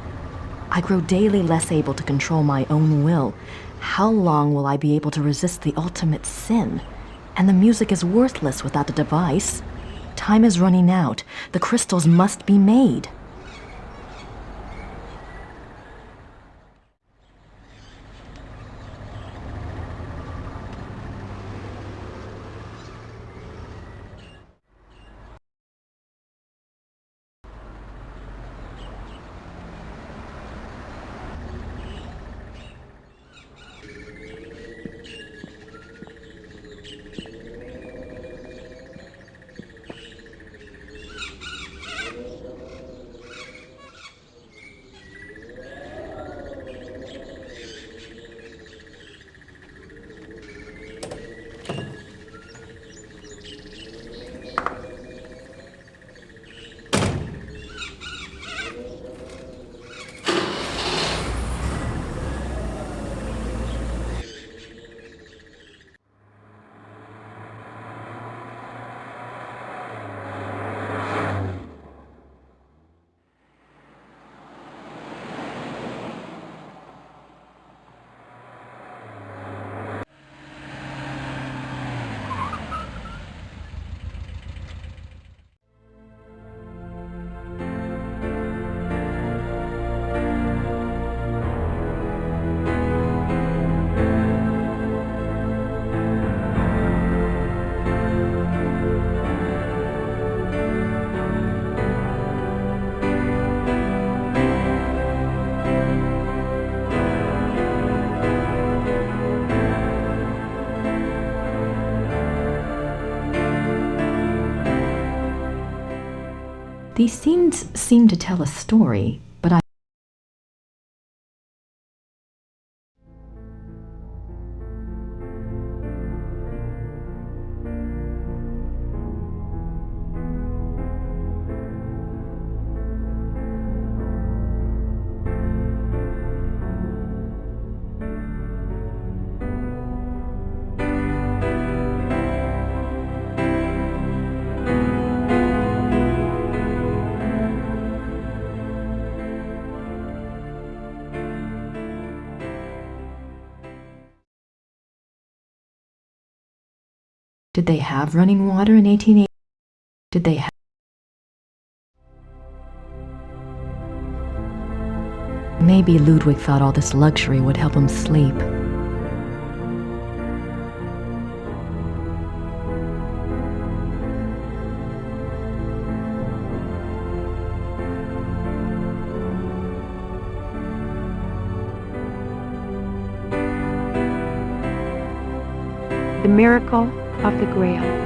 [SPEAKER 1] I grow daily less able to control my own will. How long will I be able to resist the ultimate sin? And the music is worthless without the device. Time is running out. The crystals must be made. These scenes seem to tell a story, but I... Did they have running water in 1880? Did they have... Maybe Ludwig thought all this luxury would help him sleep.
[SPEAKER 10] The miracle of the Grail.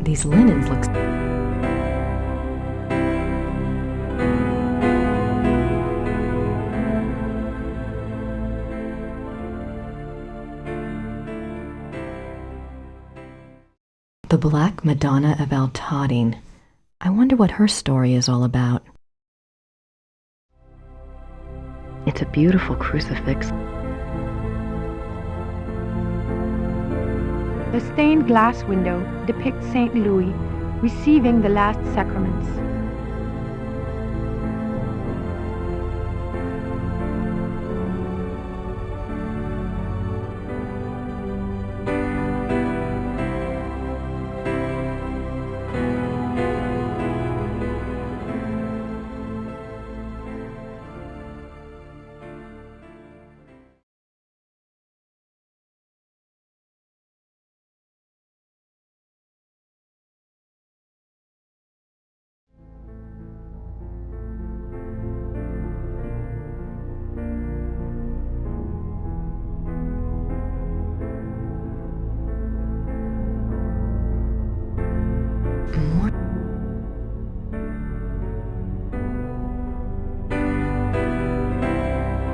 [SPEAKER 1] These linens look... The Black Madonna of Altadine. I wonder what her story is all about. It's a beautiful crucifix.
[SPEAKER 10] The stained glass window depicts St. Louis receiving the last sacraments.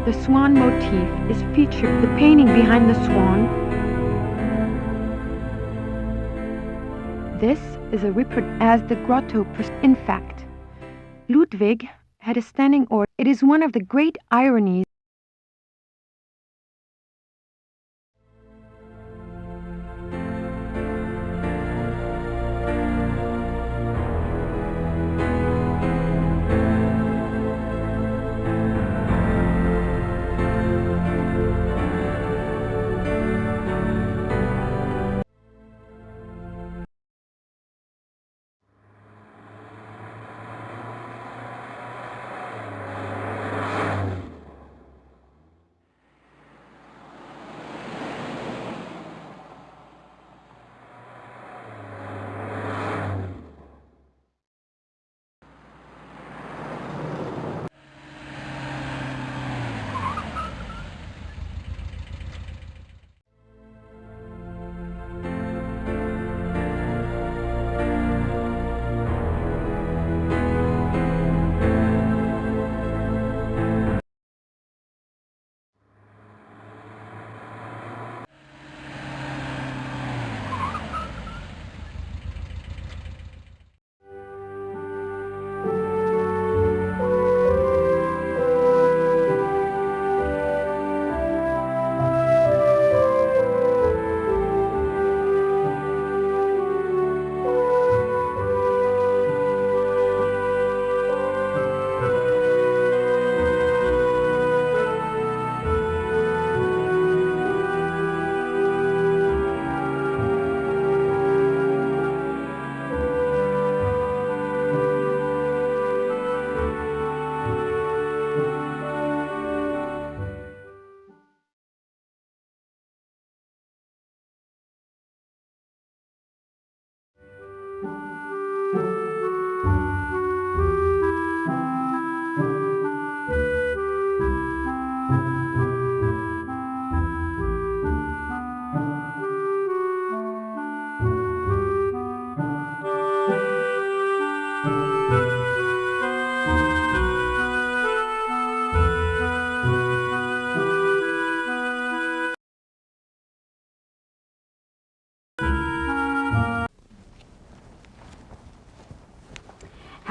[SPEAKER 10] The swan motif is featured. The painting behind the swan. This is a reproduction as the grotto. In fact, Ludwig had a standing order. It is one of the great ironies.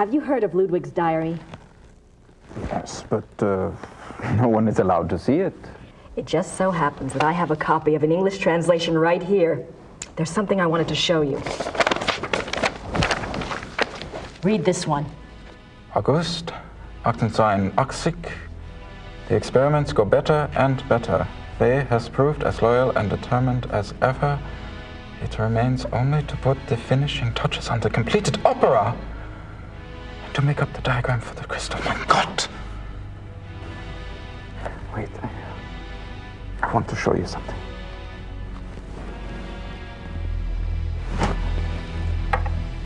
[SPEAKER 1] Have you heard of Ludwig's diary?
[SPEAKER 18] Yes, but no one is allowed to see it.
[SPEAKER 1] It just so happens that I have a copy of an English translation right here. There's something I wanted to show you. Read this one.
[SPEAKER 7] August 1882. The experiments go better and better. They has proved as loyal and determined as ever. It remains only to put the finishing touches on the completed opera and to make up the diagram for the crystal. My God!
[SPEAKER 18] Wait, I want to show you something.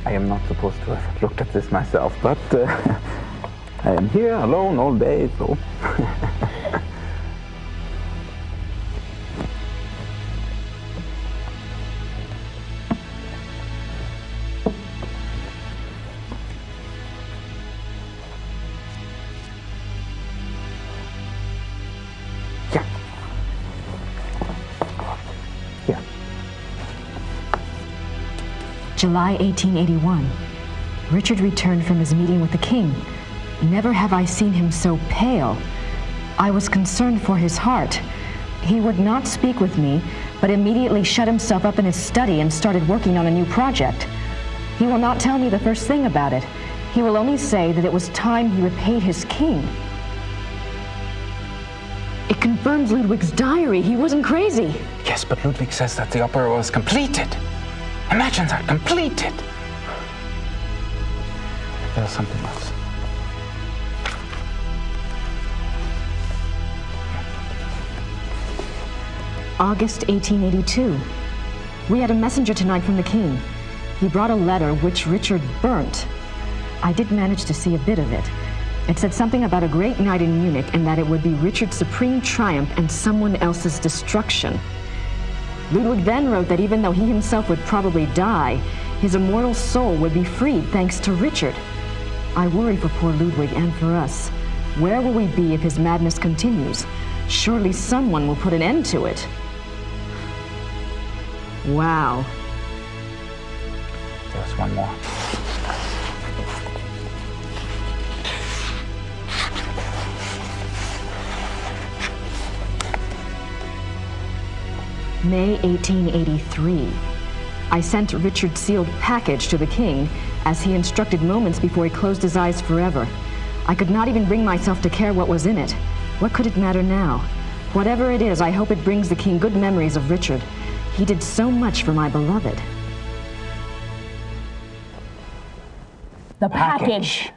[SPEAKER 18] I am not supposed to have looked at this myself, but I am here alone all day, so...
[SPEAKER 1] July 1881. Richard returned from his meeting with the king. Never have I seen him so pale. I was concerned for his heart. He would not speak with me, but immediately shut himself up in his study and started working on a new project. He will not tell me the first thing about it. He will only say that it was time he repaid his king. It confirms Ludwig's diary. He wasn't crazy.
[SPEAKER 7] Yes, but Ludwig says that the opera was completed. Imagine that, completed. There's something else.
[SPEAKER 1] August 1882. We had a messenger tonight from the king. He brought a letter which Richard burnt. I did manage to see a bit of it. It said something about a great night in Munich and that it would be Richard's supreme triumph and someone else's destruction. Ludwig then wrote that even though he himself would probably die, his immortal soul would be freed thanks to Richard. I worry for poor Ludwig and for us. Where will we be if his madness continues? Surely someone will put an end to it. Wow.
[SPEAKER 7] There's one more.
[SPEAKER 1] May 1883. I sent Richard's sealed package to the king, as he instructed moments before he closed his eyes forever. I could not even bring myself to care what was in it. What could it matter now? Whatever it is, I hope it brings the king good memories of Richard. He did so much for my beloved.
[SPEAKER 11] The package.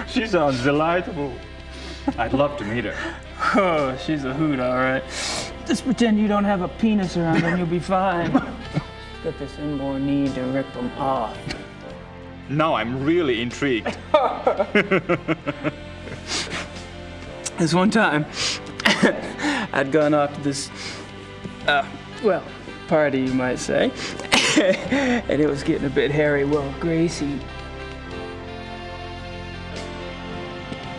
[SPEAKER 4] She sounds delightful. I'd love to meet her. Oh, she's a hoot, all right. Just pretend you don't have a penis around and you'll be fine. Got this inborn need to rip them off. Now I'm really intrigued. This one time, I'd gone off to this, party, you might say. And it was getting a bit hairy. Well, Gracie...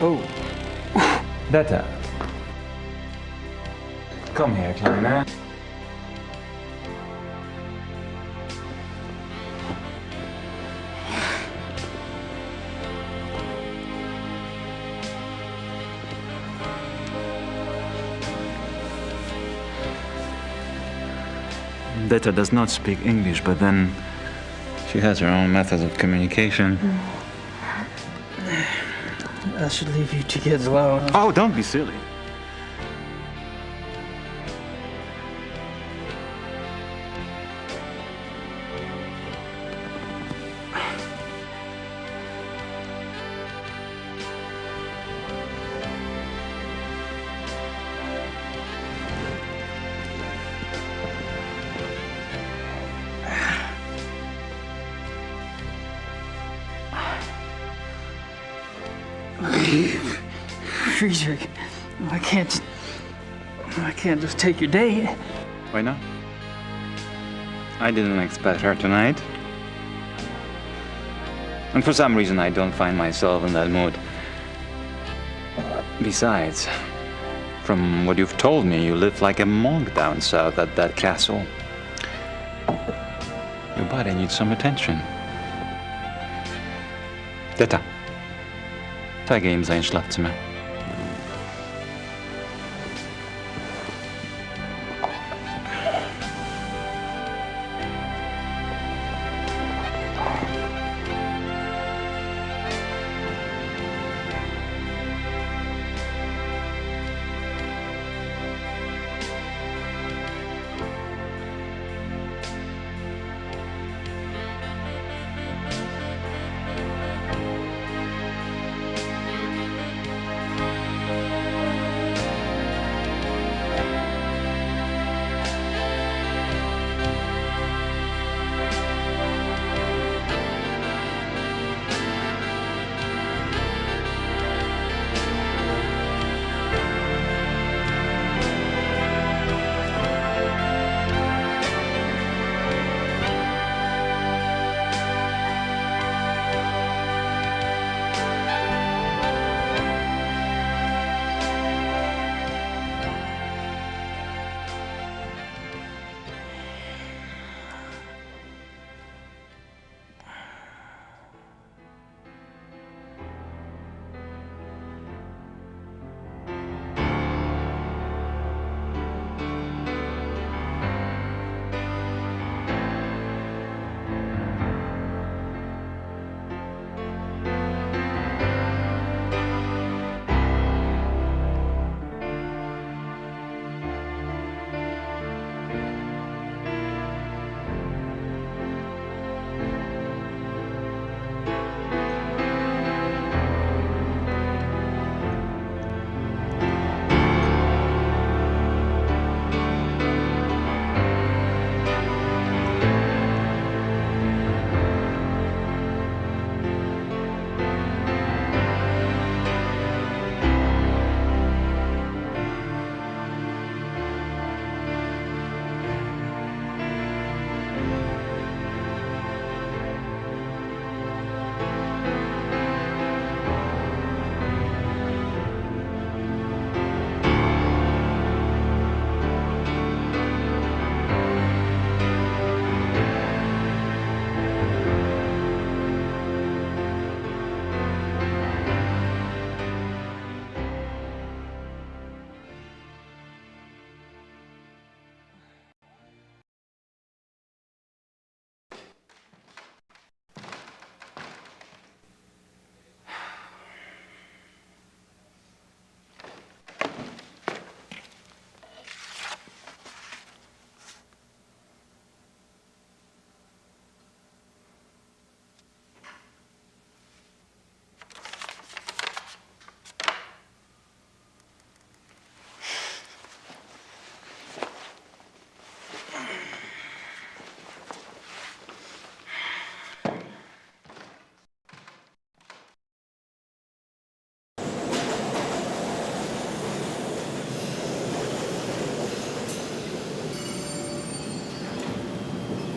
[SPEAKER 4] Oh.
[SPEAKER 7] Better. Komm her, Kleiner.
[SPEAKER 19] Detta does not speak English, but then she has her own methods of communication.
[SPEAKER 4] I should leave you two kids alone.
[SPEAKER 19] Oh, don't be silly.
[SPEAKER 4] Friedrich, I can't just take your date.
[SPEAKER 19] Why not? I didn't expect her tonight. And for some reason, I don't find myself in that mood. Besides, from what you've told me, you live like a monk down south at that castle. Your body needs some attention. Detta. Zeige ihm sein Schlafzimmer.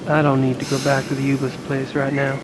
[SPEAKER 4] I don't need to go back to the Yuba's place right now.